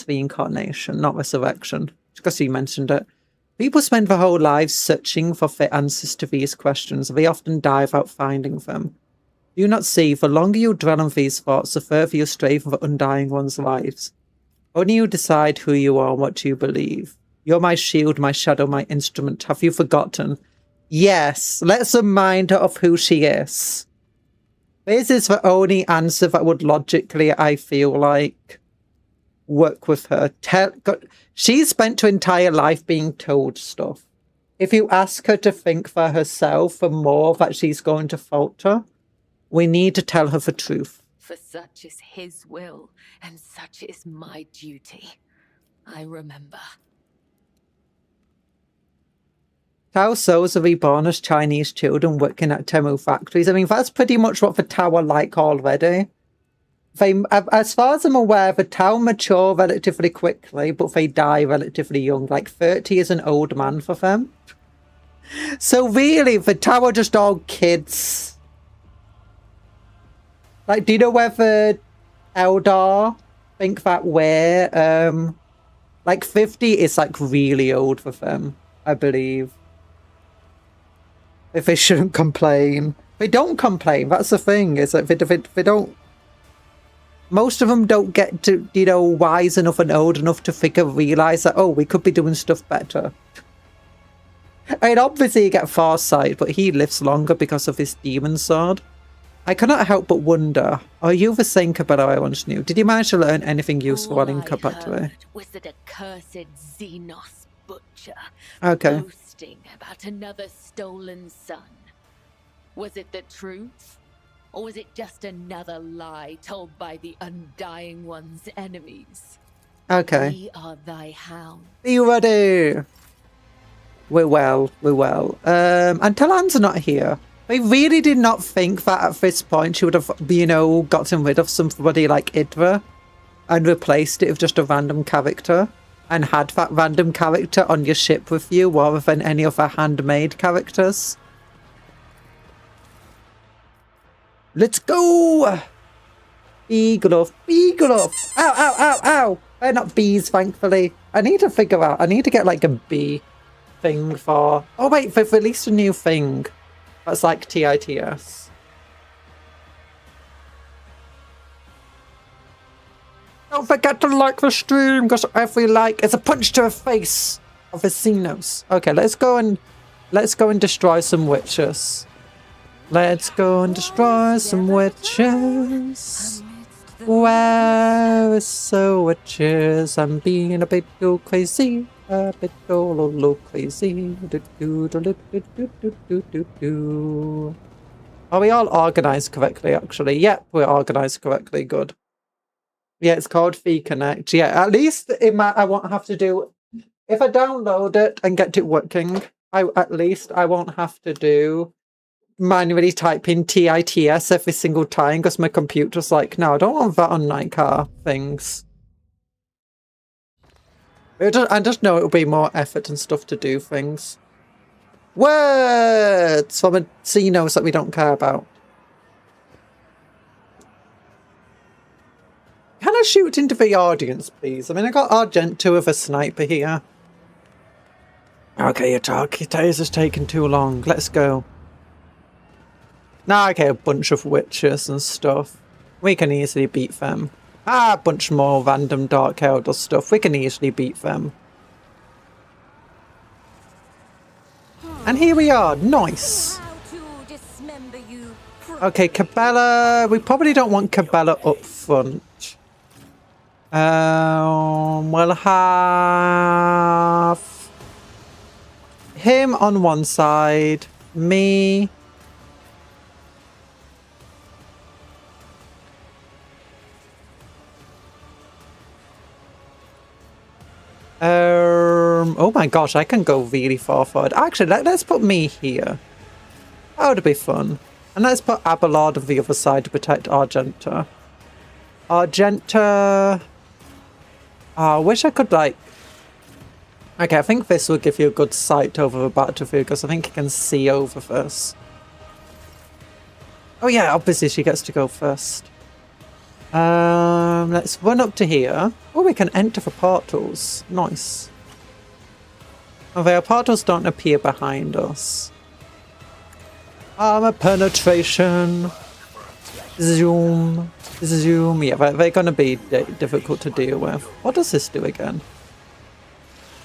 reincarnation, not resurrection. Because you mentioned it. People spend their whole lives searching for the answers to these questions. They often die without finding them. Do you not see, the longer you dwell on these thoughts, the further you stray from the undying one's lives. Only you decide who you are and what you believe. You're my shield, my shadow, my instrument. Have you forgotten? Yes, let's remind her of who she is. This is the only answer that would logically, I feel like, work with her. She's spent her entire life being told stuff. If you ask her to think for herself for more that she's going to falter, we need to tell her the truth. For such is his will, and such is my duty. I remember. Tau souls are reborn as Chinese children working at Temu factories. I mean, that's pretty much what the Tau are like already. as far as I'm aware, the Tau mature relatively quickly, but they die relatively young. Like 30 is an old man for them. So really, the Tau are just all kids. Like, do you know whether Eldar think that way? Like 50 is like really old for them, I believe. If they shouldn't complain. They don't complain, that's the thing, is that they don't... Most of them don't get to, you know, wise enough and old enough to realise that, oh, we could be doing stuff better. I mean, obviously you get Farsight, but he lives longer because of his demon sword. I cannot help but wonder, are you the same Cuptle I once knew? Did you manage to learn anything useful while in Cuptle? Was that accursed Xenos butcher boasting about another stolen son? Was it the truth? Or was it just another lie told by the Undying One's enemies? Okay. We are thy hound. Be ready! We're well. And Talan's not here. I really did not think that at this point she would have, you know, gotten rid of somebody like Idra and replaced it with just a random character and had that random character on your ship with you rather than any of her handmade characters. Let's go! Eagle off. Ow, ow, ow, ow! They're not bees, thankfully. I need to figure out, I need to get like a bee thing for... Oh wait, they've released a new thing. That's like TITS. Don't forget to like the stream, because every like is a punch to the face of the Xenos. Okay, let's go and destroy some witches. Let's go and destroy some witches. Where is so witches? I'm being a bit too crazy. A bit too crazy. Are we all organised correctly, actually? Yep, we're organised correctly. Good. Yeah, it's called vConnect. Yeah, at least I won't have to do... If I download it and get it working, at least I won't have to do... manually type in TITS every single time because my computer's like, no, I don't want that on night car things. I just know it'll be more effort and stuff to do things. Words from a Xenos that we don't care about. Can I shoot into the audience, please? I mean, I got Argento with a sniper here. Okay, your taser's taking too long. Let's go. Now, okay, a bunch of witches and stuff. We can easily beat them. A bunch more random Dark Elder stuff. We can easily beat them. And here we are. Nice. Okay, Cabela. We probably don't want Cabela up front. We'll have him on one side. Me. Oh my gosh, I can go really far forward. Actually, let's put me here. That would be fun. And let's put Abelard on the other side to protect Argenta. Argenta... Oh, I wish I could, like... Okay, I think this will give you a good sight over the battlefield, because I think you can see over this. Oh yeah, obviously she gets to go first. Let's run up to here. Oh, we can enter the portals. Nice. Okay, our portals don't appear behind us. Armor penetration. Zoom. Zoom. Yeah, they're going to be difficult to deal with. What does this do again?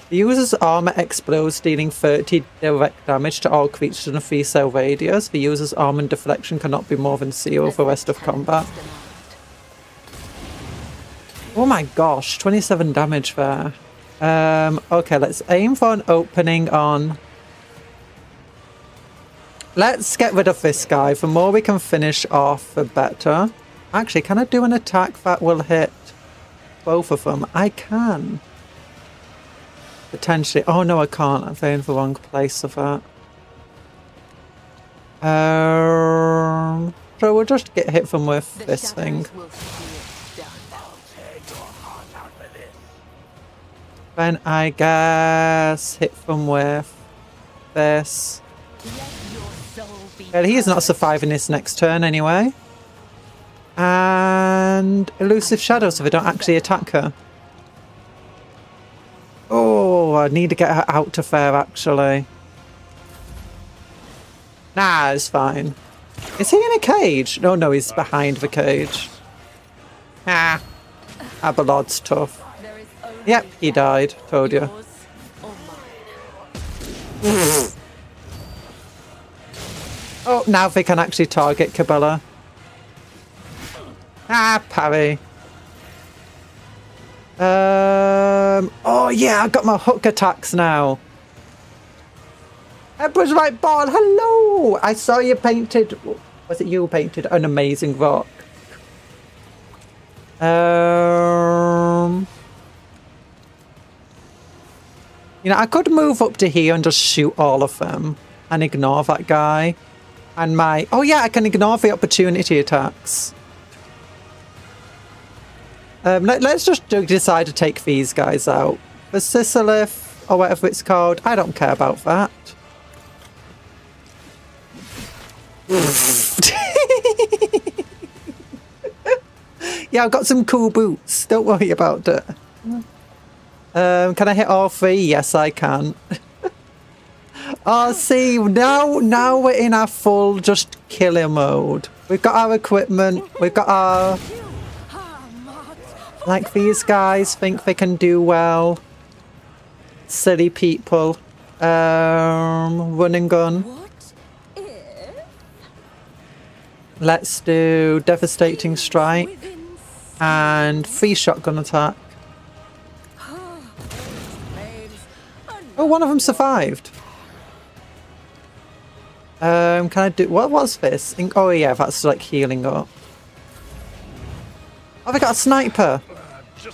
The user's armor explodes, dealing 30 direct damage to all creatures in a 3-cell radius. The user's armor and deflection cannot be more than 0 for the rest of combat. Oh my gosh, 27 damage there. Okay, let's aim for an opening on... Let's get rid of this guy. The more we can finish off, the better. Actually, can I do an attack that will hit both of them? I can. Potentially. Oh no, I can't. I'm in the wrong place of that. So we'll just get hit them with this thing. Then I guess hit from with this. Let your soul be Well, he is not covered. surviving this next turn anyway. And elusive shadows if I don't actually attack her. Oh, I need to get her out to fair actually. Nah, it's fine. Is he in a cage? No, he's behind the cage. Ah, Abelard's tough. There is only Yep, he died. Told you. yours or mine. Oh, now they can actually target Cabela. Ah, parry. Oh yeah, I got my hook attacks now. Emperor's right ball, hello! I saw you painted, was it you painted an amazing rock? You know, I could move up to here and just shoot all of them and ignore that guy. And my, oh yeah, I can ignore the opportunity attacks. Let's just decide to take these guys out. The Sisilith, or whatever it's called, I don't care about that. Yeah, I've got some cool boots. Don't worry about it. Can I hit all three? Yes, I can. Oh, see, now we're in our full just killer mode. We've got our equipment. We've got our... Like, these guys think they can do well. Silly people. Run and gun. What if Let's do Devastating Strike. within And 3 shotgun attack. flames Oh, one of them survived. Can I do... What was this? Oh, yeah, that's like healing up. Oh, they got a sniper.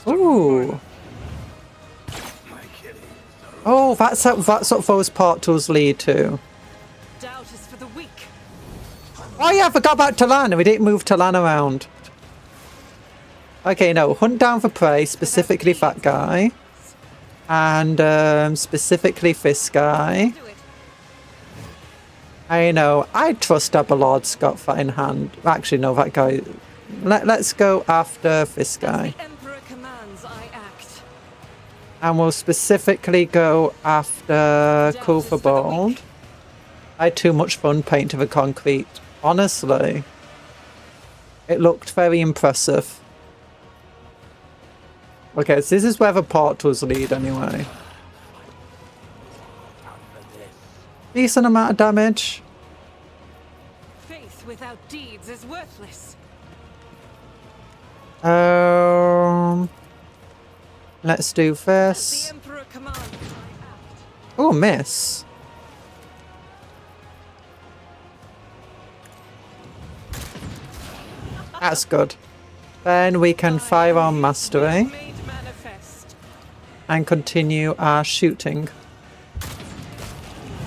Ooh. Oh, that's what those portals lead to. doubt is for the weak. Oh, yeah, I forgot about Talan. We didn't move Talan around. Okay, no. Hunt down for prey, specifically that guy. And specifically this guy. Do it. I know. I trust Abelard's got that in hand. Actually, no, that guy... Let's go after this guy. The Emperor commands I act. And we'll specifically go after Culverbold. I had too much fun painting the concrete. Honestly. It looked very impressive. Okay, so this is where the portals lead anyway. Decent amount of damage. Faith without deeds is worthless. Let's do The this. Emperor commands I act. Oh, miss. That's good. Then we can fire our mastery Made manifest and continue our shooting.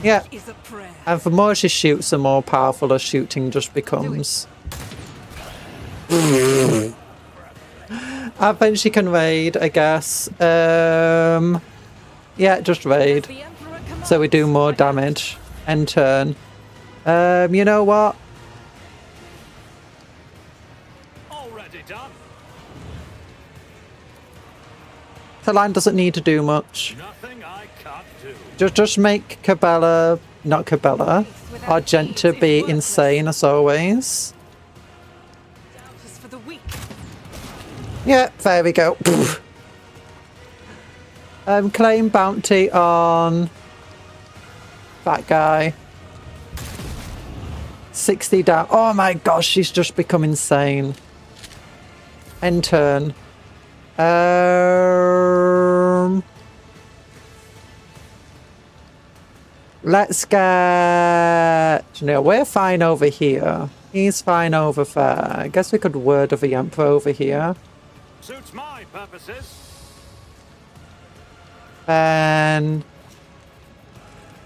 Yeah, is a prayer. and the more she shoots, the more powerful her shooting just becomes. I think she can raid, I guess. Yeah, just raid. The Emperor commands So we do more damage. End turn. You know what? Already done. Talan doesn't need to do much. Nothing I can't do. Just make not Cabela, Argenta be insane as always. doubt is for the weak. Yeah, there we go. Claim bounty on that guy. 60 down. Oh my gosh, she's just become insane. End turn. Let's get... No, we're fine over here. He's fine over there. I guess we could word of the Emperor over here. Suits my purposes. Then...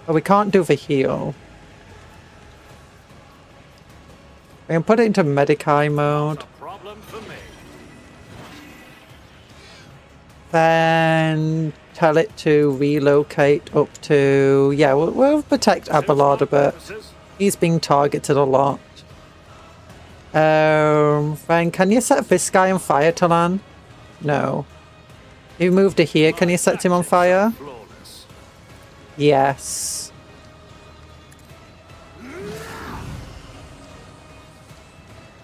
Oh, we can't do the heal. We can put it into Medici mode. Not a problem for me. Then tell it to relocate up to... Yeah, we'll protect Abelard a bit. He's being targeted a lot. Then can you set this guy on fire, Talan? No. You moved to here. Can you set him on fire? Yes.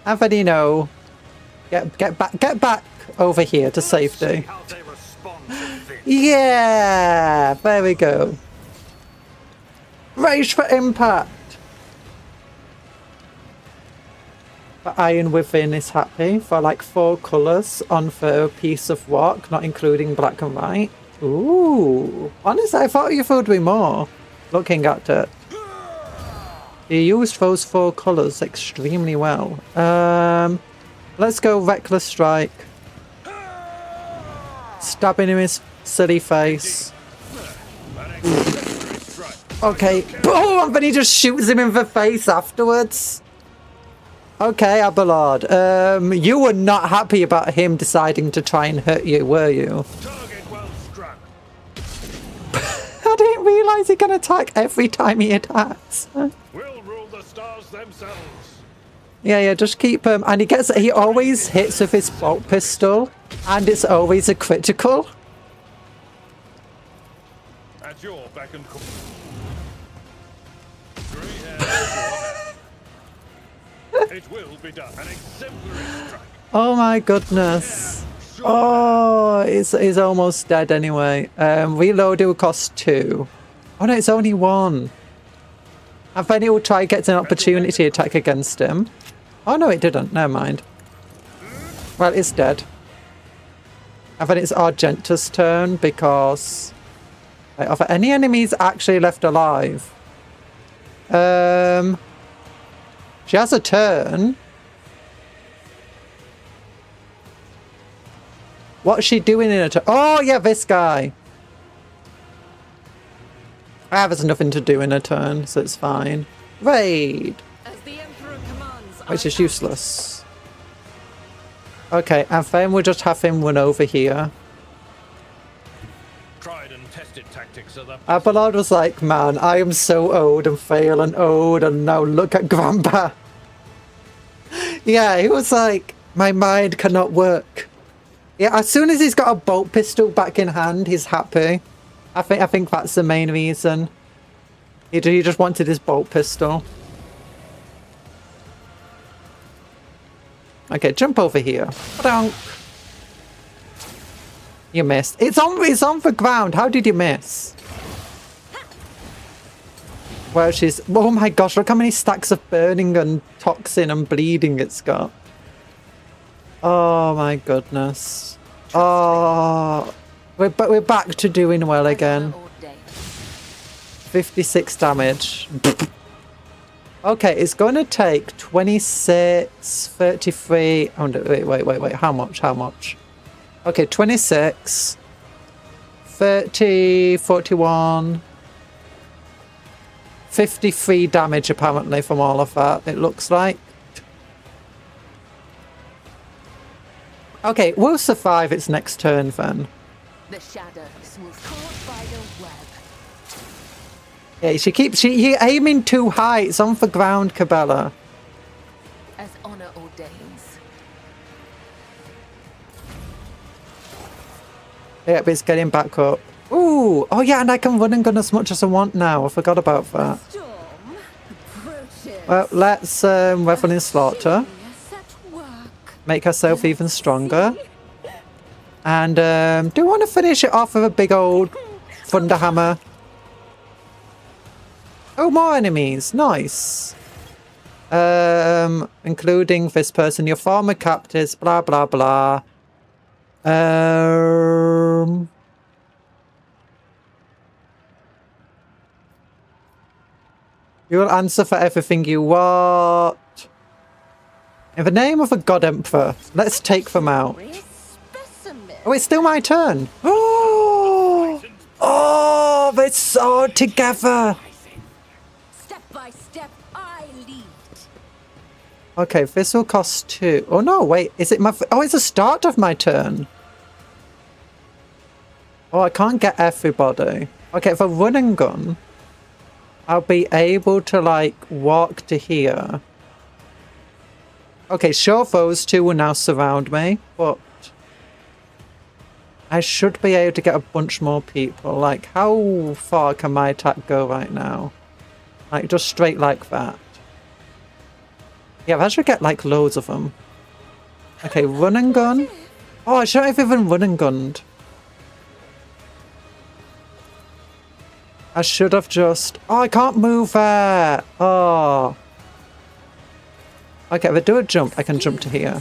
Anthony, no. Get back over here to safety. Yeah, there we go. Rage for impact. The Iron Within is happy for like 4 colours on the piece of rock, not including black and white. Ooh, honestly, I thought you would be more looking at it. You used those 4 colours extremely well. Let's go Reckless Strike. Stabbing him in his silly face. Okay. Oh, and then he just shoots him in the face afterwards. Okay, Abelard. You were not happy about him deciding to try and hurt you, were you? I didn't realise he can attack every time he attacks. We'll rule the stars themselves. Yeah, just keep him. And he always hits with his bolt pistol, and it's always a critical. At your beck and call. It will be done. An exemplary strike. Oh my goodness. Oh, he's almost dead anyway. Reload will cost 2. Oh no, it's only 1. And then it will try get an opportunity attack against him. Oh no, it didn't. Never mind. Well, it's dead. And then it's Argenta's turn because... Wait, are there any enemies actually left alive? She has a turn. What's she doing in a turn? Oh, yeah, this guy. There's nothing to do in a turn, so it's fine. Raid. Which is useless. Okay, and then we'll just have him run over here. Tried and tested tactics are the Abelard was like, man, I am so old and frail and old, and now look at Grandpa. Yeah, he was like, my mind cannot work. Yeah, as soon as he's got a bolt pistol back in hand, he's happy. I think that's the main reason. He just wanted his bolt pistol. Okay, jump over here. Donk. You missed. It's on the ground. How did you miss? Well, she's... Oh my gosh, look how many stacks of burning and toxin and bleeding it's got. Oh my goodness. Oh... We're back to doing well again. 56 damage. Okay, it's going to take 26, 33... Oh, no, wait. How much? Okay, 26, 30, 41, 53 damage apparently from all of that, it looks like. Okay, we'll survive its next turn then. The shadows will caught by the web. Yeah, you're aiming too high. It's on the ground, Cabela. As honor ordains. Yep, it's getting back up. Ooh, oh yeah, and I can run and gun as much as I want now. I forgot about that. Well, let's weapon in slaughter. Make herself even stronger. And do you want to finish it off with a big old thunderhammer? Oh, more enemies. Nice. Including this person. Your former captives. Blah, blah, blah. You will answer for everything you want. In the name of a god emperor, let's take them out. Oh, it's still my turn. Oh, they're so together. Step by step, I lead. Okay, this will cost 2. Oh no, wait, is it my... Oh, it's the start of my turn. Oh, I can't get everybody. Okay, if I run and gun, I'll be able to, like, walk to here. Okay, sure, those two will now surround me, but I should be able to get a bunch more people. Like, how far can my attack go right now? Like, just straight like that. Yeah, I should get, like, loads of them. Okay, run and gun. Oh, I shouldn't have even run and gunned. I should have just... Oh, I can't move there. Oh. Okay, if I do a jump, I can jump to here.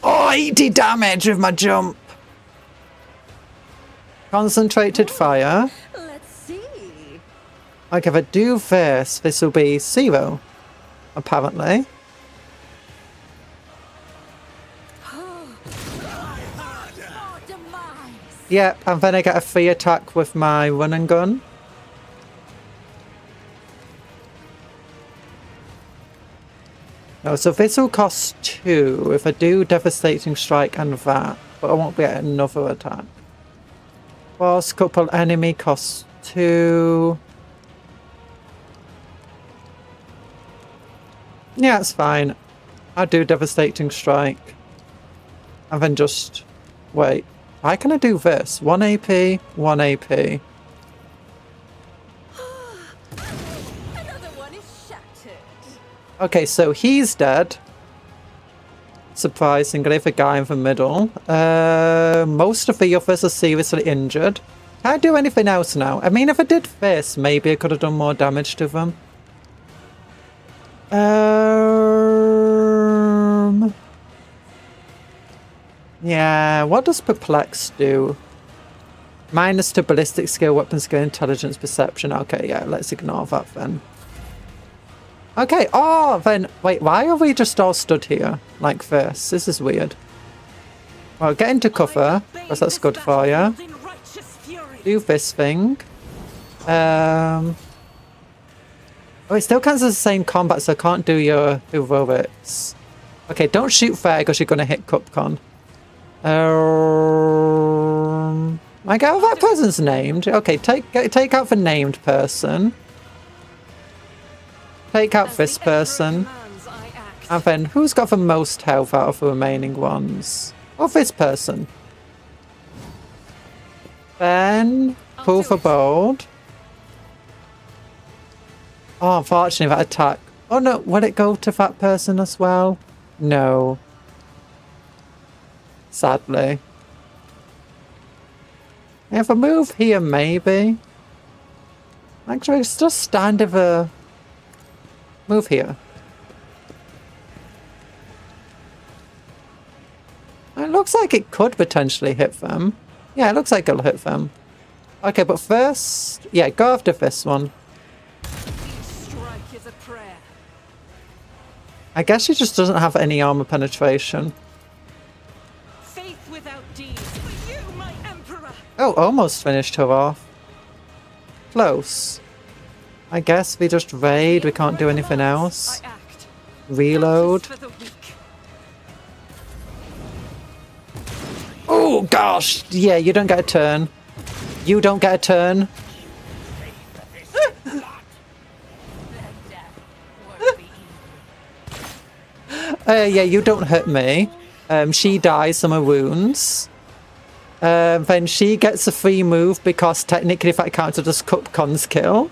Oh, 80 damage with my jump. Concentrated fire. Let's see. Okay, if I do this will be 0. Apparently. Yep, and then I get a free attack with my run and gun. No, so this will cost 2 if I do Devastating Strike and that, but I won't get another attack. Boss couple enemy costs 2. Yeah, it's fine. I'll do Devastating Strike. And then just wait. Why can I do this? 1 AP, 1 AP. Another one is shattered. Okay, so he's dead. Surprisingly, the guy in the middle. Most of the others are seriously injured. Can I do anything else now? I mean, if I did this, maybe I could have done more damage to them. Yeah, what does Perplex do? Minus to ballistic skill, weapon skill, intelligence, perception. Okay, yeah, let's ignore that then. Okay, oh, then, wait, why are we just all stood here like this? This is weird. Well, get into cover, because that's good for you. Do this thing. Oh, it still counts as the same combat, so I can't do your heroics. Okay, don't shoot fair because you're going to hit Cupcon. I get how that person's named. Okay, take out the named person. Take out this person. And then who's got the most health out of the remaining ones? Well, this person. Then pull for bold. Oh, unfortunately that attack. Oh no, will it go to that person as well? No. Sadly. If I move here, maybe. Actually, it's just stand if a move here. It looks like it could potentially hit them. Yeah, it looks like it'll hit them. Okay, but first, yeah, go after this one. Strike is a prayer. I guess she just doesn't have any armor penetration. Faith without deeds for you, my emperor. Oh, almost finished her off. Close. I guess we just raid, we can't do anything else. Reload. Oh gosh! Yeah, you don't get a turn. You don't get a turn. Yeah, you don't hurt me. She dies from her wounds. Then she gets a free move because technically that counts as Cupcon's kill.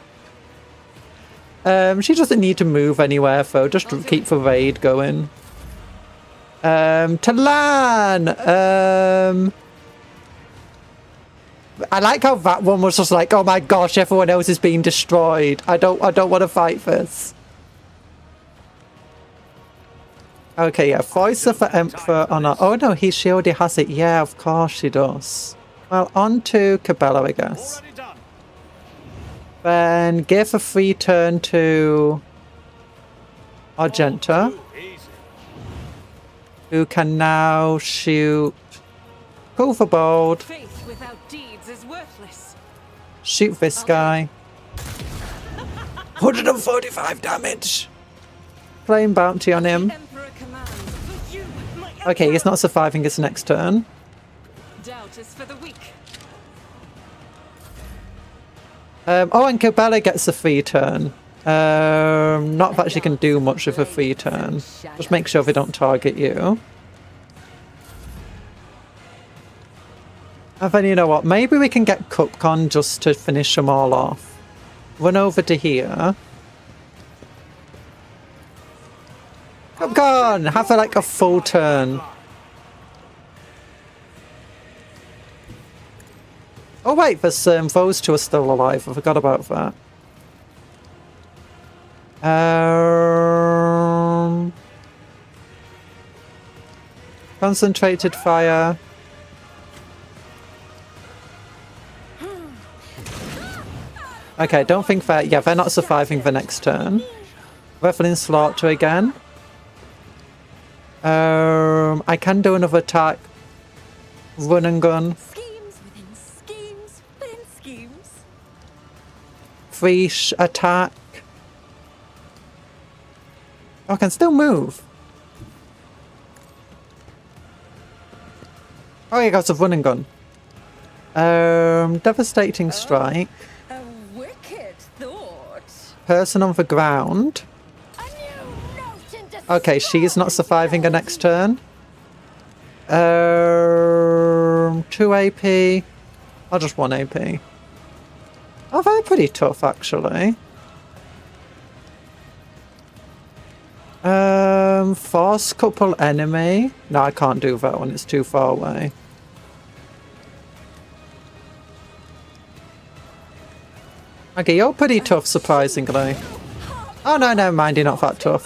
She doesn't need to move anywhere though, just to keep the raid going. Talan! I like how that one was just like, oh my gosh, everyone else is being destroyed. I don't want to fight this. Okay, yeah, Voice of the Emperor on our... Oh no, she already has it. Yeah, of course she does. Well, on to Cabela, I guess. Then give a free turn to Argenta, who can now shoot Pulverbolt. Faith without deeds is worthless. Shoot this guy. 145 damage. Flame bounty on him. Okay, he's not surviving his next turn. Doubt notice for the week. Oh, and Cabela gets a free turn. Not that she can do much with a free turn. Just make sure they don't target you. And then you know what? Maybe we can get Cupcon just to finish them all off. Run over to here. Cupcon! Have like a full turn. Oh wait, there's those two are still alive. I forgot about that. Concentrated fire. Okay, don't think that. Yeah, they're not surviving the next turn. Reveling Slaughter again. I can do another attack. Run and gun. Schemes within schemes within schemes. Free attack. Oh, I can still move. Oh, he got a run and gun. Devastating strike. A wicked thought. Person on the ground. A new note into Okay, she's not surviving her next turn. 2 AP. Or just 1 AP. Oh, they're pretty tough, actually. Force couple enemy. No, I can't do that one. It's too far away. Okay, you're pretty tough, surprisingly. Oh, no, never mind. You're not that tough.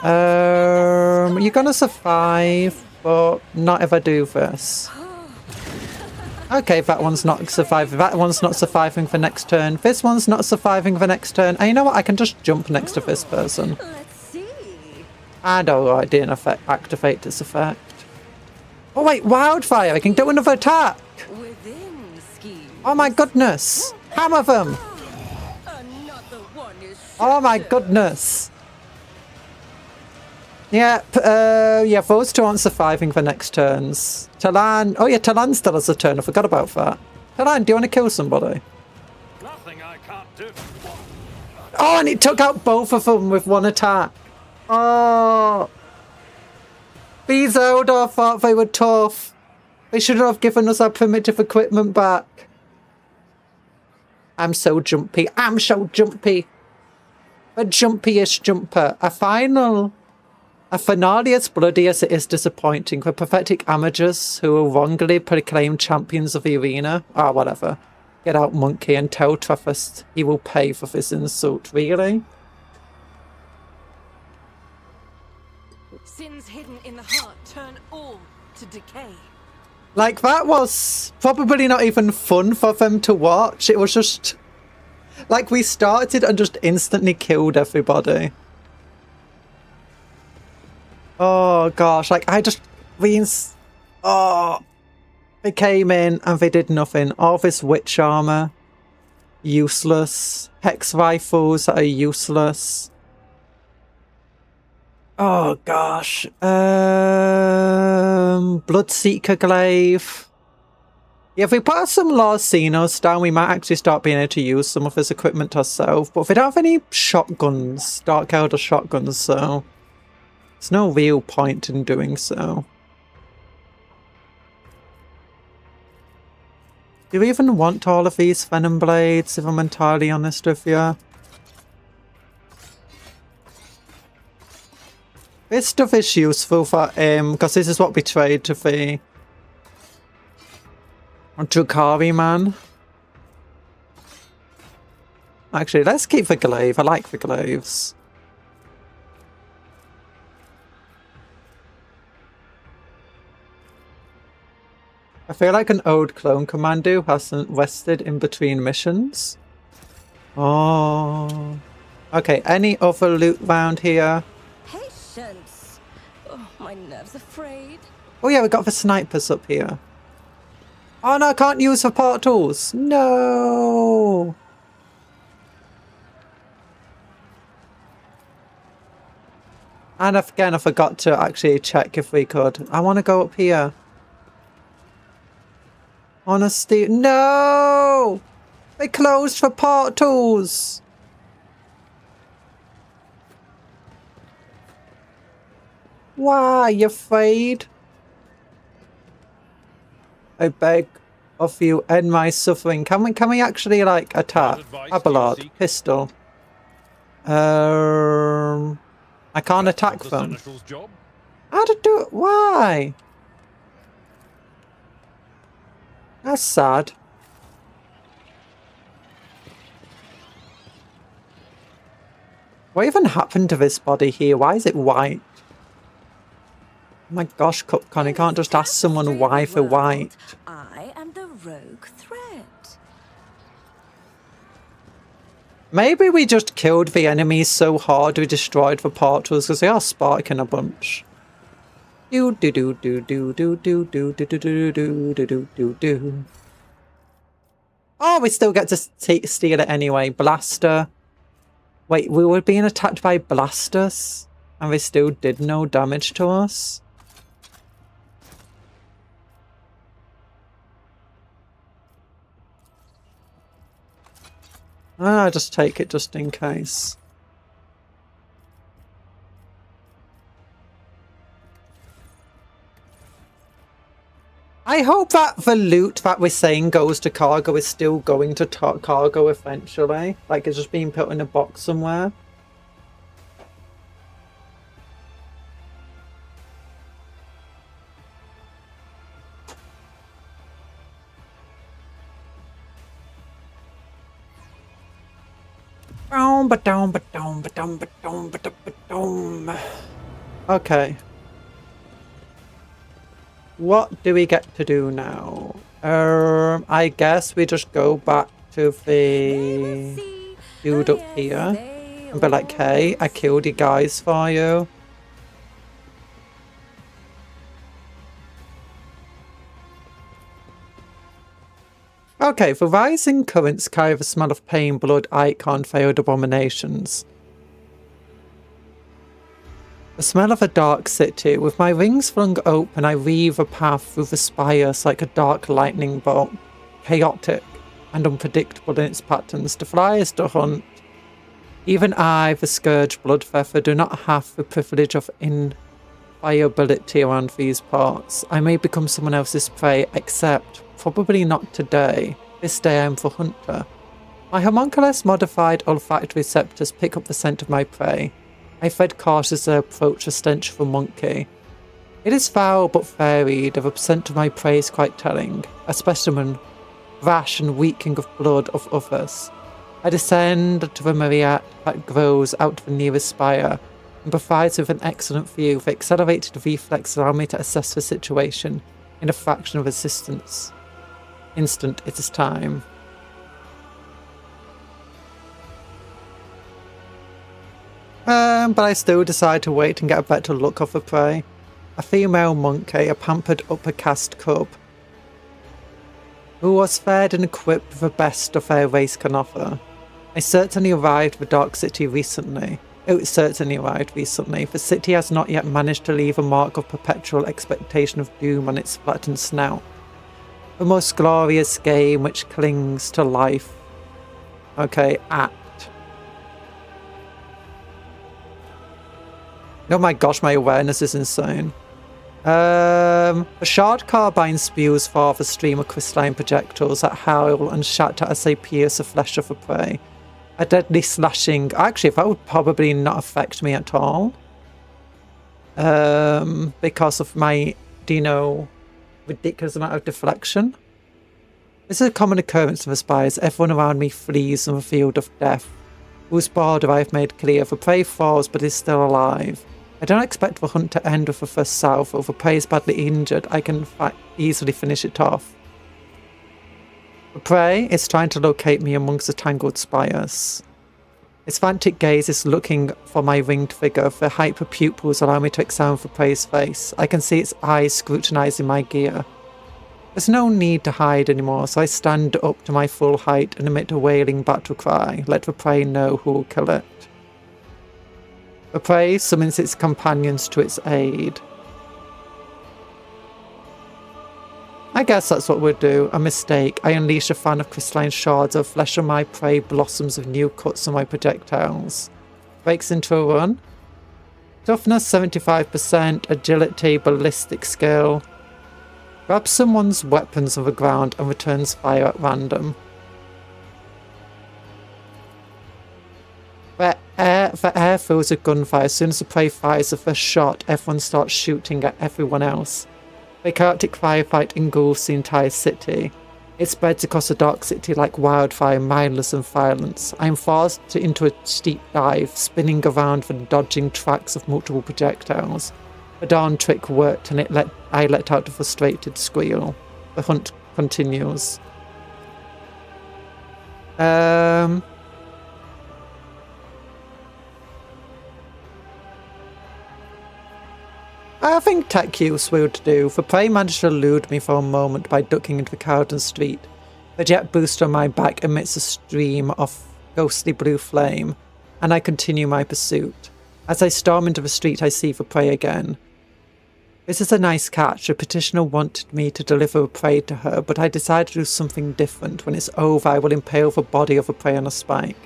You're gonna survive, but not if I do this. Okay, that one's not surviving. That one's not surviving for next turn. This one's not surviving for next turn. And you know what? I can just jump next to this person. Let's see. And oh, I didn't activate this effect. Oh wait, wildfire! I can do another attack! Within schemes. Oh my goodness! Hammer them! Another one is Oh my goodness! Yeah, yeah, those two aren't surviving for next turns. Talan, oh yeah, Talan still has a turn, I forgot about that. Talan, do you want to kill somebody? Nothing I can't do. Oh, and it took out both of them with one attack. Oh. These Eldar thought they were tough. They should have given us our primitive equipment back. I'm so jumpy. I'm so jumpy. A jumpy-ish jumper. A finale as bloody as it is disappointing for pathetic amateurs who are wrongly proclaimed champions of the arena. Ah, whatever. Get out, monkey, and tell Truffist he will pay for this insult. Really? sins hidden in the heart turn all to decay. Like, that was probably not even fun for them to watch. It was just... like, we started and just instantly killed everybody. Oh, gosh. Like, I just... oh... They came in and they did nothing. All this witch armor. Useless. Hex rifles that are useless. Oh, gosh. Bloodseeker glaive. Yeah, if we put some Larcinos down, we might actually start being able to use some of this equipment ourselves. But we don't have any shotguns, Dark Elder shotguns, so there's no real point in doing so. Do you even want all of these Venom Blades, if I'm entirely honest with you? This stuff is useful for because this is what we trade to the Drukhari man. Actually, let's keep the glaive. I like the glaives. I feel like an old clone commando hasn't rested in between missions. Oh. Okay, any other loot round here? Patience. Oh, my nerves are frayed. Oh yeah, we got the snipers up here. Oh no, I can't use the portals. No. And again, I forgot to actually check if we could. I want to go up here. Honesty. No! They closed for portals! Why, you afraid? I beg of you, end my suffering. Can we actually, like, attack? Abelard. Pistol. I can't attack them. How to do it? Why? That's sad. What even happened to this body here? Why is it white? Oh my gosh, Cupcake, you can't just ask someone why for white. I am the rogue threat. Maybe we just killed the enemies so hard we destroyed the portals because they are sparking a bunch. Do do do do do do do do do do do do do do do. Oh, we still get to steal it anyway. Blaster. Wait, we were being attacked by blasters and they still did no damage to us. I'll just take it just in case. I hope that the loot that we're saying goes to cargo is still going to cargo eventually. Like it's just being put in a box somewhere. Okay. What do we get to do now? I guess we just go back to the dude up here and be like, hey, I killed you guys for you. Okay, the rising currents carry the smell of pain, blood, icon, failed abominations. The smell of a dark city. With my wings flung open, I weave a path through the spires like a dark lightning bolt. Chaotic and unpredictable in its patterns. To fly is to hunt. Even I, the Scourge Bloodfeather, do not have the privilege of inviolability around these parts. I may become someone else's prey, except probably not today. This day I am the hunter. My homunculus modified olfactory receptors pick up the scent of my prey. I tread cautiously as I approach the stench of a monkey. It is foul but varied, the scent of my prey is quite telling. A specimen, rash and reeking of blood of others. I descend to the myriad that grows out of the nearest spire and provides with an excellent view. The accelerated reflex allow me to assess the situation in a fraction of instant it is time. But I still decide to wait and get a better look of the prey. A female monkey, a pampered upper caste cub, who was fed and equipped with the best of their race can offer. I certainly arrived at the Dark City recently. Oh, it certainly arrived recently. The city has not yet managed to leave a mark of perpetual expectation of doom on its flattened snout. The most glorious game which clings to life. Okay, act. Oh my gosh, my awareness is insane. The shard carbine spews forth a stream of crystalline projectiles that howl and shatter as they pierce the flesh of the prey. A deadly slashing. Actually, that would probably not affect me at all. Because of my, ridiculous amount of deflection. This is a common occurrence of the spires. Everyone around me flees from the field of death, whose border I have made clear. The prey falls but is still alive. I don't expect the hunt to end with the first salve. If the prey is badly injured, I can easily finish it off. The prey is trying to locate me amongst the tangled spires. Its frantic gaze is looking for my winged figure. The hyper pupils allow me to examine the prey's face. I can see its eyes scrutinizing my gear. There's no need to hide anymore, so I stand up to my full height and emit a wailing battle cry. Let the prey know who will kill it. The prey summons its companions to its aid. I guess that's what we'll do. A mistake. I unleash a fan of crystalline shards of flesh on my prey, blossoms of new cuts on my projectiles. Breaks into a run. Toughness 75%, agility, ballistic skill. Grabs someone's weapons on the ground and returns fire at random. The air fills with gunfire. As soon as the prey fires the first shot, everyone starts shooting at everyone else. The chaotic firefight engulfs the entire city. It spreads across the dark city like wildfire, mindless and violence. I am forced into a steep dive, spinning around for dodging tracks of multiple projectiles. The darn trick worked, and I let out a frustrated squeal. The hunt continues. I think tech use will do. The prey managed to elude me for a moment by ducking into the crowded street. The jet booster on my back emits a stream of ghostly blue flame, and I continue my pursuit. As I storm into the street, I see the prey again. This is a nice catch. The petitioner wanted me to deliver a prey to her, but I decided to do something different. When it's over, I will impale the body of a prey on a spike.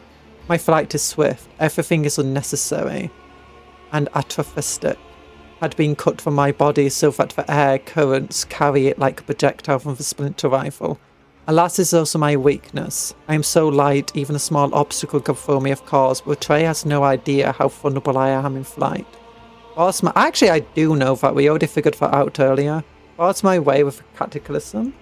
My flight is swift. Everything is unnecessary and atrophistic. Had been cut from my body so that the air currents carry it like a projectile from the splinter rifle. Alas, is also my weakness. I am so light, even a small obstacle can throw me off course, but Trey has no idea how vulnerable I am in flight. Actually, I do know that. We already figured that out earlier. Force my way with a cataclysm.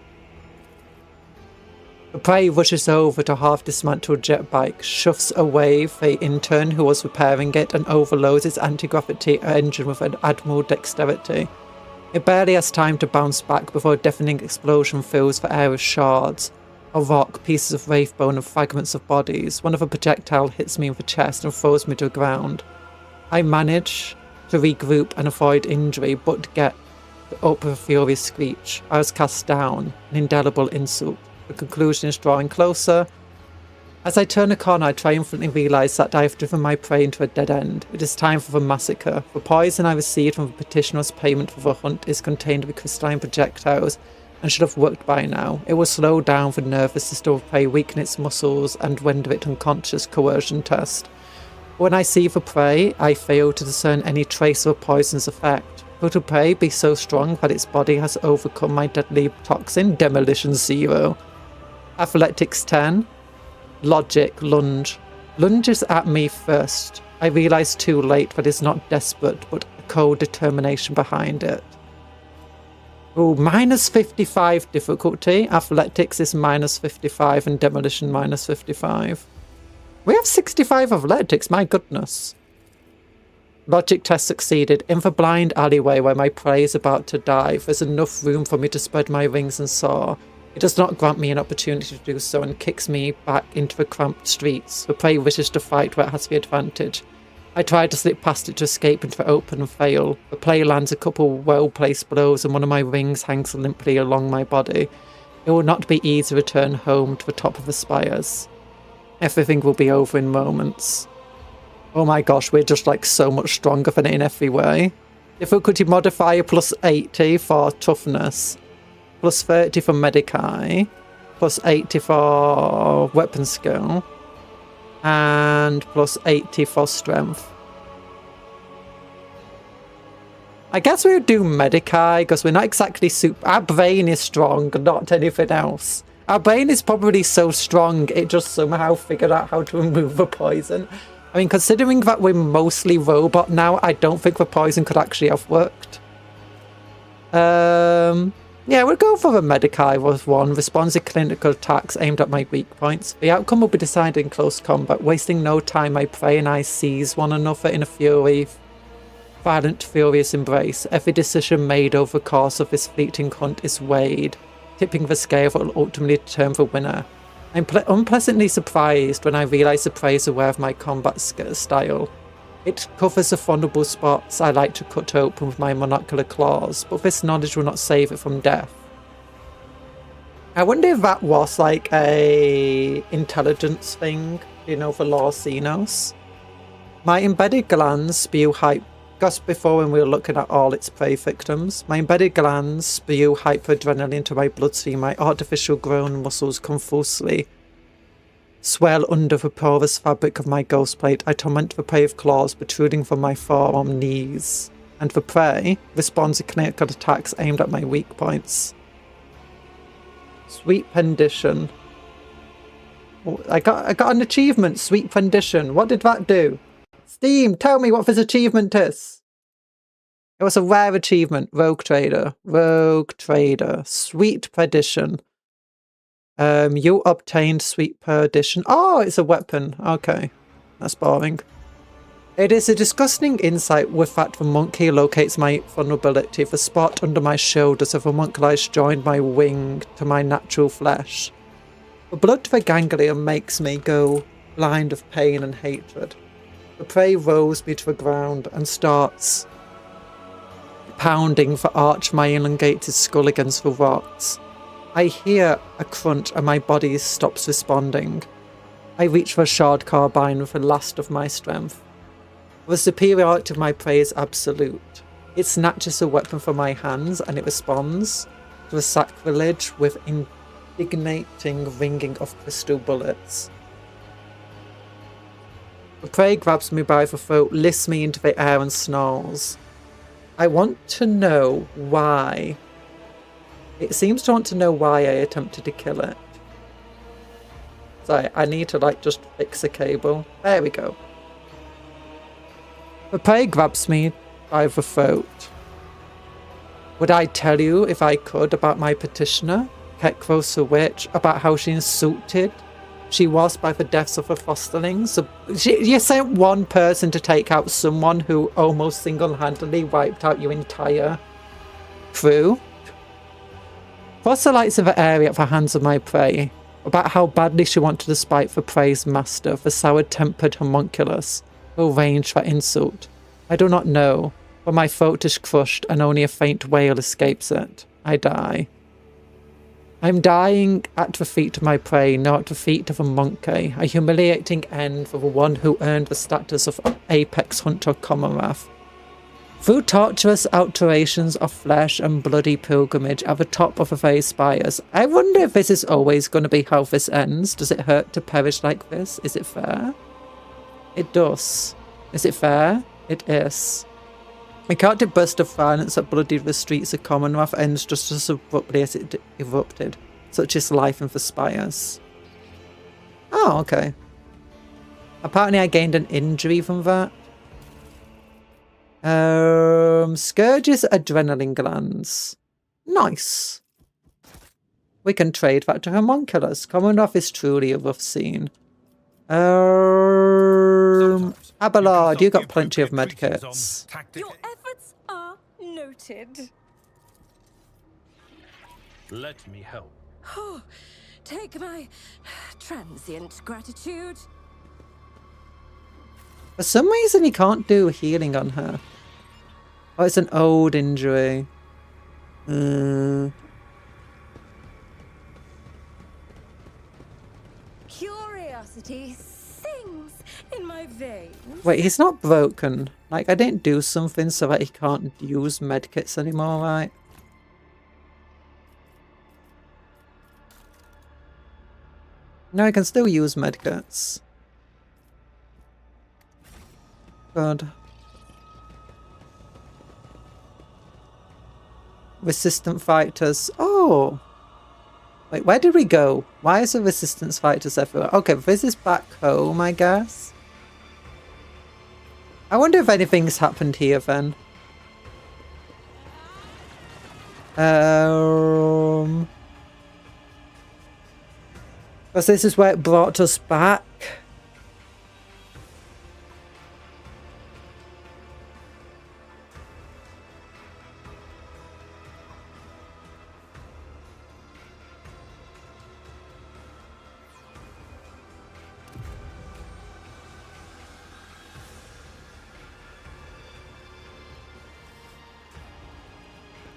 The prey rushes over to half-dismantled jet bike, shoves away the intern who was repairing it, and overloads its anti-gravity engine with an admirable dexterity. It barely has time to bounce back before a deafening explosion fills the air with shards. A rock, pieces of wraithbone, and fragments of bodies. One of the projectile hits me in the chest and throws me to the ground. I manage to regroup and avoid injury, but get up with a furious screech. I was cast down, an indelible insult. The conclusion is drawing closer. As I turn a corner, I triumphantly realise that I have driven my prey into a dead end. It is time for the massacre. The poison I received from the petitioner's payment for the hunt is contained with crystalline projectiles and should have worked by now. It will slow down the nervous system of prey, weaken its muscles, and render it unconscious. Coercion test. When I see the prey, I fail to discern any trace of a poison's effect. Could the prey be so strong that its body has overcome my deadly toxin? Demolition 0. Athletics 10. Logic, lunge. Lunges at me first. I realise too late that it's not desperate, but a cold determination behind it. Ooh, minus 55 difficulty. Athletics is minus 55 and demolition minus 55. We have 65 athletics, my goodness. Logic test succeeded. In the blind alleyway where my prey is about to dive, there's enough room for me to spread my wings and soar. It does not grant me an opportunity to do so and kicks me back into the cramped streets. The prey wishes to fight where it has the advantage. I try to slip past it to escape into the open and fail. The prey lands a couple well-placed blows and one of my wings hangs limply along my body. It will not be easy to return home to the top of the spires. Everything will be over in moments. Oh my gosh, we're just like so much stronger than it in every way. Difficulty modifier plus 80 for toughness. Plus 30 for Medici, plus 80 for weapon skill, and plus 80 for strength. I guess we would do Medici because we're not exactly super. Our brain is strong, not anything else. Our brain is probably so strong it just somehow figured out how to remove the poison. I mean, considering that we're mostly robot now, I don't think the poison could actually have worked. Yeah, we'll go for the Medici with one. Responsive clinical attacks aimed at my weak points. The outcome will be decided in close combat. Wasting no time, my prey and I seize one another in a violent, furious embrace. Every decision made over the course of this fleeting hunt is weighed, tipping the scale that will ultimately determine the winner. I'm unpleasantly surprised when I realise the prey is aware of my combat style. It covers the vulnerable spots I like to cut open with my monocular claws, but this knowledge will not save it from death. I wonder if that was like a intelligence thing, you know, for Lorsinos. My embedded glands spew hype. Just before when we were looking at all its prey victims, my embedded glands spew hyperadrenaline into my bloodstream. My artificial grown muscles convulsively swell under the porous fabric of my ghost plate. I torment the prey with claws protruding from my forearm knees, and the prey responds to kinetic attacks aimed at my weak points. Sweet Pendition. Oh, I got an achievement. Sweet Pendition. What did that do? Steam, tell me what this achievement is. It was a rare achievement. Rogue Trader. Rogue Trader. Sweet Perdition. You obtained Sweet Perdition. Oh, it's a weapon. Okay. That's boring. It is a disgusting insight with that the monkey locates my vulnerability. The spot under my shoulders of a monk lies joined my wing to my natural flesh. The blood to the ganglion makes me go blind of pain and hatred. The prey rolls me to the ground and starts pounding the arch of my elongated skull against the rocks. I hear a crunch and my body stops responding. I reach for a shard carbine with the last of my strength. The superiority of my prey is absolute. It snatches a weapon from my hands and it responds to the sacrilege with indignating ringing of crystal bullets. The prey grabs me by the throat, lifts me into the air and snarls. I want to know why. It seems to want to know why I attempted to kill it. So I need to just fix a cable. There we go. The prey grabs me by the throat. Would I tell you, if I could, about my petitioner, Kekros the Witch, about how she insulted she was by the deaths of her fosterlings? So you sent one person to take out someone who almost single-handedly wiped out your entire crew. Proselytes in the area at the hands of my prey, about how badly she wanted to spite the prey's master, the sour-tempered homunculus, who arranged that insult. I do not know, but my throat is crushed and only a faint wail escapes it. I die. I'm dying at the feet of my prey, not at the feet of a monkey, a humiliating end for the one who earned the status of apex hunter Commonwealth. Through torturous alterations of flesh and bloody pilgrimage at the top of the very spires. I wonder if this is always going to be how this ends. Does it hurt to perish like this? Is it fair? It does. Is it fair? It is. A chaotic burst of violence that bloodied the streets of Commonwealth ends just as abruptly as it erupted. Such is life in the spires. Oh, okay. Apparently I gained an injury from that. Scourge's adrenaline glands. Nice. We can trade that to homunculus. Commonwealth is truly a rough scene. Abelard, you got plenty of medkits. Your efforts are noted. Let me help. Oh, take my transient gratitude. For some reason he can't do healing on her. Oh, it's an old injury. Curiosity sings in my veins. Wait, he's not broken. Like, I didn't do something so that he can't use medkits anymore, right? No, I can still use medkits. God. Resistant fighters. Oh! Wait, where did we go? Why is there resistance fighters everywhere? Okay, this is back home, I guess. I wonder if anything's happened here then. Because this is where it brought us back.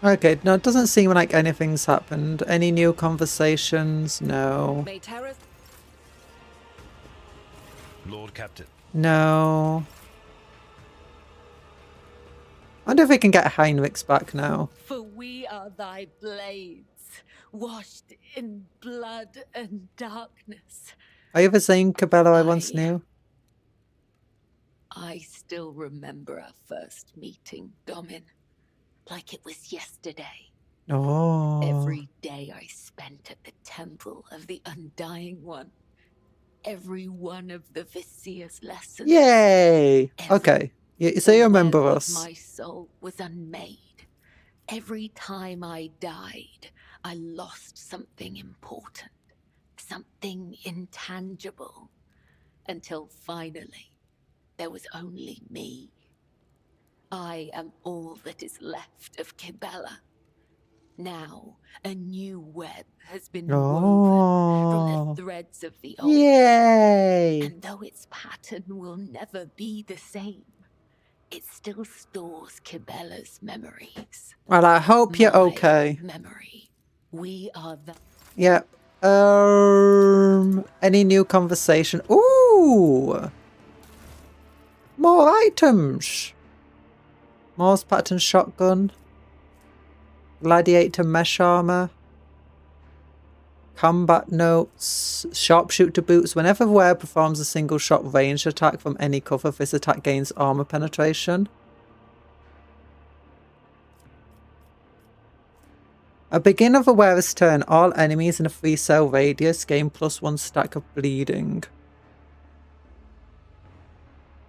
Okay, no, it doesn't seem like anything's happened. Any new conversations? No. May terror Lord Captain. No. wonder if we can get Heinrich's back now. For we are thy blades, washed in blood and darkness. Are you the same Cabela I once knew? I still remember our first meeting, Domin, like it was yesterday. Oh. Every day I spent at the temple of the Undying One. Every one of the Visier's lessons. Yay! Okay. So you remember us. My soul was unmade. Every time I died, I lost something important, something intangible, until finally there was only me. I am all that is left of Cabela. Now, a new web has been woven from the threads of the old. Yay! And though its pattern will never be the same, it still stores Cabela's memories. Well, I hope you're okay. Memory. We are the... Yep. Any new conversation? Ooh! More items! Morse pattern shotgun. Gladiator mesh armor. Combat notes. Sharpshooter boots. Whenever the wearer performs a single shot ranged attack from any cover, this attack gains armor penetration. At the beginning of the wearer's turn, all enemies in a 3-cell radius gain +1 stack of bleeding.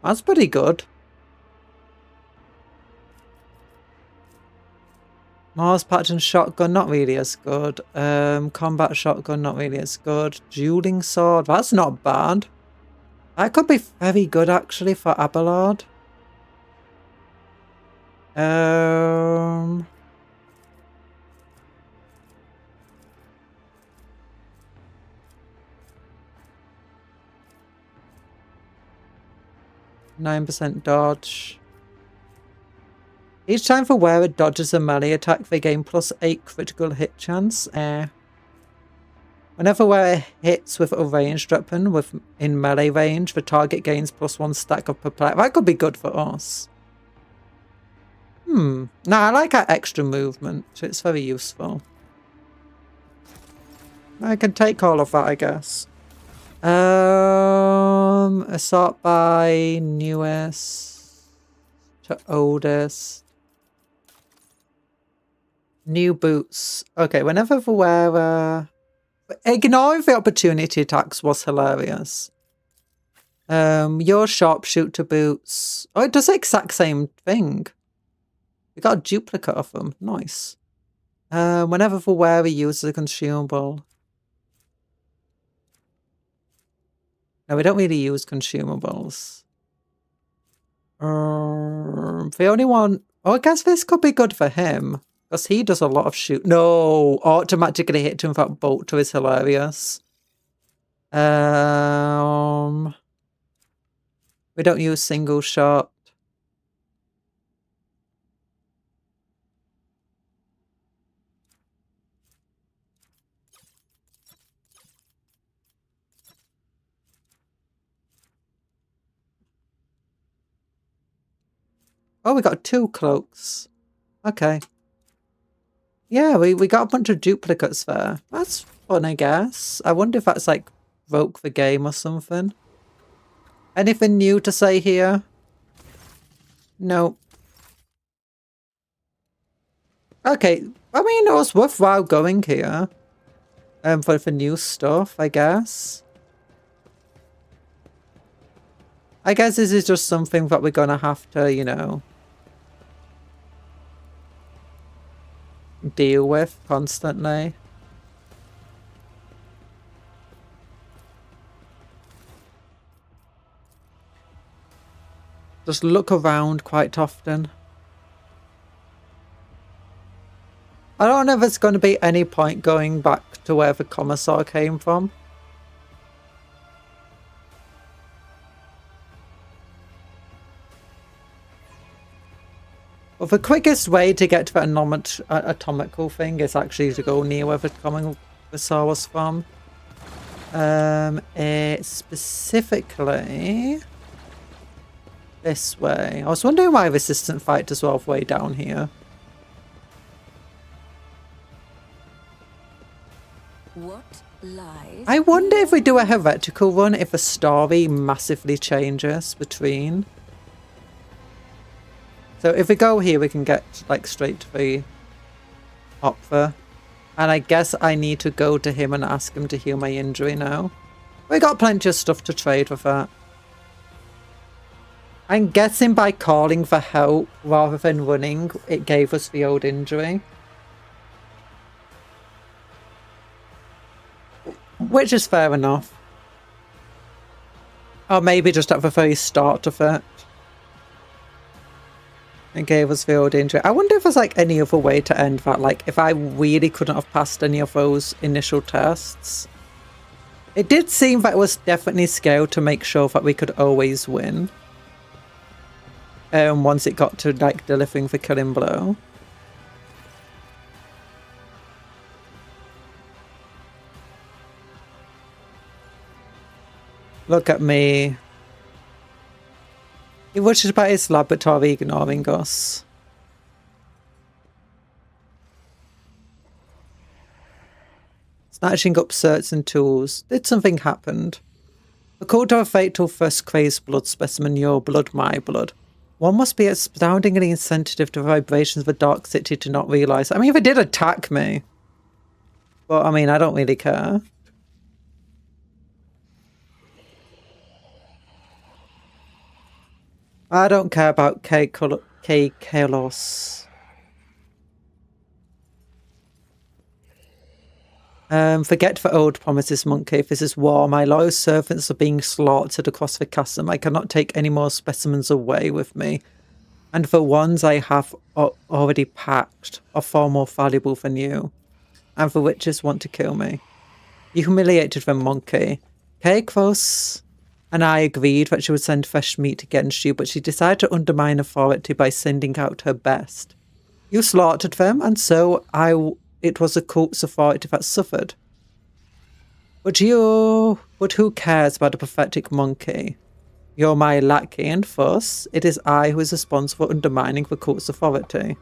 That's pretty good. Mars pattern shotgun, not really as good. Combat shotgun, not really as good. Dueling sword, that's not bad. That could be very good actually for Abelard. 9% dodge. Each time the wearer dodges a melee attack, they gain +8 critical hit chance. Whenever the wearer hits with a ranged weapon in melee range, the target gains +1 stack of perplex. That could be good for us. No, I like our extra movement. It's very useful. I can take all of that, I guess. Assort by newest to oldest. New boots. Okay, whenever the wearer... Ignoring the opportunity attacks was hilarious. Your sharpshooter boots. Oh, it does the exact same thing. We got a duplicate of them. Nice. Whenever the wearer uses a consumable. No, we don't really use consumables. The only one... Oh, I guess this could be good for him. Because he does a lot of shoot. No, automatically hit him without bolter is hilarious. We don't use single shot. Oh, we got 2 cloaks. Okay. Yeah, we got a bunch of duplicates there. That's fun, I guess. I wonder if that's like broke the game or something. Anything new to say here? No. Okay, I mean, it was worthwhile going here. For new stuff, I guess. I guess this is just something that we're gonna have to, you know, deal with constantly. Just look around quite often. I don't know if there's going to be any point going back to where the commissar came from. Well, the quickest way to get to the atomical thing is actually to go near where the commissar was from. Specifically... this way. I was wondering why resistant fighters were all the way down here. What lies? I wonder if we do a heretical run, if the story massively changes between. So if we go here, we can get like straight to the opera. And I guess I need to go to him and ask him to heal my injury now. We got plenty of stuff to trade with that. I'm guessing by calling for help rather than running, it gave us the old injury. Which is fair enough. Or maybe just at the very start of it. It gave us the old injury. I wonder if there's like any other way to end that. Like if I really couldn't have passed any of those initial tests. It did seem that it was definitely scaled to make sure that we could always win. Once it got to like delivering the killing blow. Look at me. He rushes about his laboratory, ignoring us. Snatching up certain tools. Did something happen? According to a fatal first crazed blood specimen, your blood, my blood. One must be astoundingly insensitive to the vibrations of the dark city to not realise. I mean, if it did attack me. But, I mean, I don't really care. I don't care about Kalos. Forget the old promises, monkey. If this is war, my loyal servants are being slaughtered across the chasm. I cannot take any more specimens away with me. And the ones I have already packed are far more valuable than you. And the witches want to kill me. You humiliated them, monkey. Kekros and I agreed that she would send fresh meat against you, but she decided to undermine authority by sending out her best. You slaughtered them, and so it was the cult's authority that suffered. But who cares about a pathetic monkey? You're my lackey, and thus, it is I who is responsible for undermining the cult's authority.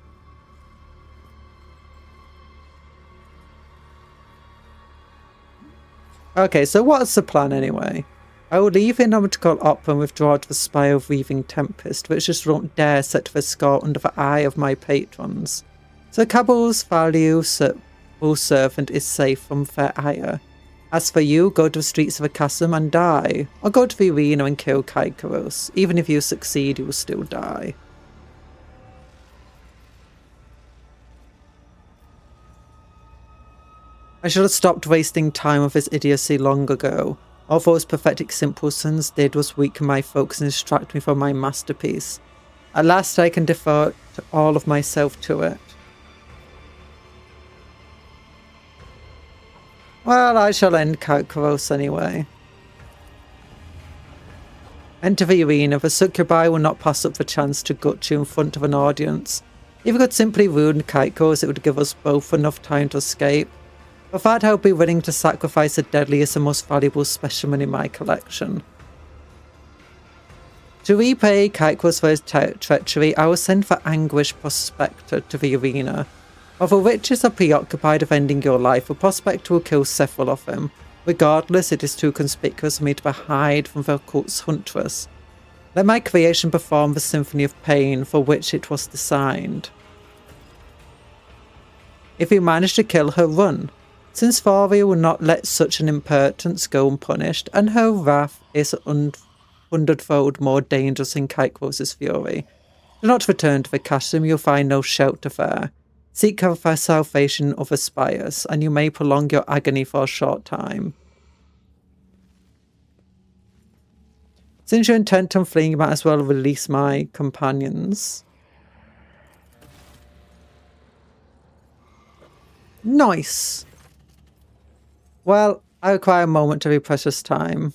Okay, so what's the plan anyway? I will leave inevitable up and withdraw to the spire-weaving tempest, which just won't dare set the scar under the eye of my patrons. So Cabble's valuable servant is safe from their ire. As for you, go to the streets of the chasm and die, or go to the arena and kill Kaikaros. Even if you succeed, you will still die. I should have stopped wasting time with this idiocy long ago. All those pathetic simpletons did was weaken my focus and distract me from my masterpiece. At last I can devote all of myself to it. Well, I shall end Kaikaros anyway. Enter the arena. The succubi will not pass up the chance to gut you in front of an audience. If we could simply ruin Kaikaros, it would give us both enough time to escape. For that, I would be willing to sacrifice the deadliest and most valuable specimen in my collection. To repay Kaikaros for his treachery, I will send the Anguished Prospector to the arena. While the witches are preoccupied with ending your life, the Prospector will kill several of them. Regardless, it is too conspicuous for me to hide from the cult's huntress. Let my creation perform the symphony of pain for which it was designed. If you manage to kill her, run. Since Faria will not let such an impertinence go unpunished, and her wrath is 100-fold more dangerous than Kaikaros' fury. Do not return to the chasm, you'll find no shelter there. Seek her for salvation of aspires, and you may prolong your agony for a short time. Since you're intent on fleeing, you might as well release my companions. Nice! Well, I require a moment to be precious time.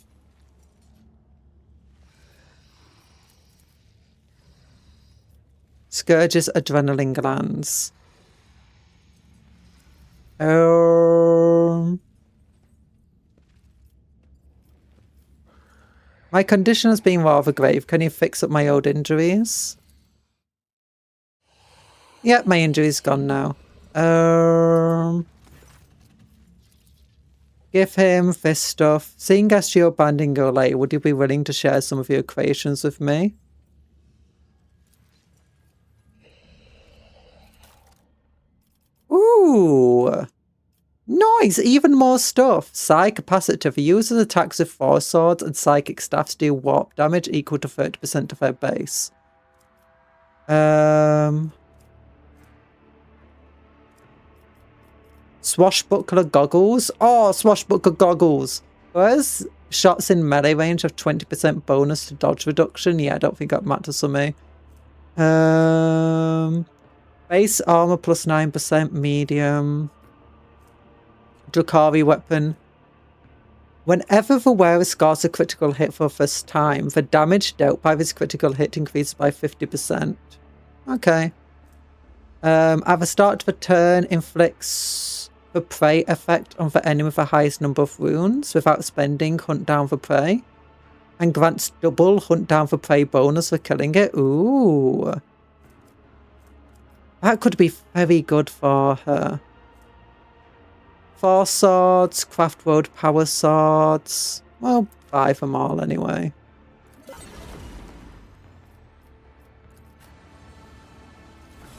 Scourge's adrenaline glands. My condition has been rather grave. Can you fix up my old injuries? Yep, my injury's gone now. Give him this stuff. Seeing as you're banding your late, would you be willing to share some of your creations with me? Ooh. Nice! Even more stuff. Psy capacitive. Users attacks with force swords and psychic staffs deal warp damage equal to 30% of their base. Swashbuckler goggles. Oh, swashbuckler goggles. Whereas shots in melee range have 20% bonus to dodge reduction. Yeah, I don't think that matters for me. Base armor plus 9%, medium. Drakari weapon. Whenever the wearer scores a critical hit for the first time, the damage dealt by this critical hit increases by 50%. Okay. At the start of the turn, inflicts the prey effect on the enemy with the highest number of wounds without spending hunt down the prey. And grants double hunt down the prey bonus for killing it. Ooh. That could be very good for her. Force swords, craft road power swords. Well, buy them all anyway.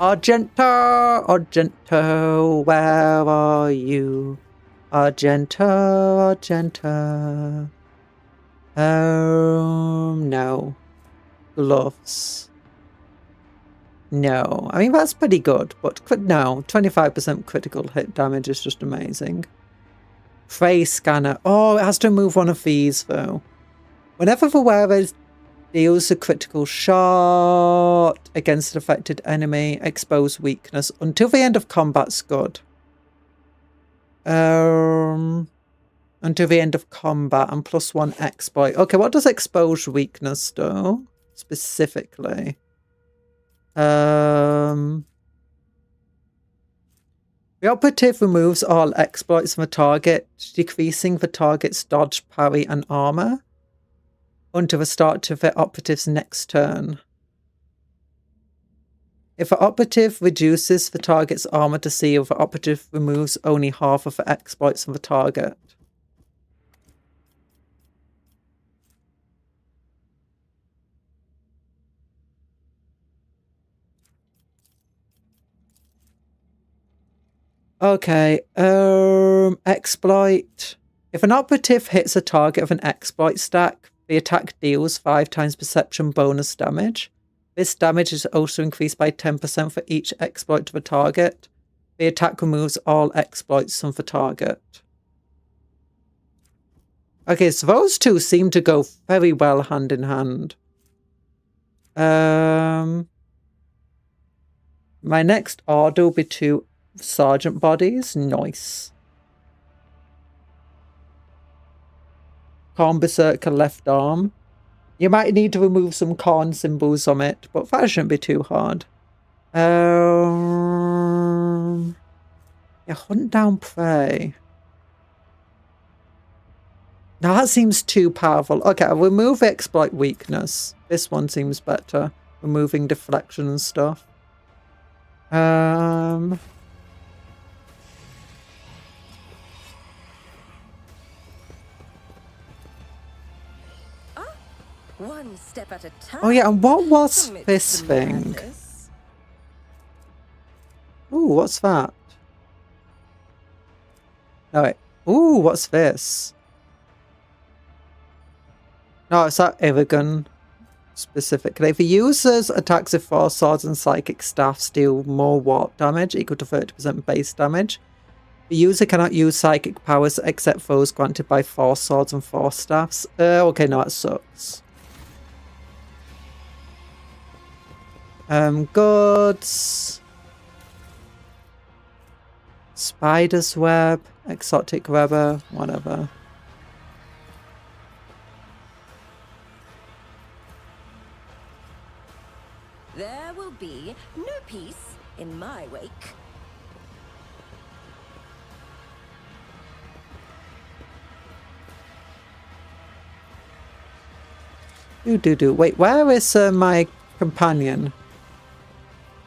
Argento, Argento, where are you? Argento, Argento. No. Gloves. No. I mean, that's pretty good, but no. 25% critical hit damage is just amazing. Prey scanner. Oh, it has to remove one of these, though. Whenever the wearer deals a critical shot against an affected enemy, expose weakness. Until the end of combat's good. Until the end of combat and +1 exploit. Okay, what does expose weakness do? Specifically. The operative removes all exploits from the target, decreasing the target's dodge, parry, and armor until the start of the operative's next turn. If the operative reduces the target's armor to 0, the operative removes only half of the exploits from the target. Okay, exploit. If an operative hits a target of an exploit stack, the attack deals 5 times perception bonus damage. This damage is also increased by 10% for each exploit to the target. The attack removes all exploits from the target. Okay, so those two seem to go very well hand in hand. My next order will be 2 sergeant bodies. Nice. Corn Berserker left arm. You might need to remove some corn symbols from it, but that shouldn't be too hard. Yeah, hunt down prey. Now that seems too powerful. Okay, I'll remove exploit weakness. This one seems better. Removing deflection and stuff. One step at a time. Oh yeah, and what was this thing? Ooh, what's that? No, wait. Ooh, what's this? No, it's that Irigan specifically. If the user's attacks with force swords and psychic staffs deal more warp damage, equal to 30% base damage. The user cannot use psychic powers except those granted by force swords and force staffs. Okay, no, that sucks. Goods. Spider's web, exotic rubber, whatever. There will be no peace in my wake. Wait, where is my companion?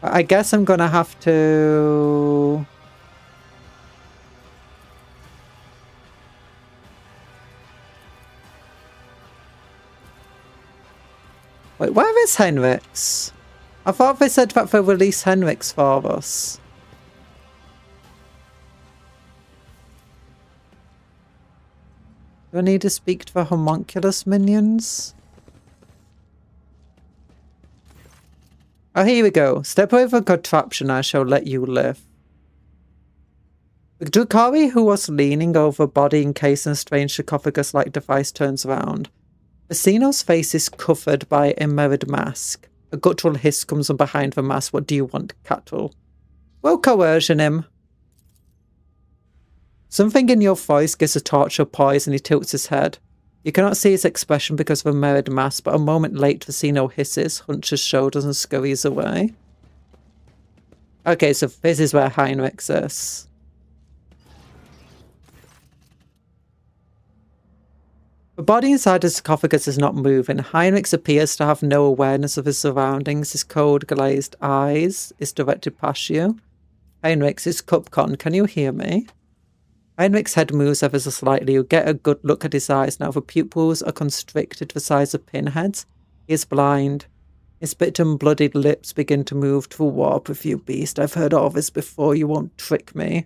I guess I'm gonna have to... Wait, where is Henrix? I thought they said that they'll release Henrix for us. Do I need to speak to the homunculus minions? Oh, here we go. Step over contraption, I shall let you live. The Drukhari who was leaning over a body encased in a strange sarcophagus-like device turns around. Vecino's face is covered by a mirrored mask. A guttural hiss comes from behind the mask. What do you want, Cuptle? We'll coercion him. Something in your voice gives a torture pause and he tilts his head. You cannot see his expression because of a mirrored mask, but a moment later Vecino hisses, hunches shoulders and scurries away. Okay, so this is where Heinrich is. The body inside the sarcophagus is not moving. Heinrich appears to have no awareness of his surroundings. His cold glazed eyes is directed past you. Heinrich, it's Cupcon. Can you hear me? Heinrich's head moves ever so slightly. You get a good look at his eyes now. The pupils are constricted the size of pinheads. He is blind. His bit and bloodied lips begin to move to warp with you, beast. I've heard all this before. You won't trick me.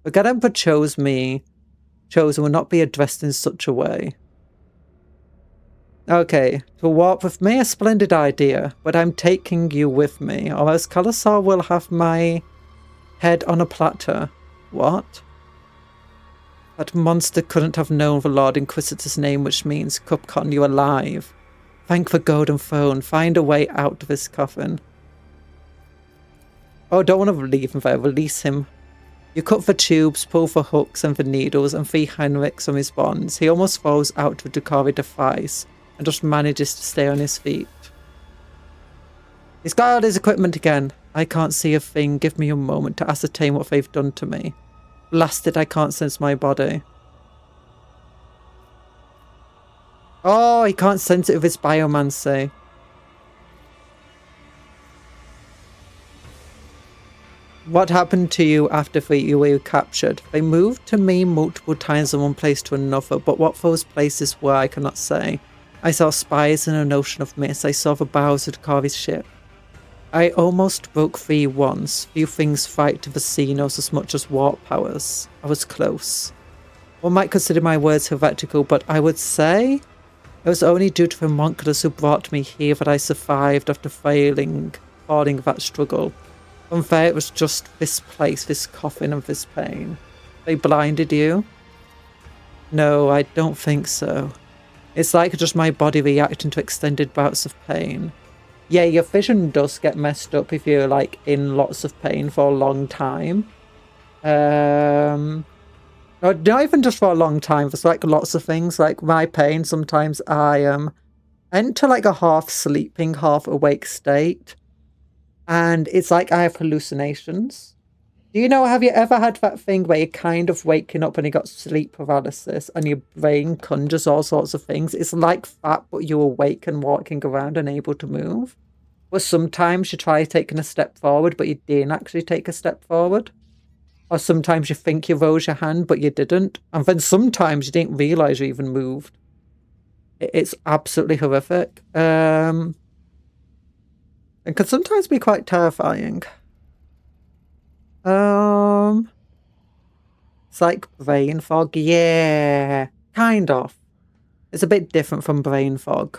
The God Emperor chosen will not be addressed in such a way. Okay, to warp with me, a splendid idea, but I'm taking you with me, or else Khalasar will have my head on a platter. What? That monster couldn't have known the Lord Inquisitor's name, which means, Cupcon, you're alive. Thank the golden phone, find a way out of this coffin. Oh, don't want to leave him there, release him. You cut the tubes, pull the hooks and the needles, and free Heinrich from his bonds. He almost falls out of the Drukhari device, and just manages to stay on his feet. He's got all his equipment again. I can't see a thing. Give me a moment to ascertain what they've done to me. Blasted, I can't sense my body. Oh, he can't sense it with his biomancy. What happened to you after you were captured? They moved to me multiple times from one place to another, but what those places were I cannot say. I saw spies in an ocean of mist. I saw the bows of Drukhari's ship. I almost broke free once. Few things fight to Vecinos as much as warp powers. I was close. One might consider my words heretical, but I would say it was only due to the homunculus who brought me here that I survived after falling that struggle. From there, it was just this place, this coffin, and this pain. They blinded you? No, I don't think so. It's like just my body reacting to extended bouts of pain. Yeah, your vision does get messed up if you're, like, in lots of pain for a long time. No, not even just for a long time. There's, like, lots of things. Like, my pain, sometimes I enter, like, a half-sleeping, half-awake state. And it's like I have hallucinations. Do you know, have you ever had that thing where you're kind of waking up and you got sleep paralysis and your brain conjures all sorts of things? It's like that, but you're awake and walking around and able to move. But sometimes you try taking a step forward, but you didn't actually take a step forward. Or sometimes you think you rose your hand, but you didn't. And then sometimes you didn't realise you even moved. It's absolutely horrific. It can sometimes be quite terrifying. It's like brain fog. Yeah, kind of. It's a bit different from brain fog.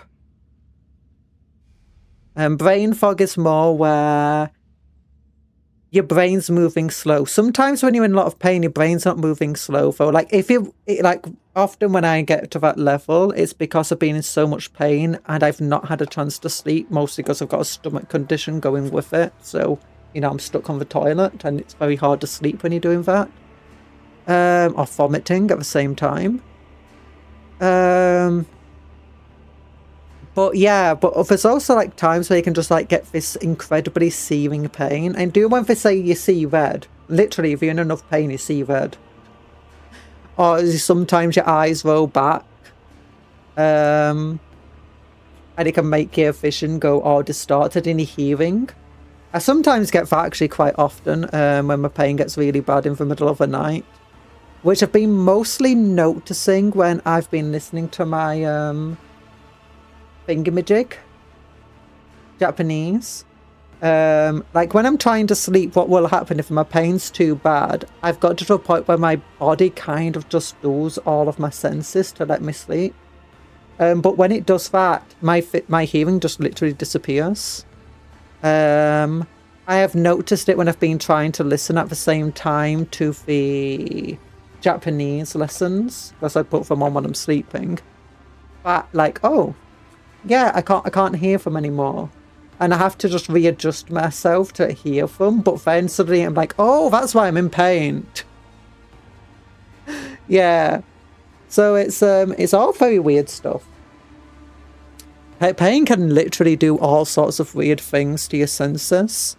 Brain fog is more where your brain's moving slow. Sometimes when you're in a lot of pain, your brain's not moving slow. Though, like often when I get to that level, it's because I've been in so much pain and I've not had a chance to sleep, mostly because I've got a stomach condition going with it. So, you know, I'm stuck on the toilet and it's very hard to sleep when you're doing that. Or vomiting at the same time. But yeah, but there's also like times where you can just like get this incredibly searing pain. And do you when they say you see red? Literally, if you're in enough pain, you see red. Or sometimes your eyes roll back. And it can make your vision go all distorted in your hearing. I sometimes get that actually quite often when my pain gets really bad in the middle of the night. Which I've been mostly noticing when I've been listening to my thingamajig. Japanese. Like when I'm trying to sleep, what will happen if my pain's too bad? I've got to a point where my body kind of just does all of my senses to let me sleep. But when it does that, my hearing just literally disappears. I have noticed it when I've been trying to listen at the same time to the Japanese lessons, because I put them on when I'm sleeping. But like, oh, yeah, I can't hear them anymore. And I have to just readjust myself to hear them. But then suddenly I'm like, oh, that's why I'm in pain. Yeah. So it's all very weird stuff. Pain can literally do all sorts of weird things to your senses.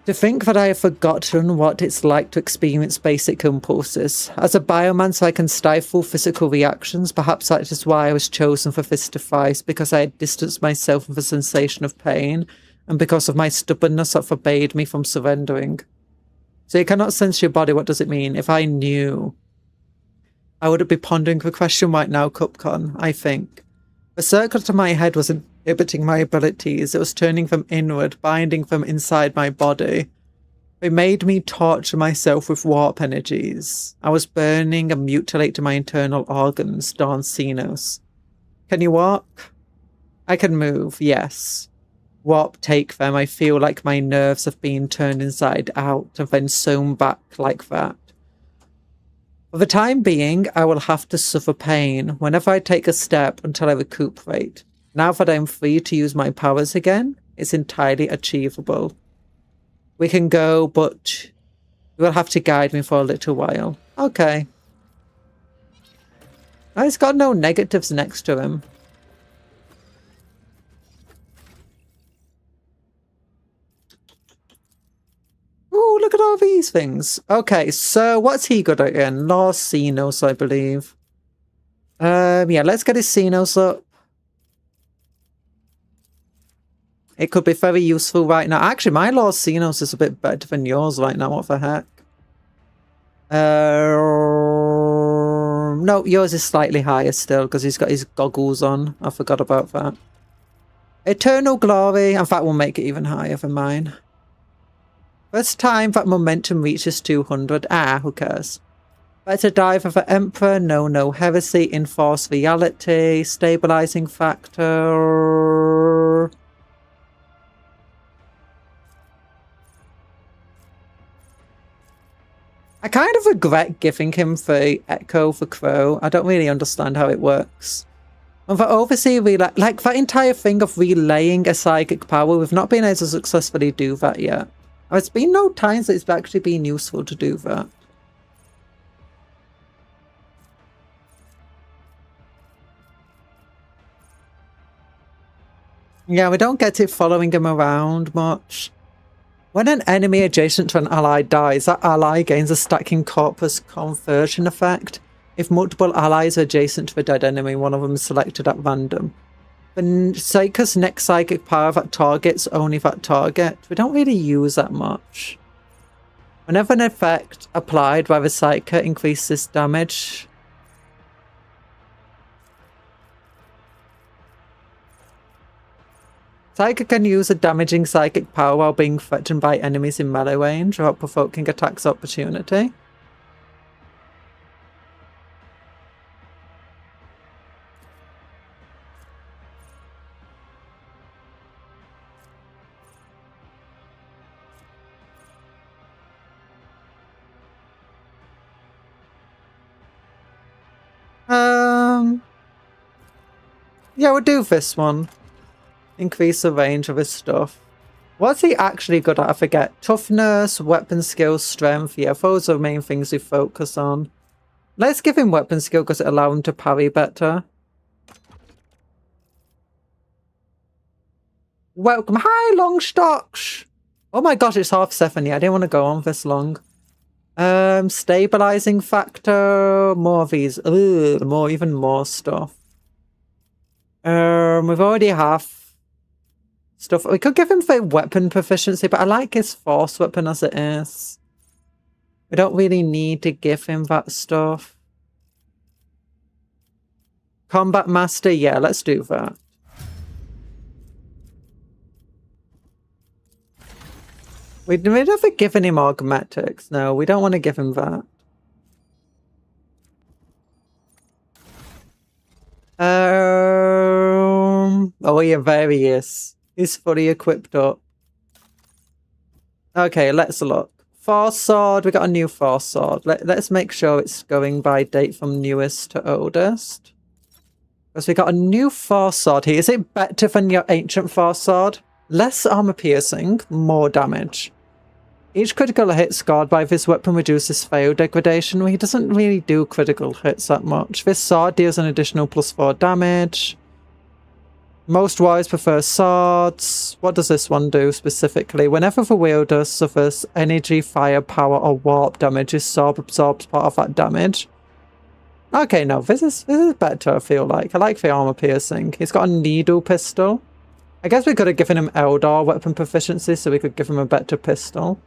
To think that I have forgotten what it's like to experience basic impulses. As a biomancer, I can stifle physical reactions. Perhaps that is why I was chosen for this device, because I had distanced myself from the sensation of pain, and because of my stubbornness that forbade me from surrendering. So you cannot sense your body. What does it mean? If I knew, I would be pondering the question right now, Cupcon, I think. The circle to my head was inhibiting my abilities. It was turning them inward, binding them inside my body. It made me torture myself with warp energies. I was burning and mutilating my internal organs, Dawn Xenos. Can you walk? I can move, yes. Warp take them. I feel like my nerves have been turned inside out and then sewn back like that. For the time being, I will have to suffer pain whenever I take a step until I recuperate. Now that I'm free to use my powers again, it's entirely achievable. We can go, but you will have to guide me for a little while. Okay. Oh, he's got no negatives next to him. Ooh, look at all these things. Okay, so what's he good at again? Law Xenos, I believe. Yeah, let's get his Xenos up. It could be very useful right now. Actually, my Law Xenos is a bit better than yours right now. What the heck? No, yours is slightly higher still because he's got his goggles on. I forgot about that. Eternal Glory. In fact, we'll make it even higher than mine. First time that momentum reaches 200. Ah, who cares? Better dive of the Emperor. No heresy. Enforce reality. Stabilizing factor. I kind of regret giving him the Echo for Crow. I don't really understand how it works. And for Overseer, like that entire thing of relaying a psychic power, we've not been able to successfully do that yet. It's been no times that it's actually been useful to do that. Yeah, we don't get it following him around much. When an enemy adjacent to an ally dies, that ally gains a stacking corpus conversion effect. If multiple allies are adjacent to the dead enemy, one of them is selected at random. The Psyker's next psychic power that targets only that target. We don't really use that much. Whenever an effect applied by the Psyker increases damage. Psyker can use a damaging psychic power while being threatened by enemies in melee range without provoking attacks opportunity. Yeah, we'll do this one. Increase the range of his stuff. What's he actually good at? I forget. Toughness, weapon skill, strength. Yeah, those are the main things we focus on. Let's give him weapon skill because it allows him to parry better. Welcome. Hi, Longstocks. Oh my gosh, it's 7:30. I didn't want to go on this long. Stabilizing factor, more of these, even more stuff. We've already have stuff. We could give him for weapon proficiency, but I like his force weapon as it is. We don't really need to give him that stuff. Combat master, yeah, let's do that. We'd never given him augmetics. No, we don't want to give him that. Oh yeah, there he is. He's fully equipped up. Okay, let's look. Force sword, we got a new force sword. Let's make sure it's going by date from newest to oldest. Because we got a new force sword here. Is it better than your ancient force sword? Less armor piercing, more damage. Each critical hit scored by this weapon reduces fail degradation. Well, he doesn't really do critical hits that much. This sword deals an additional +4 damage. Most warriors prefer swords. What does this one do specifically? Whenever the wielder suffers energy, fire, power, or warp damage, his sword absorbs part of that damage. Okay, no, this is better, I feel like. I like the armor piercing. He's got a needle pistol. I guess we could have given him Eldar weapon proficiency, so we could give him a better pistol.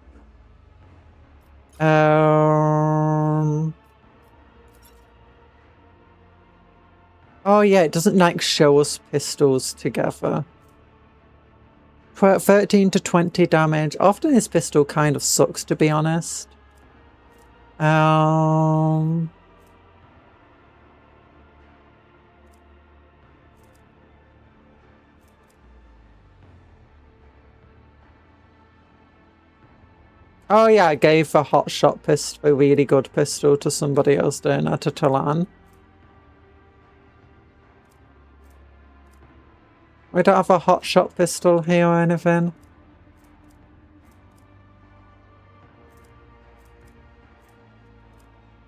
Oh yeah, it doesn't like show us pistols together. 13 to 20 damage. Often his pistol kind of sucks, to be honest. Oh yeah, I gave a hot shot pistol, a really good pistol, to somebody else, didn't I? To Talan. We don't have a hot shot pistol here or anything.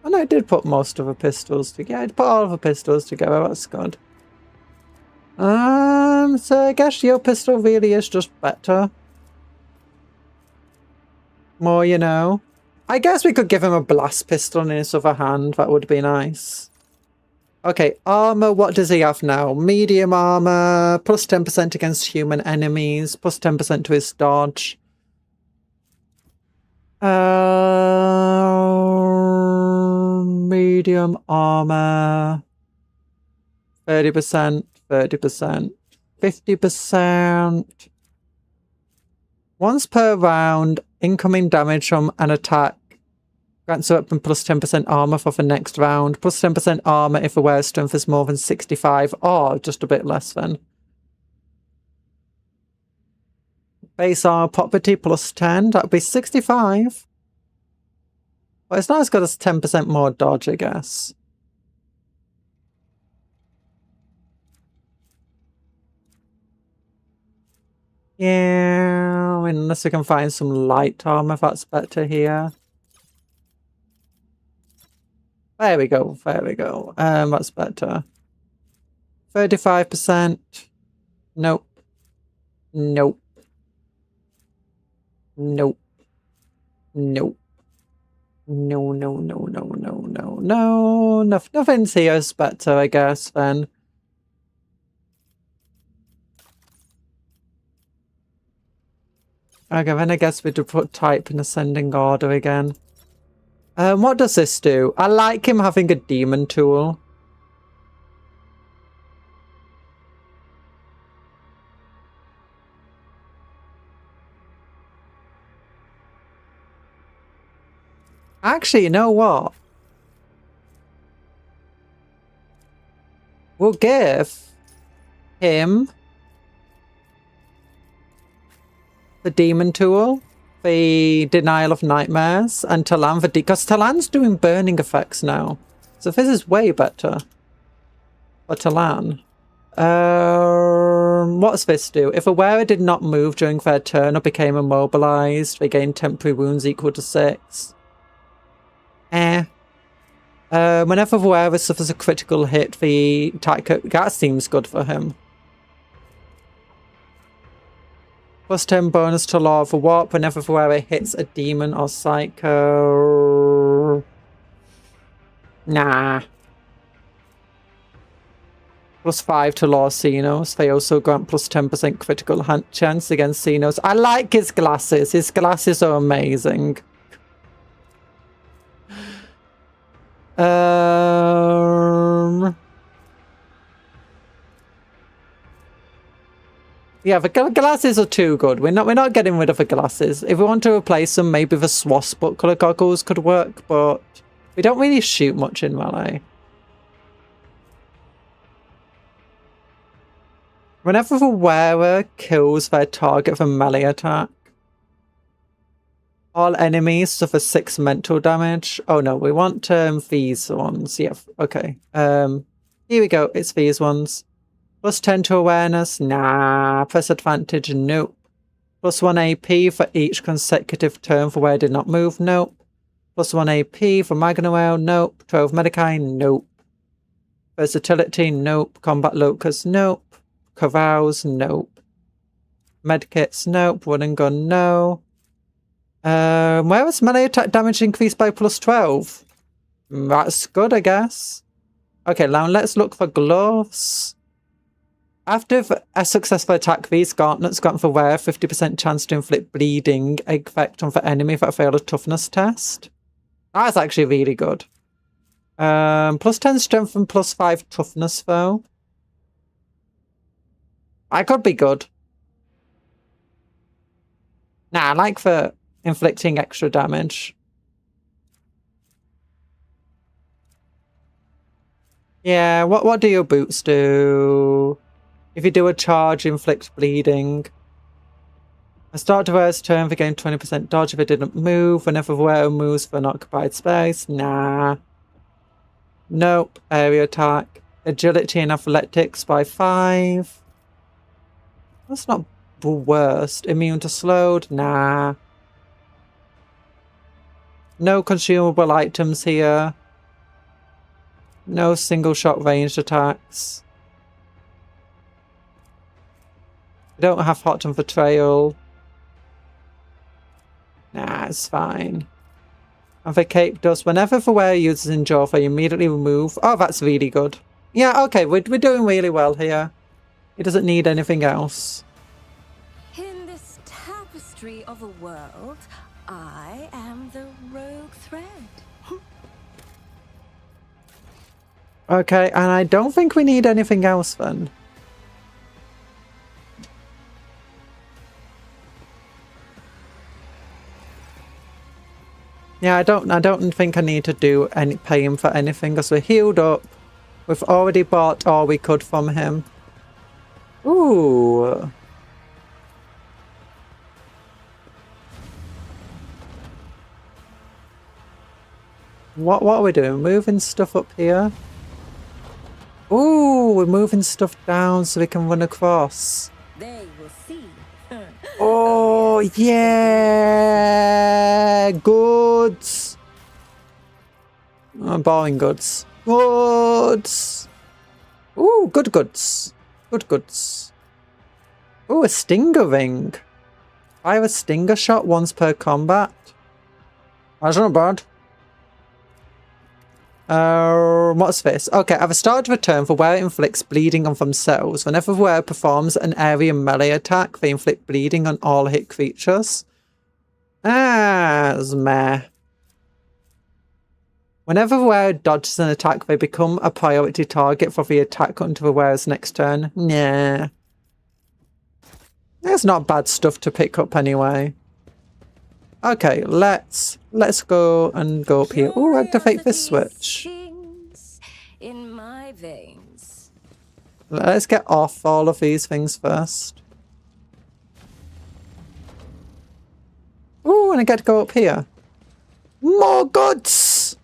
Oh no, I did put most of the pistols together. Yeah, I put all of the pistols together, that's good. So I guess your pistol really is just better. More, you know. I guess we could give him a blast pistol in his other hand. That would be nice. Okay, armor. What does he have now? Medium armor. Plus 10% against human enemies. Plus 10% to his dodge. Medium armor. 30%. 30%. 50%. Once per round, incoming damage from an attack grants a weapon plus 10% armor for the next round. Plus 10% armor if the wearer's strength is more than 65, or just a bit less then. Base armor property plus 10, that would be 65. Well, it's not as good as 10% more dodge, I guess. Yeah, I mean, unless we can find some light armor, that's better here. There we go, there we go. That's better. 35%. Nope. Nope. Nope. Nope. No, no, no, no, no, no, no. Nothing's here is better, I guess, then. Okay, then I guess we would put type in ascending order again. What does this do? I like him having a demon tool. Actually, you know what? We'll give him the demon tool, the denial of nightmares, and Talan for because Talan's doing burning effects now. So this is way better for Talan. What's this do? If a wearer did not move during their turn or became immobilized, they gain temporary wounds equal to 6. Whenever the wearer suffers a critical hit, the attack that seems good for him. Plus 10 bonus to Law of Warp whenever the wearer hits a demon or psycho. Nah. Plus 5 to Law Xenos. They also grant plus 10% critical chance against Xenos. I like his glasses. His glasses are amazing. Yeah, the glasses are too good. We're not getting rid of the glasses. If we want to replace them, maybe the swashbuckler goggles could work, but we don't really shoot much in melee. Whenever the wearer kills their target with a melee attack, all enemies suffer 6 mental damage. Oh no, we want these ones. Yeah, okay. Here we go. It's these ones. Plus 10 to awareness. Nah. Press advantage. Nope. Plus 1 AP for each consecutive turn for where I did not move. Nope. Plus 1 AP for Magnoel. Nope. 12 Medicae. Nope. Versatility. Nope. Combat Locus. Nope. Carouse. Nope. Medkits. Nope. Run and gun. No. Where was melee attack damage increased by plus 12? That's good, I guess. Okay, now let's look for gloves. After a successful attack, these gauntlets grant the wearer 50% chance to inflict bleeding effect on the enemy that failed a toughness test. That's actually really good. Plus 10 strength and plus 5 toughness, though. That could be good. Nah, I like the inflicting extra damage. Yeah, what do your boots do? If you do a charge, inflict bleeding. I start the wearer's turn for gain 20% dodge if it didn't move. Whenever the wearer moves for an occupied space. Nah. Nope. Area attack. Agility and athletics by 5. That's not the worst. Immune to slowed. Nah. No consumable items here. No single shot ranged attacks. I don't have Hot and Betrayal. Nah, it's fine. And the cape does whenever the wearer uses Endure, they immediately remove. Oh, that's really good. Yeah, okay, we're doing really well here. He doesn't need anything else. In this tapestry of a world, I am the rogue thread. Okay, and I don't think we need anything else then. Yeah, I don't think I need to do any pay him for anything because we're healed up. We've already bought all we could from him. Ooh. What are we doing? Moving stuff up here? Ooh, we're moving stuff down so we can run across. They will see. Oh, yeah! Goods! I'm buying goods. Goods! Ooh, good goods. Good goods. Ooh, a stinger ring. Fire a stinger shot once per combat. That's not bad. What's this? Okay, at the start of a turn, the wearer inflicts bleeding on themselves. Whenever the wearer performs an area melee attack, they inflict bleeding on all hit creatures. It's meh. Whenever the wearer dodges an attack, they become a priority target for the attack until the wearer's next turn. Nah. That's not bad stuff to pick up anyway. Okay, let's go and go up here. Ooh, activate this switch. In my veins. Let's get off all of these things first. Ooh, and I get to go up here. More goods!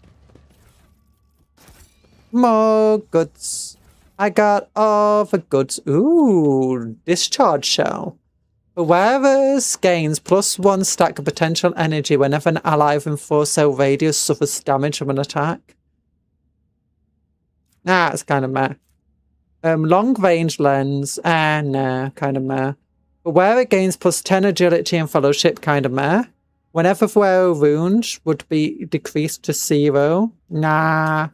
More goods. I got all the goods. Ooh, discharge shell. The wearer gains +1 stack of potential energy whenever an ally within 4-cell radius suffers damage from an attack. Nah, it's kind of meh. Long range lens. Nah, kind of meh. But where it gains +10 agility and fellowship, kind of meh. Whenever wear a rune would be decreased to 0. Nah.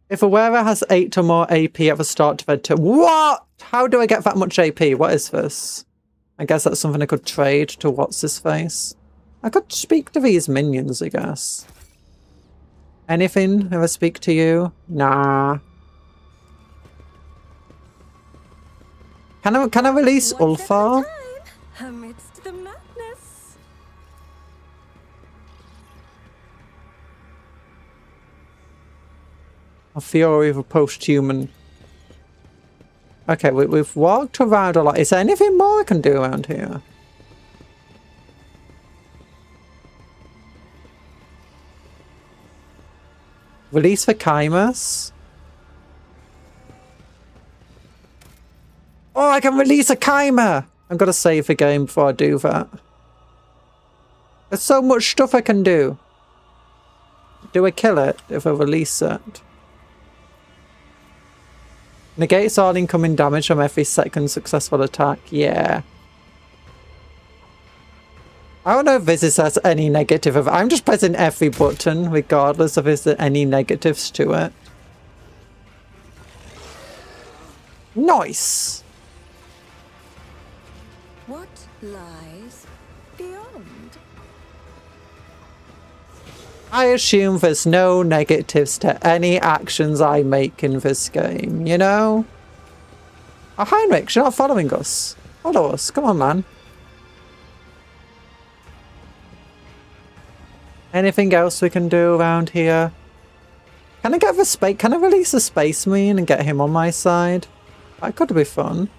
If a wearer has 8 or more AP at the start of their turn. What? How do I get that much AP? What is this? I guess that's something I could trade to what's his face. I could speak to these minions, I guess. Anything if I speak to you? Nah. Can I release Ulfar? Amidst the madness. A fury of a post-human. Okay, we've walked around a lot. Is there anything more I can do around here? Release the chimeras. Oh, I can release a chimera! I've got to save the game before I do that. There's so much stuff I can do. Do I kill it if I release it? Negates all incoming damage from every second successful attack. Yeah. I don't know if this has any negative of it. I'm just pressing every button regardless of if there's any negatives to it. Nice! What lies beyond? I assume there's no negatives to any actions I make in this game, you know? Oh, Heinrich, you're not following us. Follow us. Come on, man. Anything else we can do around here? Can I get the space? Can I release a Space Marine and get him on my side? That could be fun.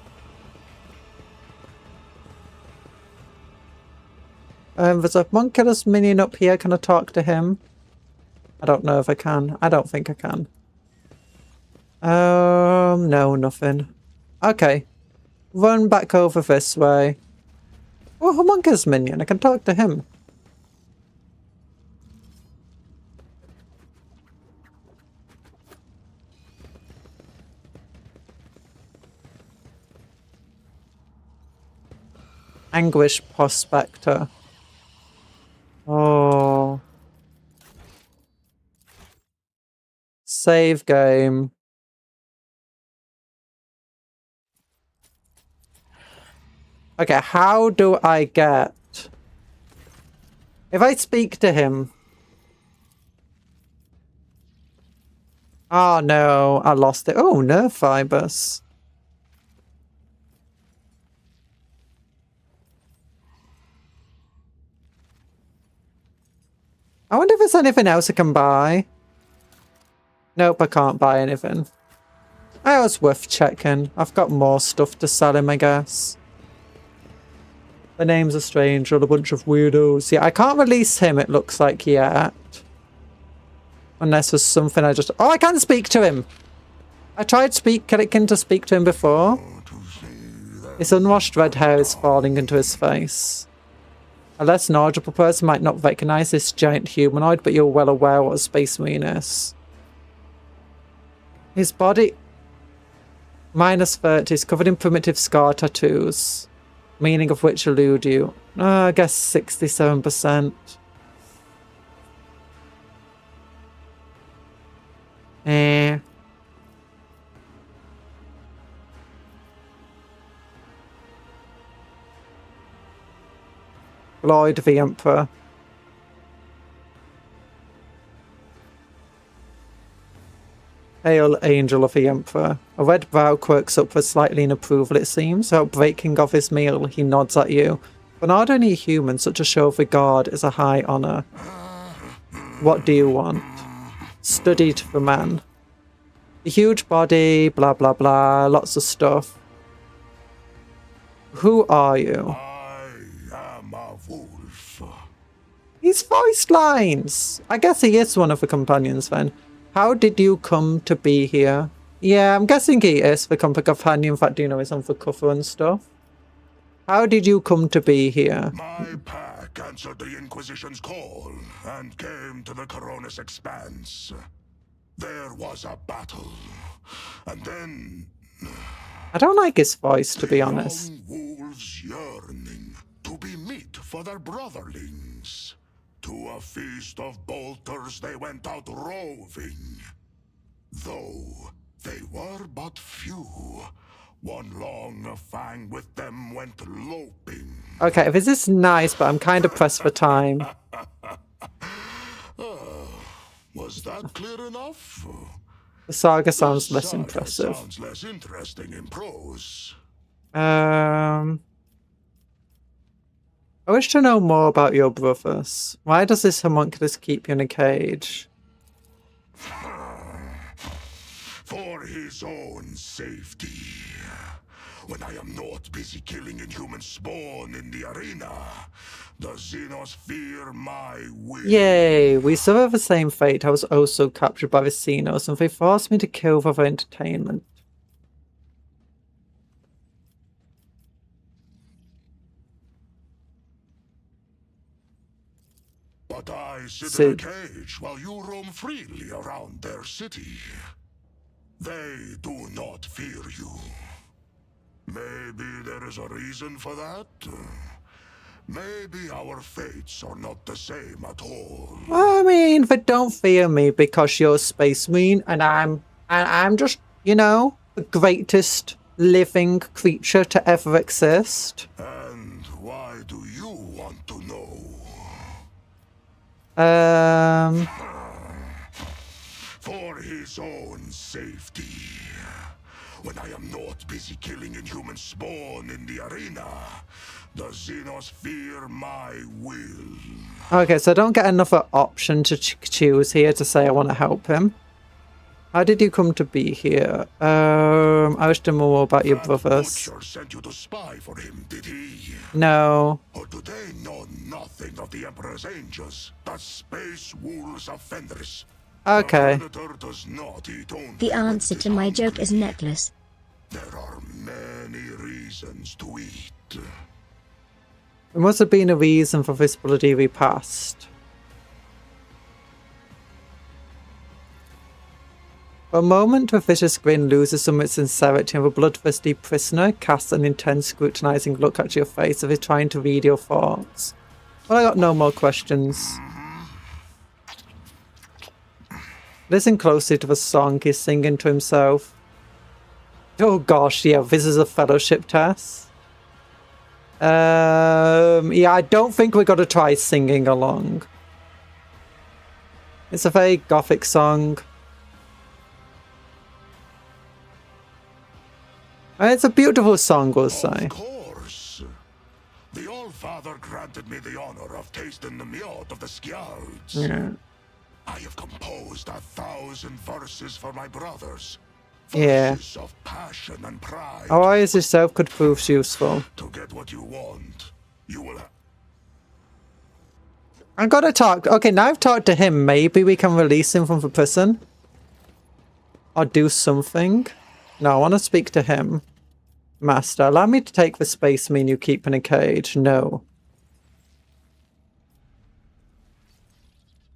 There's a Monkulus minion up here. Can I talk to him? I don't know if I can. I don't think I can. No, nothing. Okay. Run back over this way. Oh, Homunculus minion. I can talk to him. Anguish Prospector. Oh. Save game. Okay, how do I get... If I speak to him... Oh no, I lost it. Oh, nerve fibers. I wonder if there's anything else I can buy. Nope, I can't buy anything. Oh, it's worth checking. I've got more stuff to sell him, I guess. The names are strange, or a bunch of weirdos. Yeah, I can't release him, it looks like, yet. Unless there's something I just... Oh, I can speak to him! I tried clicking to speak to him before. His unwashed red hair is falling into his face. A less knowledgeable person might not recognize this giant humanoid, but you're well aware what a Space Marine is. His body... -30 is covered in primitive scar tattoos, meaning of which elude you. I guess 67%. Lloyd the Emperor. Hail, Angel of the Emperor. A red brow quirks up with slightly in approval, it seems. Without breaking off his meal, he nods at you. For an ordinary human, such a show of regard is a high honour. What do you want? Studied for man. A huge body, blah blah blah, lots of stuff. Who are you? He's voiced lines! I guess he is one of the companions then. How did you come to be here? Yeah, I'm guessing he is the companion. In fact, you know, he's on the cover and stuff. How did you come to be here? My pack answered the Inquisition's call and came to the Coronis Expanse. There was a battle, and then I don't like his voice, to be honest. Young wolves yearning to be meat for their brotherlings. To a feast of bolters they went out roving. Though they were but few, one long fang with them went loping. Okay, this is nice, but I'm kind of pressed for time. Was that clear enough? The saga sounds The less saga impressive. Sounds less interesting in prose. I wish to know more about your brothers. Why does this homunculus keep you in a cage? For his own safety. When I am not busy killing inhuman spawn in the arena, the Xenos fear my will. Yay! We suffer the same fate. I was also captured by the Xenos, and they forced me to kill for their entertainment. But I sit in a cage while you roam freely around their city. They do not fear you. Maybe there is a reason for that. Maybe our fates are not the same at all. I mean, they don't fear me because you're a space marine, and I'm just, you know, the greatest living creature to ever exist. And why do you want to know? For his own safety. When I am not busy killing inhuman spawn in the arena, the Xenos fear my will. Okay, so I don't get another option to choose here to say I want to help him. How did you come to be here? I wish to know more about your brothers. Butcher sent you to spy for him, did he? No. Or do they know nothing of the Emperor's angels, the space wolves of Fenris? Okay. The predator does not eat only The answer to my joke is necklace. There are many reasons to eat. There must have been a reason for this bloody repast. For a moment, the vicious grin loses some of its sincerity, and the bloodthirsty prisoner casts an intense, scrutinizing look at your face as if trying to read your thoughts. Well, I got no more questions. Listen closely to the song he's singing to himself. Oh gosh, yeah, this is a fellowship test. Yeah, I don't think we're going to try singing along. It's a very gothic song. And it's a beautiful song, we'll say. Of course. The All-Father granted me the honor of tasting the mjot of the Skjalds. Yeah. I have composed 1,000 verses for my brothers. Yeah. Verses of passion and pride. Our eyes yourself could prove useful. To get what you want, you will have... I gotta talk. Okay, now I've talked to him. Maybe we can release him from the prison. Or do something. No, I want to speak to him. Master, allow me to take the space marine you keep in a cage. No.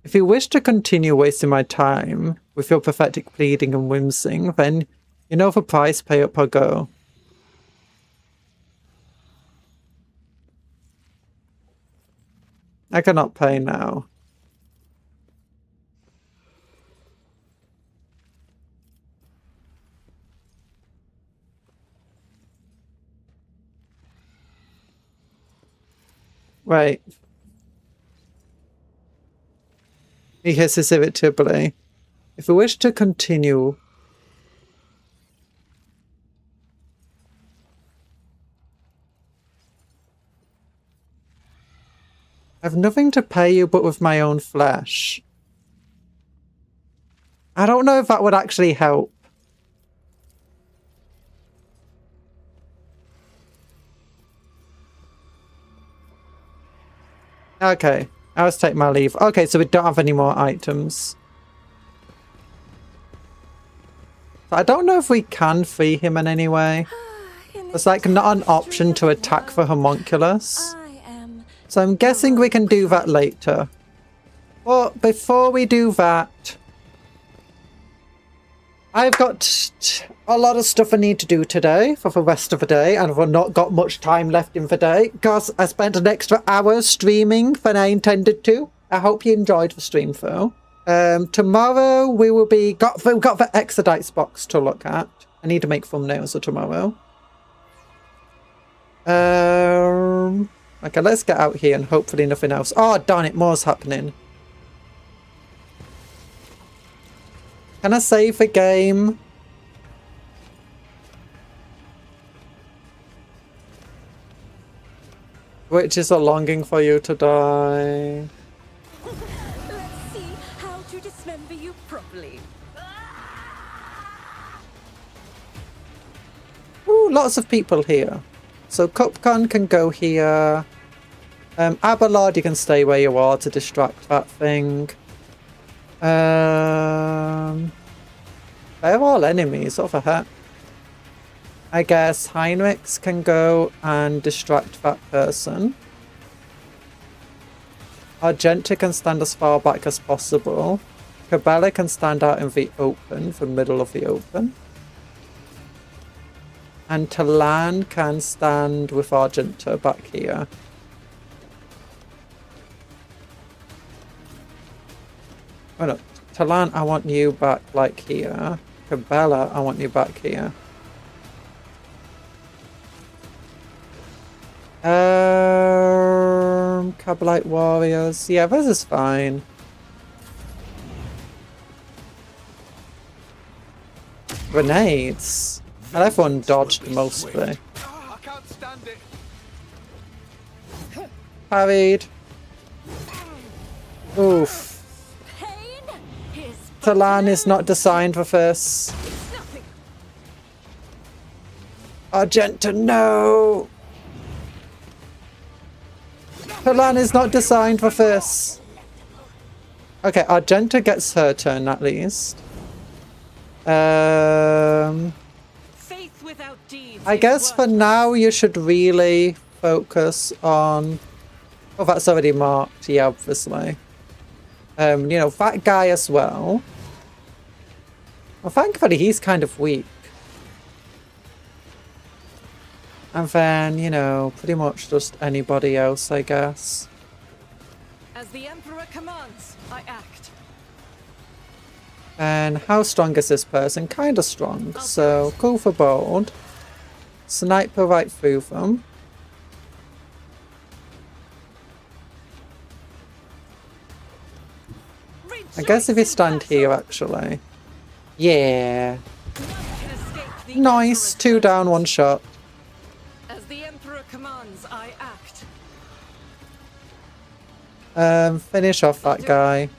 If you wish to continue wasting my time with your pathetic pleading and whimsing, then you know the price, pay up or go. I cannot pay now. Right. He hisses irritably. If we wish to continue... I have nothing to pay you but with my own flesh. I don't know if that would actually help. Okay, I'll take my leave. Okay, so we don't have any more items. I don't know if we can free him in any way. It's like not an option to attack the homunculus. So I'm guessing we can do that later. But before we do that, I've got a lot of stuff I need to do today for the rest of the day, and I've not got much time left in the day because I spent an extra hour streaming than I intended to. I hope you enjoyed the stream though. Tomorrow we will be we've got the Exodites box to look at. I need to make thumbnails for tomorrow. Okay, let's get out here and hopefully nothing else. Oh darn it, more's happening. Can I save the game? Which is a longing for you to die. Let's see how to dismember you properly. Ooh, lots of people here. So Cupcon can go here. Abelard, you can stay where you are to distract that thing. They're all enemies, what the heck? I guess Heinrichs can go and distract that person. Argenta can stand as far back as possible. Cabela can stand out in the open, the middle of the open. And Talan can stand with Argenta back here. Oh no, Talan, I want you back like here. Cabela, I want you back here. Cabalite warriors. Yeah, this is fine. Grenades. And everyone dodged mostly. I can't stand it. Parried. Oof. Talan is not designed for this. Argenta, no! Talan is not designed for this. Okay, Argenta gets her turn at least. I guess for now you should really focus on... Oh, that's already marked. Yeah, obviously. You know, that guy as well. Well, thankfully he's kind of weak. And then, you know, pretty much just anybody else, I guess. As the Emperor commands, I act. And how strong is this person? Kind of strong. So, go for bold. Sniper right through them. I guess if you stand here, actually. Yeah. Nice. 2 down, 1 shot. As the Emperor commands, I act. Finish off that guy.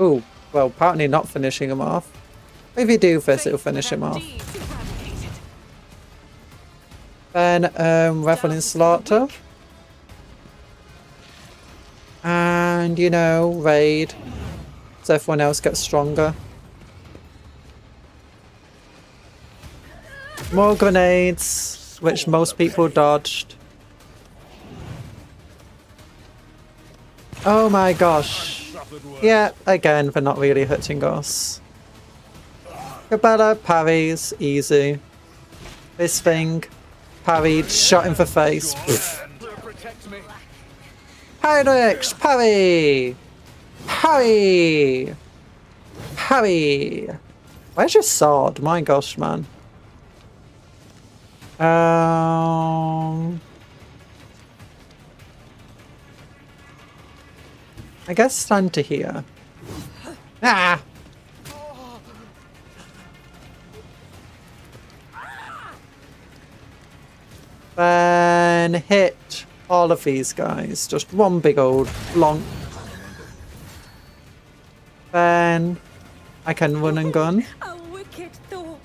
Ooh, well, apparently not finishing him off. If you do this, it'll finish him off. Then, Revelin Slaughter. And, you know, raid. So everyone else gets stronger. More grenades, which most people dodged. Oh my gosh. Yeah, again, they're not really hurting us. Cabela parries, easy. This thing, parried, shot in the face. Heinrich, parry! Parry! Parry! Where's your sword? My gosh, man. I guess stand to here. Ah! Then hit all of these guys. Just one big old long. Then I can run and gun. A wicked thought.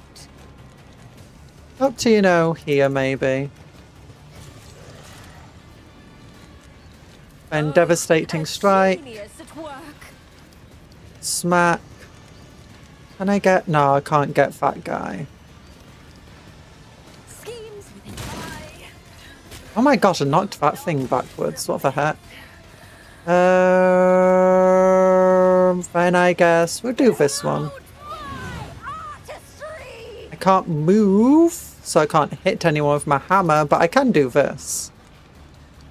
Up to, you know, here maybe. Then devastating strike. Smack. Can I get... No, I can't get that guy. Oh my gosh, I knocked that thing backwards. What the heck? Then I guess we'll do this one. can't move, so I can't hit anyone with my hammer, but I can do this.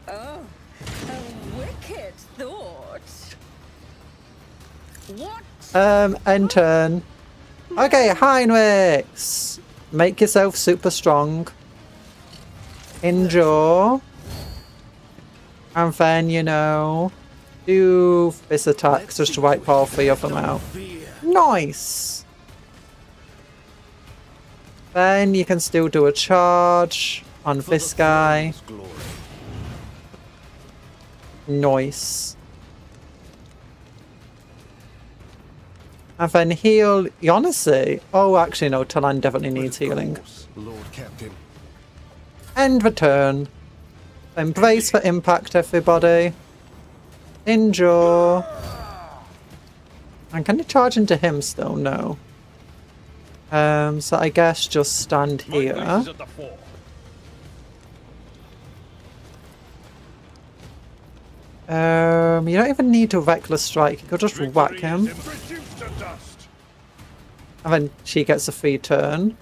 Oh, a wicked thought. What? End turn. Okay, Heinrichs. Make yourself super strong. Endure. And then, you know, do this attacks just to wipe all 3 of them out. Nice! Then you can still do a charge on this guy. Nice. And then heal, honestly. Oh, actually, no, Talan definitely needs healing. Lord Captain. End the turn. Then brace for impact, everybody. Endure. And can you charge into him still? No. So I guess just stand here. You don't even need to reckless strike. You could just whack him. And then she gets a free turn.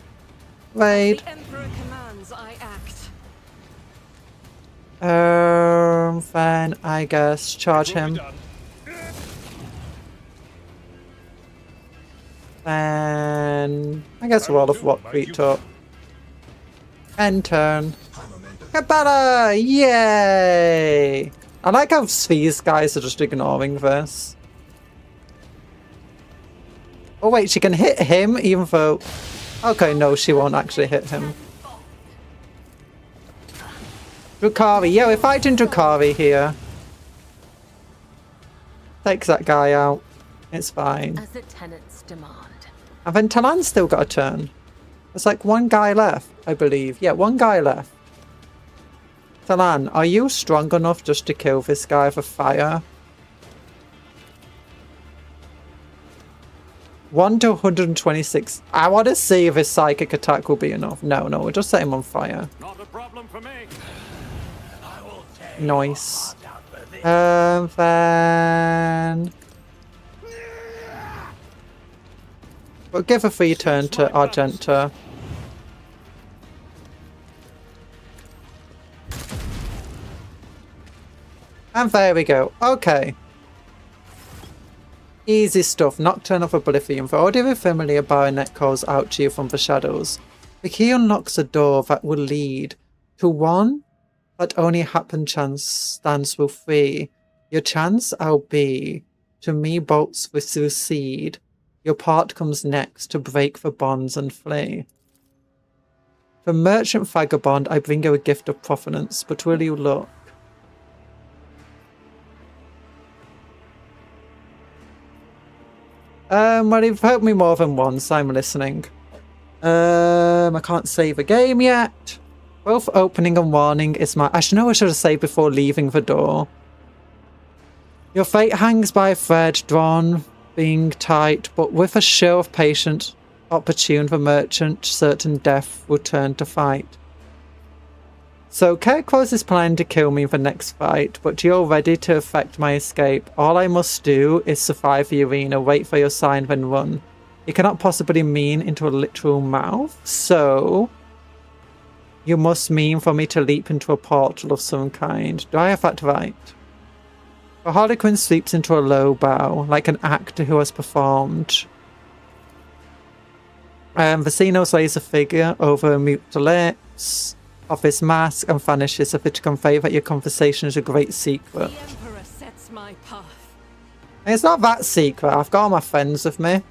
Raid. The Emperor commands, I act. Then I guess charge him. Then I guess roll of what creep up. End turn. Cabana! Yay! I like how these guys are just ignoring this. Oh wait, she can hit him even though... Okay, no, she won't actually hit him. Drukhari. Yeah, we're fighting Drukhari here. Takes that guy out. It's fine. As the tenants demand. And then Talan's still got a turn. There's like 1 guy left, I believe. Yeah, 1 guy left. Talan, are you strong enough just to kill this guy with fire? 1 to 126. I want to see if his psychic attack will be enough. No, we'll just set him on fire. Not a problem for me. Nice. Then... We'll give a free turn to Argenta. And there we go. Okay. Easy stuff. Nocturne of Oblivion. The audio familiar baronet calls out to you from the shadows. The key unlocks a door that will lead to one that only happen chance stands will free. Your chance I'll be. To me bolts with succeed. Your part comes next to break the bonds and flee. For merchant vagabond, I bring you a gift of provenance, but will you look? Well, you've helped me more than once. I'm listening. I can't save a game yet. Both opening and warning is my... I should have saved before leaving the door. Your fate hangs by a thread, drawn, being tight, but with a show of patience, opportune the merchant, certain death will turn to fight. So Kirkwood is planning to kill me in the next fight, but you're ready to effect my escape. All I must do is survive the arena, wait for your sign, then run. You cannot possibly mean into a literal mouth, so... You must mean for me to leap into a portal of some kind. Do I have that right? The Harlequin sleeps into a low bow, like an actor who has performed. Vecino slays a figure over mute the lips of his mask and vanishes if it to convey that your conversation is a great secret. The Emperor sets my path. It's not that secret. I've got all my friends with me.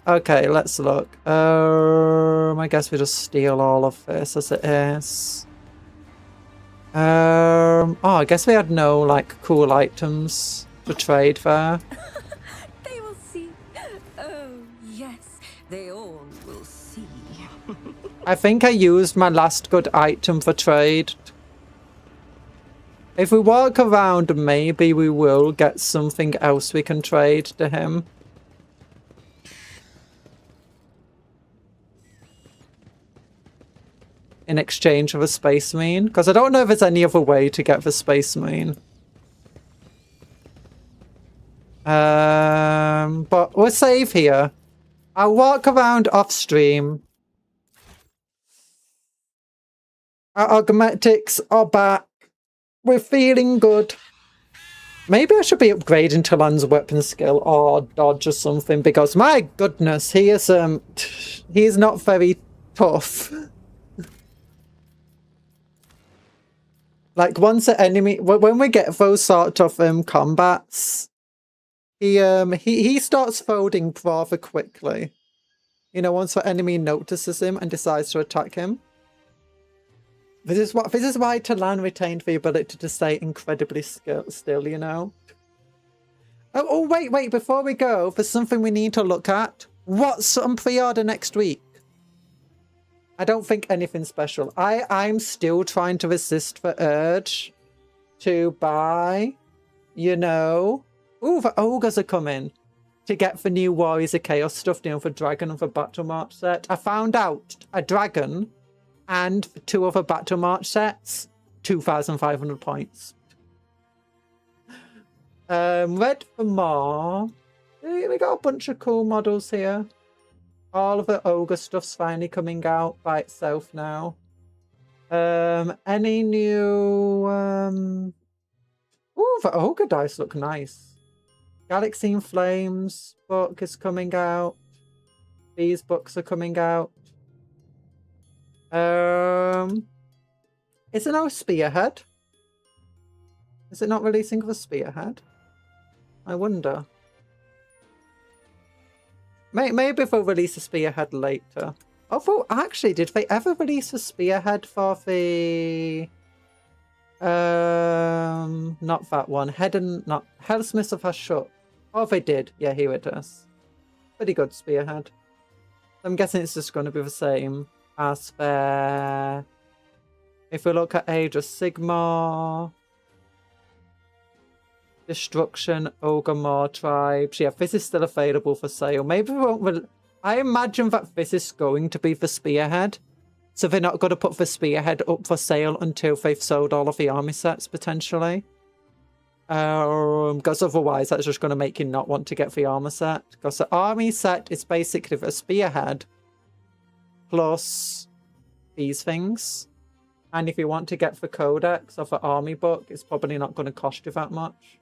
Okay, let's look. I guess we just steal all of this as it is. Oh, I guess we had no, like, cool items to trade there. They will see. Oh, yes, they all will see. I think I used my last good item for trade. If we walk around, maybe we will get something else we can trade to him. In exchange for a space marine, because I don't know if there's any other way to get the space marine. But we'll save here. I'll walk around off stream. Our augmetics are back. We're feeling good. Maybe I should be upgrading to Lan's weapon skill or dodge or something, because my goodness, he's not very tough. Like once an enemy, when we get those sort of combats, he starts folding rather quickly. You know, once the enemy notices him and decides to attack him. This is why Talan retained the ability to stay incredibly still, you know. Oh wait, before we go, there's something we need to look at. What's on pre-order next week? I don't think anything special. I'm still trying to resist the urge to buy, you know. Ooh, the ogres are coming to get the new Warriors of Chaos stuff, you know, for Dragon and for Battle March set. I found out a Dragon and 2 other Battle March sets, 2,500 points. Red for more. We got a bunch of cool models here. All of the ogre stuff's finally coming out by itself now. Any new... Ooh, the ogre dice look nice. Galaxy in Flames book is coming out. These books are coming out. Is it now Spearhead? Is it not releasing the Spearhead? I wonder. Maybe they'll release a Spearhead later. Although, actually, did they ever release a Spearhead for the... not that one. Hellsmith of Hashut. Oh, they did. Yeah, here it is. Pretty good Spearhead. I'm guessing it's just going to be the same as the... If we look at Age of Sigmar... Destruction, Ogre Tribes. Yeah, this is still available for sale. Maybe we won't... I imagine that this is going to be the Spearhead. So they're not going to put the Spearhead up for sale until they've sold all of the army sets, potentially. Because otherwise that's just going to make you not want to get the armor set. Because the army set is basically the Spearhead plus these things. And if you want to get the Codex of the army book, it's probably not going to cost you that much.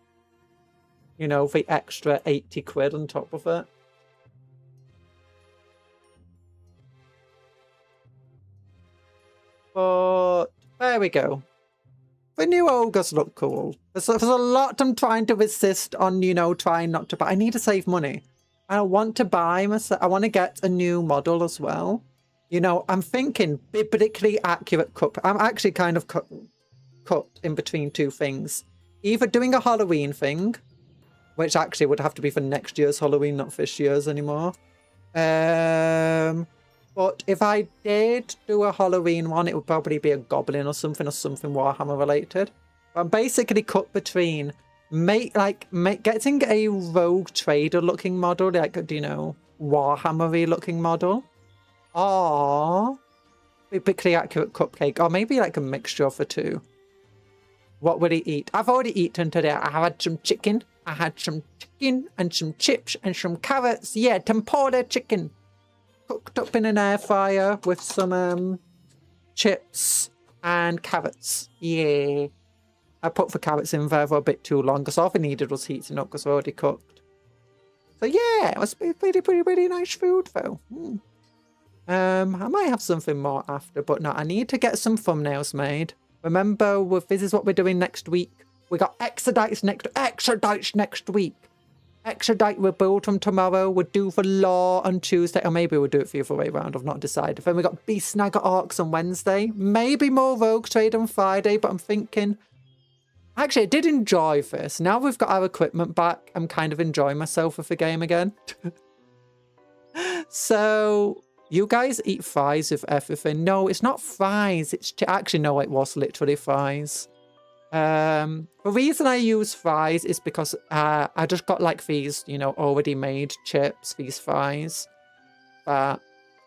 You know, the extra 80 quid on top of it. But there we go. The new ogres look cool. There's a lot I'm trying to resist on, you know, trying not to buy. I need to save money. I want to buy myself. I want to get a new model as well. You know, I'm thinking biblically accurate cup. I'm actually kind of cut in between two things. Either doing a Halloween thing, which actually would have to be for next year's Halloween, not this year's anymore. But if I did do a Halloween one, it would probably be a Goblin or something Warhammer related. But I'm basically cut between getting a Rogue Trader looking model, like, you know, Warhammer-y looking model. Or biblically accurate Cupcake, or maybe like a mixture of the two. What would he eat? I've already eaten today. I had some chicken. I had some chicken and some chips and some carrots. Yeah, tempura chicken. Cooked up in an air fryer with some chips and carrots. Yeah. I put the carrots in there for a bit too long because all I needed was heating up because they're already cooked. So yeah, it was pretty nice food though. I might have something more after, but no, I need to get some thumbnails made. Remember, this is what we're doing next week. We got Extradites next week. Extradite we'll build from tomorrow. We'll do the Law on Tuesday. Or maybe we'll do it the other way around. I've not decided. Then we got Beast Snagger Orcs on Wednesday. Maybe more Rogue Trade on Friday, but I'm thinking... Actually, I did enjoy this. Now we've got our equipment back, I'm kind of enjoying myself with the game again. So... You guys eat fries with everything. No, it's not fries. It's actually, no, it was literally fries. The reason I use fries is because I just got like these, you know, already made chips, these fries, in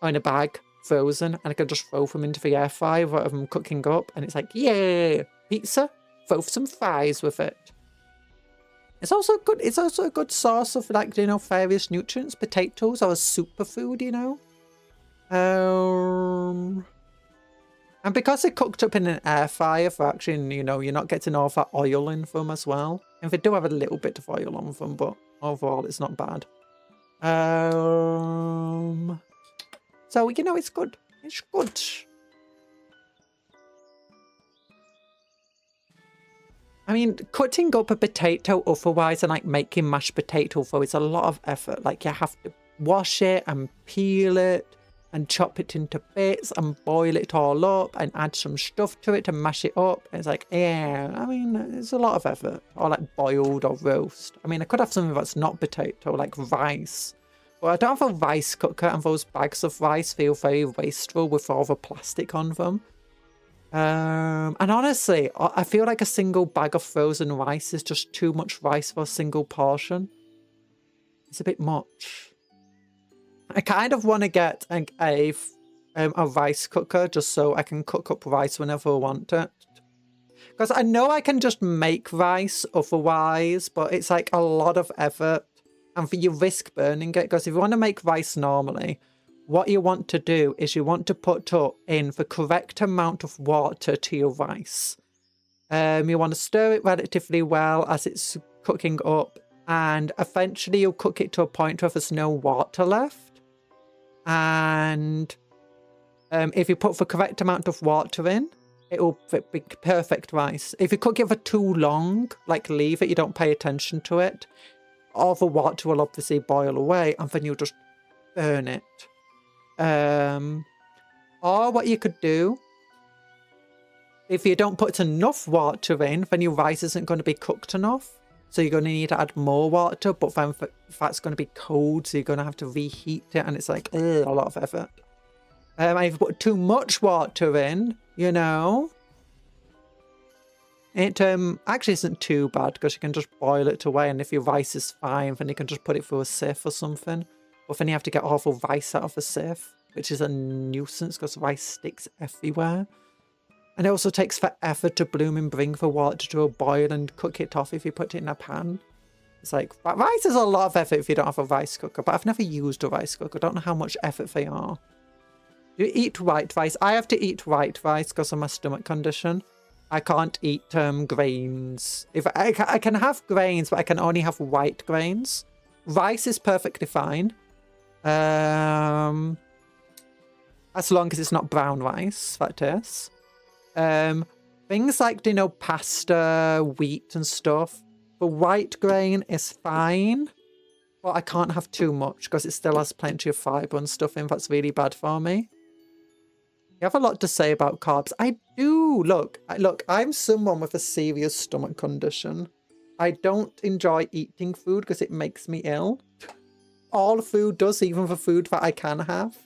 a bag, frozen, and I can just throw them into the air fryer rather than cooking up. And it's like, yeah, pizza, throw some fries with it. It's also good. It's also a good source of like, you know, various nutrients. Potatoes are a superfood, you know. And because they're cooked up in an air fryer, for actually, you know, you're not getting all that oil in them as well. And they do have a little bit of oil on them, but overall, it's not bad. So you know, it's good. It's good. I mean, cutting up a potato otherwise and like making mashed potato though is a lot of effort. Like you have to wash it and peel it and chop it into bits and boil it all up and add some stuff to it to mash it up. It's like, yeah, I mean, it's a lot of effort. Or like boiled or roast. I mean, I could have something that's not potato, like rice. But I don't have a rice cooker, and those bags of rice feel very wasteful with all the plastic on them. And honestly, I feel like a single bag of frozen rice is just too much rice for a single portion. It's a bit much. I kind of want to get a rice cooker just so I can cook up rice whenever I want it. Because I know I can just make rice otherwise, but it's like a lot of effort. And you risk burning it, because if you want to make rice normally, what you want to do is you want to put in the correct amount of water to your rice. You want to stir it relatively well as it's cooking up, and eventually you'll cook it to a point where there's no water left. And if you put the correct amount of water in, it will be perfect rice. If you cook it for too long, like leave it, you don't pay attention to it, all the water will obviously boil away, and then you'll just burn it. Or what you could do, if you don't put enough water in, then your rice isn't going to be cooked enough. So you're going to need to add more water, but then that's going to be cold, so you're going to have to reheat it, and it's like, a lot of effort. And if you put too much water in, you know, it actually isn't too bad, because you can just boil it away, and if your rice is fine, then you can just put it through a sieve or something. But then you have to get all the rice out of the sieve, which is a nuisance because rice sticks everywhere. And it also takes forever to bloom and bring the water to a boil and cook it off if you put it in a pan. It's like, rice is a lot of effort if you don't have a rice cooker, but I've never used a rice cooker. I don't know how much effort they are. You eat white rice. I have to eat white rice because of my stomach condition. I can't eat grains. If I can have grains, but I can only have white grains. Rice is perfectly fine. As long as it's not brown rice, that is. Things like, you know, pasta, wheat and stuff. The white grain is fine, but I can't have too much because it still has plenty of fibre and stuff in. That's really bad for me. You have a lot to say about carbs. I do. Look, I'm someone with a serious stomach condition. I don't enjoy eating food because it makes me ill. All food does, even the food that I can have.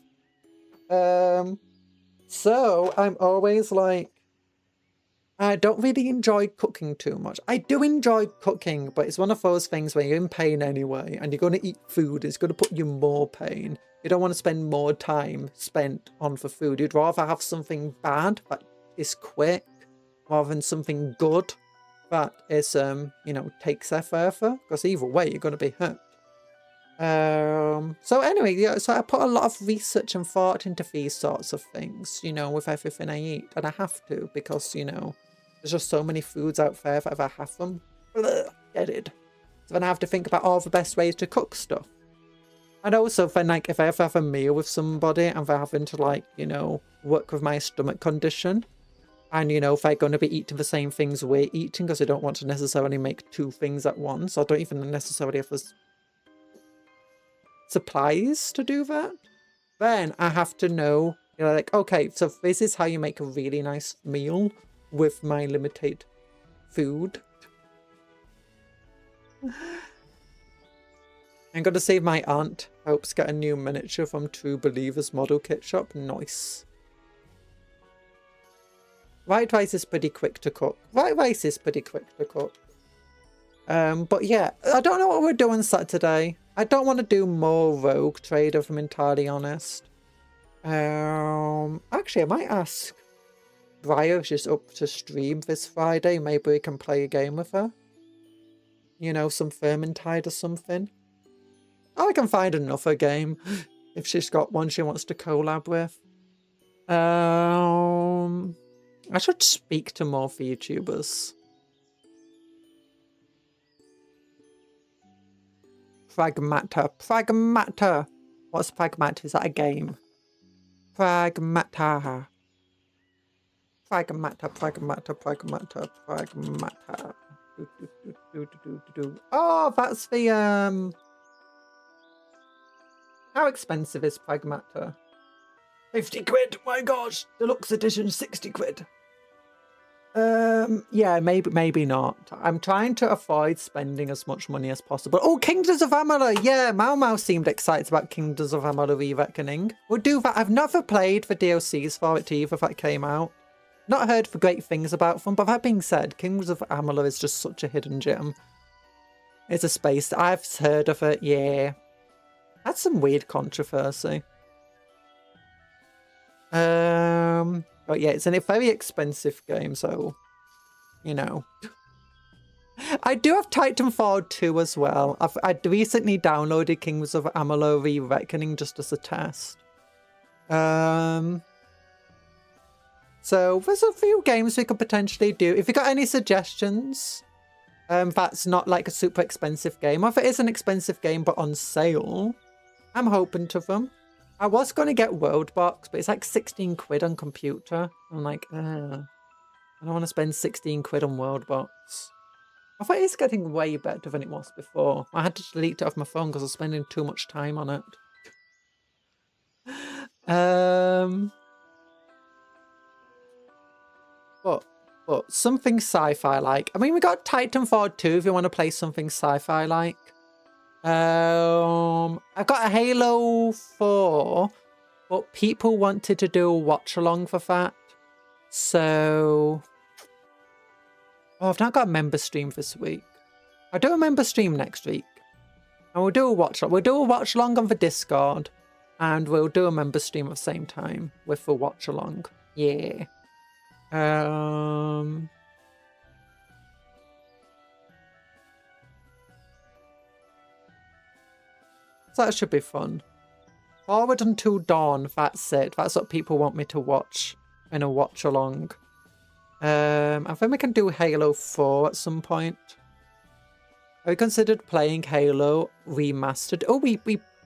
So I'm always like, I don't really enjoy cooking too much. I do enjoy cooking, but it's one of those things where you're in pain anyway, and you're going to eat food. It's going to put you more pain. You don't want to spend more time spent on the food. You'd rather have something bad that is quick, rather than something good that is, you know, takes forever. Because either way, you're going to be hurt. So anyway, yeah, so I put a lot of research and thought into these sorts of things, you know, with everything I eat. And I have to, because, you know, there's just so many foods out there that if I have them, get it. So then I have to think about all the best ways to cook stuff. And also then, like, if I ever have a meal with somebody and they're having to, like, you know, work with my stomach condition, and, you know, if they're going to be eating the same things we're eating, because I don't want to necessarily make two things at once, I don't even necessarily have the supplies to do that, then I have to know, you know, like, okay, so this is how you make a really nice meal with my limited food. I'm going to see if my aunt helps get a new miniature from True Believers model kit shop. Nice. White rice is pretty quick to cook. White rice is pretty quick to cook. But yeah, I don't know what we're doing Saturday. I don't want to do more Rogue Trade, if I'm entirely honest. Actually, I might ask Briar if she's up to stream this Friday. Maybe we can play a game with her. you know, some Vermintide or something. I can find another game if she's got one she wants to collab with. I should speak to more VTubers. Pragmata. Pragmata. What's Pragmata? Is that a game? Pragmata. Pragmata. Pragmata. Pragmata. Pragmata. Oh, that's the How expensive is Pragmata? 50 quid. My gosh, deluxe edition 60 quid. Yeah, maybe not. I'm trying to avoid spending as much money as possible. Oh, Kingdoms of Amalur! Yeah, Mau seemed excited about Kingdoms of Amalur Re-Reckoning. We'll do that. I've never played the DLCs for it either if that came out. Not heard for great things about them, but that being said, Kingdoms of Amalur is just such a hidden gem. It's a space that I've heard of it, yeah. That's some weird controversy. But yeah, it's a very expensive game, so, you know. I do have Titanfall 2 as well. I recently downloaded Kingdoms of Amalur Re-Reckoning just as a test. So there's a few games we could potentially do. If you got any suggestions, that's not like a super expensive game. Or if it is an expensive game but on sale, I'm open to them. I was going to get Worldbox, but it's like 16 quid on computer. I'm like, I don't want to spend 16 quid on Worldbox. I thought it's getting way better than it was before. I had to delete it off my phone because I was spending too much time on it. But something sci-fi like. I mean, we got Titanfall 2 if you want to play something sci-fi like. I've got a Halo 4, but people wanted to do a watch along for that. So, I've not got a member stream this week. I'll do a member stream next week. And we'll do a watch along. We'll do a watch along on the Discord. And we'll do a member stream at the same time with the watch along. Yeah. So that should be fun. Forward Until Dawn, that's it. That's what people want me to watch in a watch along. I think we can do Halo 4 at some point. Have we considered playing Halo Remastered? Oh,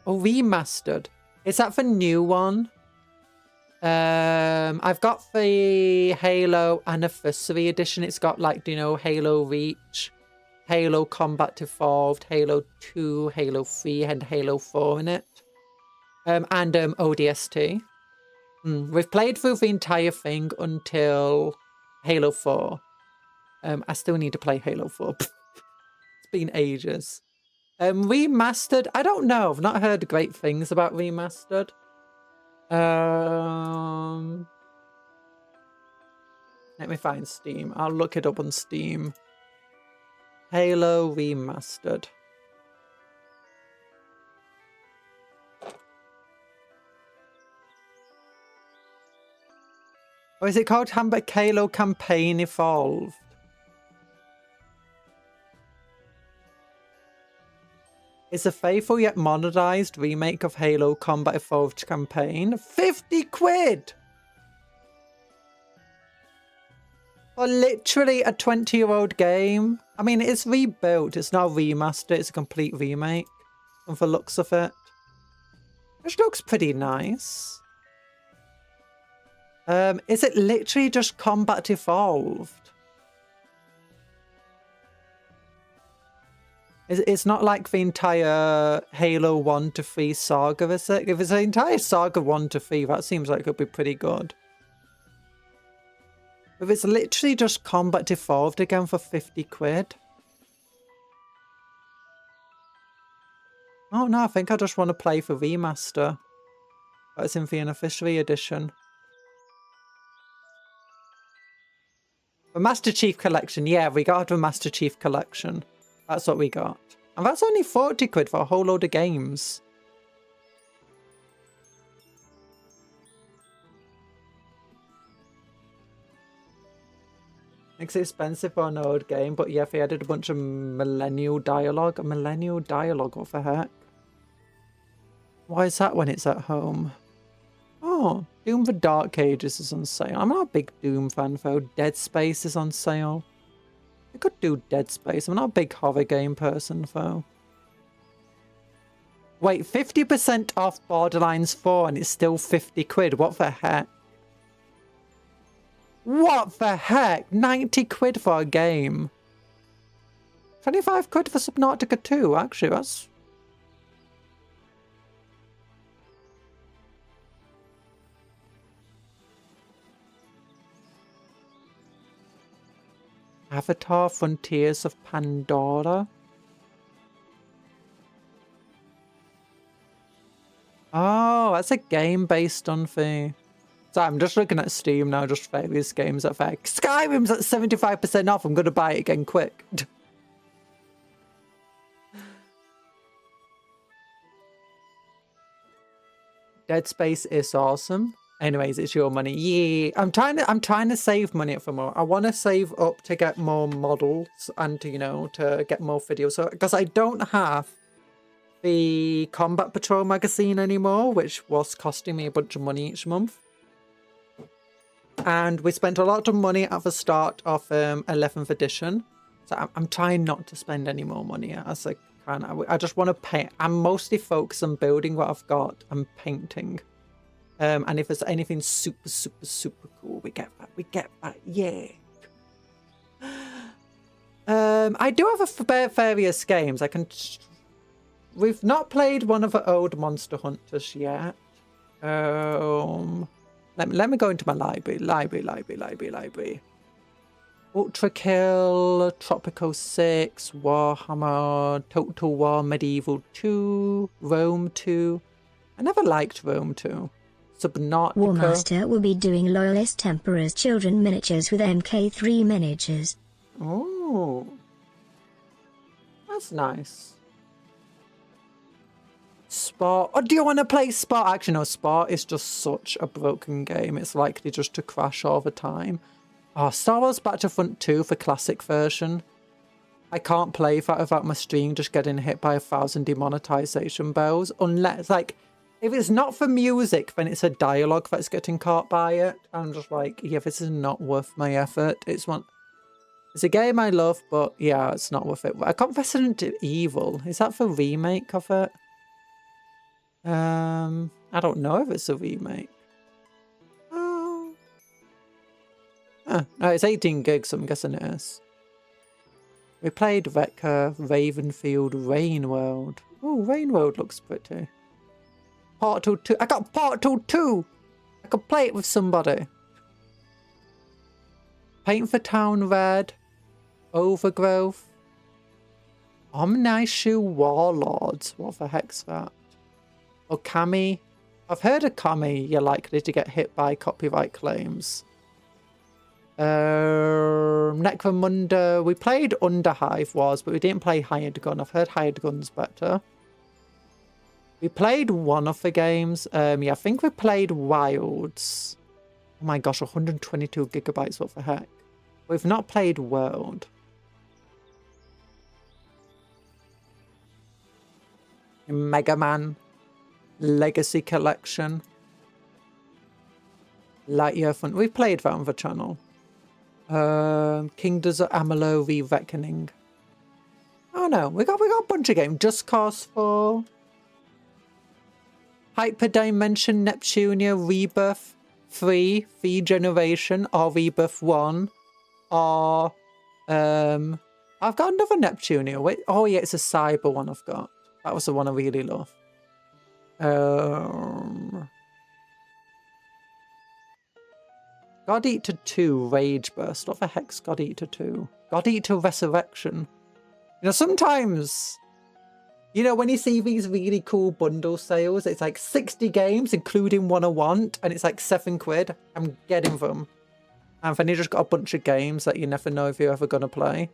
Remastered. Is that the new one? I've got the Halo Anniversary Edition. It's got, like, you know, Halo Reach, Halo Combat Evolved, Halo 2, Halo 3, and Halo 4 in it. And ODST. We've played through the entire thing until Halo 4. I still need to play Halo 4. It's been ages. Remastered, I don't know. I've not heard great things about Remastered. Let me find Steam. I'll look it up on Steam. Halo Remastered. Or is it called Halo Campaign Evolved? It's a faithful yet modernized remake of Halo Combat Evolved campaign. 50 quid! For literally a 20-year-old game. I mean, it's rebuilt. It's not remastered. It's a complete remake. And for the looks of it. Which looks pretty nice. Is it literally just Combat Evolved? It's not like the entire Halo 1 to 3 saga, is it? If it's the entire saga 1 to 3, that seems like it would be pretty good. If it's literally just Combat Evolved again for 50 quid. Oh no, I think I just want to play for Remaster. That's in the Unofficial Edition. The Master Chief Collection, yeah, we got the Master Chief Collection. That's what we got. And that's only 40 quid for a whole load of games. It's expensive for an old game, but yeah, if he added a bunch of millennial dialogue. A millennial dialogue, what the heck? Why is that when it's at home? Oh, Doom: The Dark Ages is on sale. I'm not a big Doom fan though. Dead Space is on sale. I could do Dead Space. I'm not a big horror game person though. Wait, 50% off Borderlands 4 and it's still 50 quid. What the heck? What the heck? 90 quid for a game. 25 quid for Subnautica 2, actually, that's... Avatar: Frontiers of Pandora. Oh, that's a game based on the... So I'm just looking at Steam now, just various games at fair. Skyrim's at 75% off. I'm going to buy it again quick. Dead Space is awesome. Anyways, it's your money. Yeah, I'm trying to save money for more. I want to save up to get more models and to, you know, to get more videos. So because I don't have the Combat Patrol magazine anymore, which was costing me a bunch of money each month. And we spent a lot of money at the start of 11th edition. So I'm trying not to spend any more money as I can. I just want to paint. I'm mostly focused on building what I've got and painting. And if there's anything super, super, super cool, we get that. We get that. Yeah. I do have various games. I can... We've not played one of the old Monster Hunters yet. Let me go into my library. Library. Ultra Kill, Tropico 6, Warhammer, Total War, Medieval 2, Rome 2. I never liked Rome 2. Subnautica. Warmaster will be doing Loyalist Temperor's Children miniatures with MK3 miniatures. Oh. That's nice. Sport. Oh, do you want to play Sport? Actually, no, Sport is just such a broken game. It's likely just to crash all the time. Oh, Star Wars Battlefront 2 for classic version. I can't play that without my stream just getting hit by 1,000 demonetization bells. Unless, like, if it's not for music, then it's a dialogue that's getting caught by it. I'm just like, yeah, this is not worth my effort. It's a game I love, but yeah, it's not worth it. I got Resident Evil. Is that the remake of it? I don't know if it's a remake. Oh. No, it's 18 gigs, so I'm guessing it is. We played Wrecker, Ravenfield, Rainworld. Oh, Rainworld looks pretty. Portal 2. I got Portal 2! I could play it with somebody. Paint the Town Red. Overgrowth. Omnishu Warlords. What the heck's that? Okami. I've heard of Kami. You're likely to get hit by copyright claims. Necromunda. We played Underhive Wars, but we didn't play Hired Gun. I've heard Hired Gun's better. We played one of the games. Yeah, I think we played Wilds. Oh my gosh, 122 gigabytes. What the heck? We've not played World. Mega Man. Legacy Collection. Lightyear Fun. We played that on the channel. Kingdoms of Amalur Re-Reckoning. Oh no, we got a bunch of games. Just Cause 4. Hyperdimension Neptunia Rebirth 3 Generation, or Rebirth 1. Or I've got another Neptunia. Wait, oh yeah, it's a cyber one I've got. That was the one I really love. God Eater 2 Rage Burst. What the heck's God Eater 2? God Eater Resurrection. You know, sometimes, you know, when you see these really cool bundle sales, it's like 60 games, including one I want, and it's like 7 quid. I'm getting them. And then you just got a bunch of games that you never know if you're ever going to play.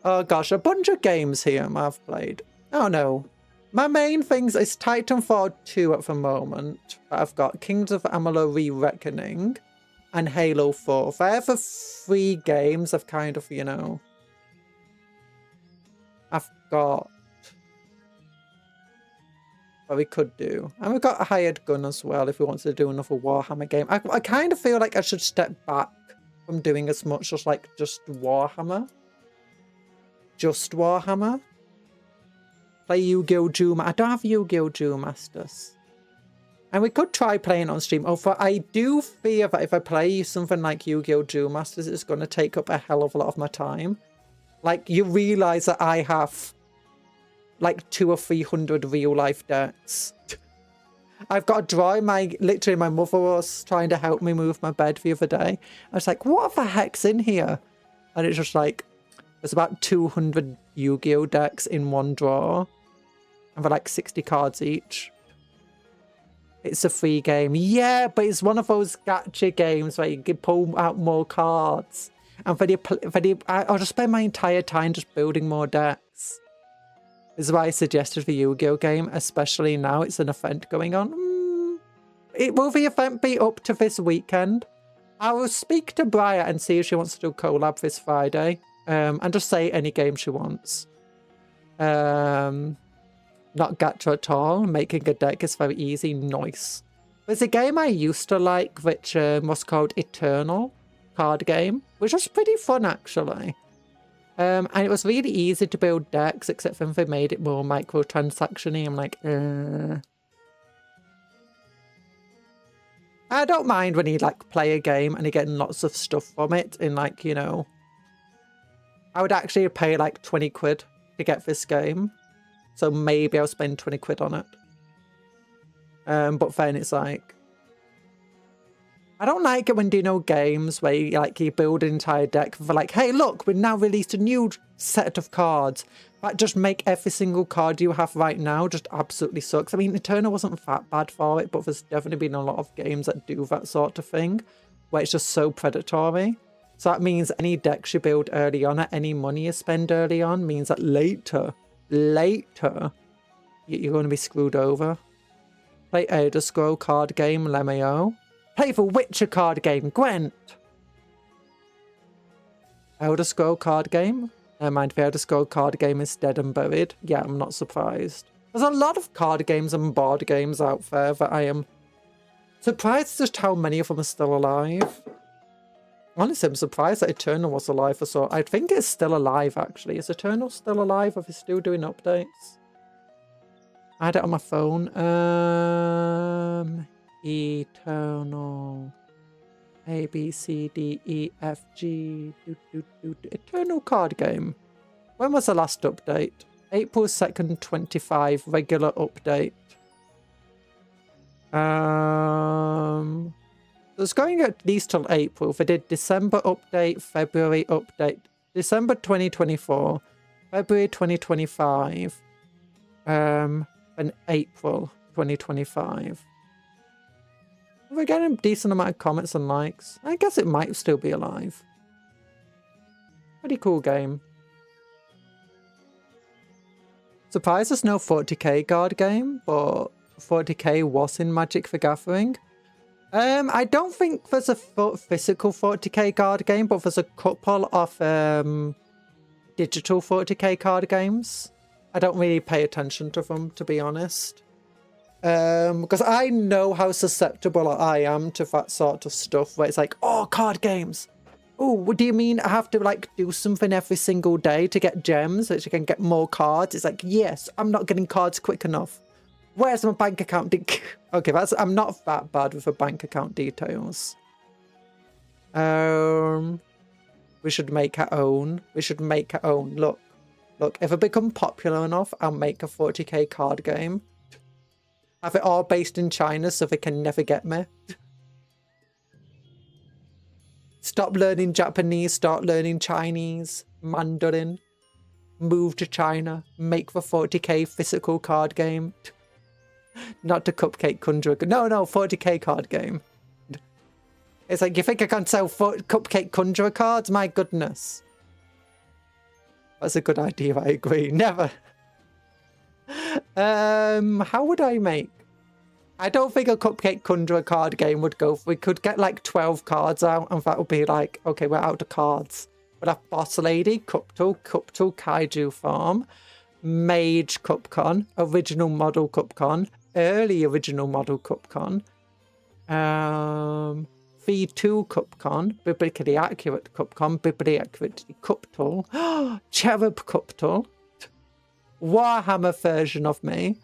Oh gosh, a bunch of games here I've played. Oh no. My main things is Titanfall 2 at the moment. I've got Kings of Amalur Re-Reckoning. and Halo 4. They're the 3 games I've kind of, you know... I've got... what we could do. And we've got a hired gun as well if we want to do another Warhammer game. I kind of feel like I should step back from doing as much as like just Warhammer. Just Warhammer. Play Yu-Gi-Oh! Duel. I don't have Yu-Gi-Oh! Duel Masters. And we could try playing on stream. Although I do fear that if I play something like Yu-Gi-Oh! Duel Masters, it's going to take up a hell of a lot of my time. Like, you realise that I have like 200 or 300 real life decks. I've got to draw literally my mother was trying to help me move my bed the other day. I was like, what the heck's in here? And it's just like, there's about 200 Yu-Gi-Oh! Decks in one drawer. And they're like 60 cards each. It's a free game. Yeah, but it's one of those gacha games where you can pull out more cards. And I'll just spend my entire time just building more decks. This is why I suggested the Yu-Gi-Oh! Game, especially now it's an event going on. Will the event be up to this weekend? I will speak to Briar and see if she wants to do a collab this Friday. And just say any game she wants. Not gacha at all. Making a deck is very easy. Nice. There's a game I used to like, which was called Eternal card game, which was pretty fun actually. And it was really easy to build decks, except when they made it more microtransaction-y. I'm like, I don't mind when you like play a game and you're getting lots of stuff from it. In like, you know, I would actually pay like 20 quid to get this game. So maybe I'll spend 20 quid on it. But then it's like, I don't like it when do you know games where you build an entire deck for like, hey look, we've now released a new set of cards that just make every single card you have right now just absolutely sucks. I mean, Eternal wasn't that bad for it, but there's definitely been a lot of games that do that sort of thing, where it's just so predatory. So that means any decks you build early on, any money you spend early on, means that later, you're going to be screwed over. Play Elder Scroll card game, Lemeo. Play the Witcher card game, Gwent. Elder Scroll card game? Never mind, the Elder Scroll card game is dead and buried. Yeah, I'm not surprised. There's a lot of card games and board games out there that I am surprised just how many of them are still alive. Honestly, I'm surprised that Eternal was alive for so... I think it's still alive, actually. Is Eternal still alive, or is it still doing updates? I had it on my phone. Eternal. A, B, C, D, E, F, G. Eternal card game. When was the last update? April 2nd, 25. Regular update. It's going at least till April. They did December update, February update. December 2024. February 2025. And April 2025. We're getting a decent amount of comments and likes. I guess it might still be alive. Pretty cool game. Surprised there's no 40k card game, but 40k was in Magic the Gathering. I don't think there's a physical 40k card game, but there's a couple of digital 40k card games. I don't really pay attention to them, to be honest. Because I know how susceptible I am to that sort of stuff where it's like, oh, card games. Oh, what do you mean I have to like do something every single day to get gems so that you can get more cards? It's like, yes, I'm not getting cards quick enough. Where's my bank account? Okay, I'm not that bad with the bank account details. We should make our own. Look, if I become popular enough, I'll make a 40k card game. Have it all based in China so they can never get me. Stop learning Japanese, start learning Chinese, Mandarin. Move to China, make the 40k physical card game. Not the Cupcake Conjuror. No, 40k card game. It's like, you think I can sell Cupcake Conjuror cards? My goodness. That's a good idea, I agree. Never. How would I make? I don't think a Cupcake Conjuror card game would go. We could get like 12 cards out, and that would be like, okay, we're out of cards. We'd have Boss Lady, Cuptle Kaiju Farm, Mage Cupcon, Original Model Cupcon, Early Original Model Cupcon, V2 Cupcon, Biblically Accurate Cupcon, Biblically Accurate Cuptle, Cherub Cuptle, Warhammer version of me,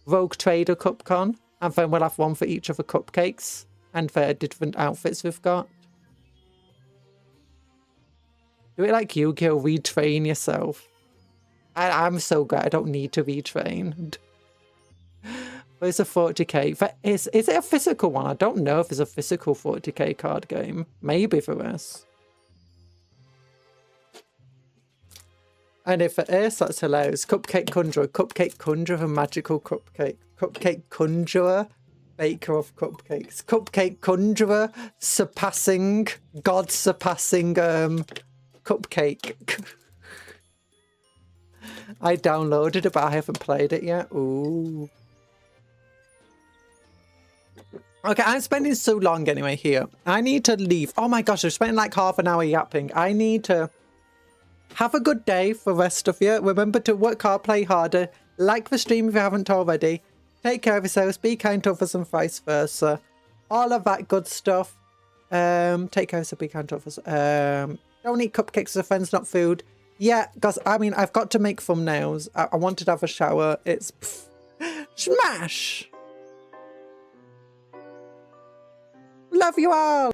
Rogue Trader Cupcon, and then we'll have one for each of the cupcakes and their different outfits we've got. Do it like Yu-Gi-Oh! Retrain yourself. I'm so good, I don't need to retrain. Where's a 40k? Is it a physical one? I don't know if it's a physical 40k card game. Maybe for us. And if it is, that's hilarious. Cupcake Conjurer, magical cupcake. Cupcake Conjurer, baker of cupcakes. Cupcake Conjurer, God-surpassing cupcake. I downloaded it, but I haven't played it yet. Ooh. Okay, I'm spending so long anyway here. I need to leave. Oh my gosh, I've spent like half an hour yapping. I need to have a good day for the rest of you. Remember to work hard, play harder. Like the stream if you haven't already. Take care of yourselves. Be kind to others and vice versa. All of that good stuff. Take care of yourself. Be kind to others. Don't eat cupcakes as friends, not food. Yeah, because I mean, I've got to make thumbnails. I wanted to have a shower. It's smash. Love you all.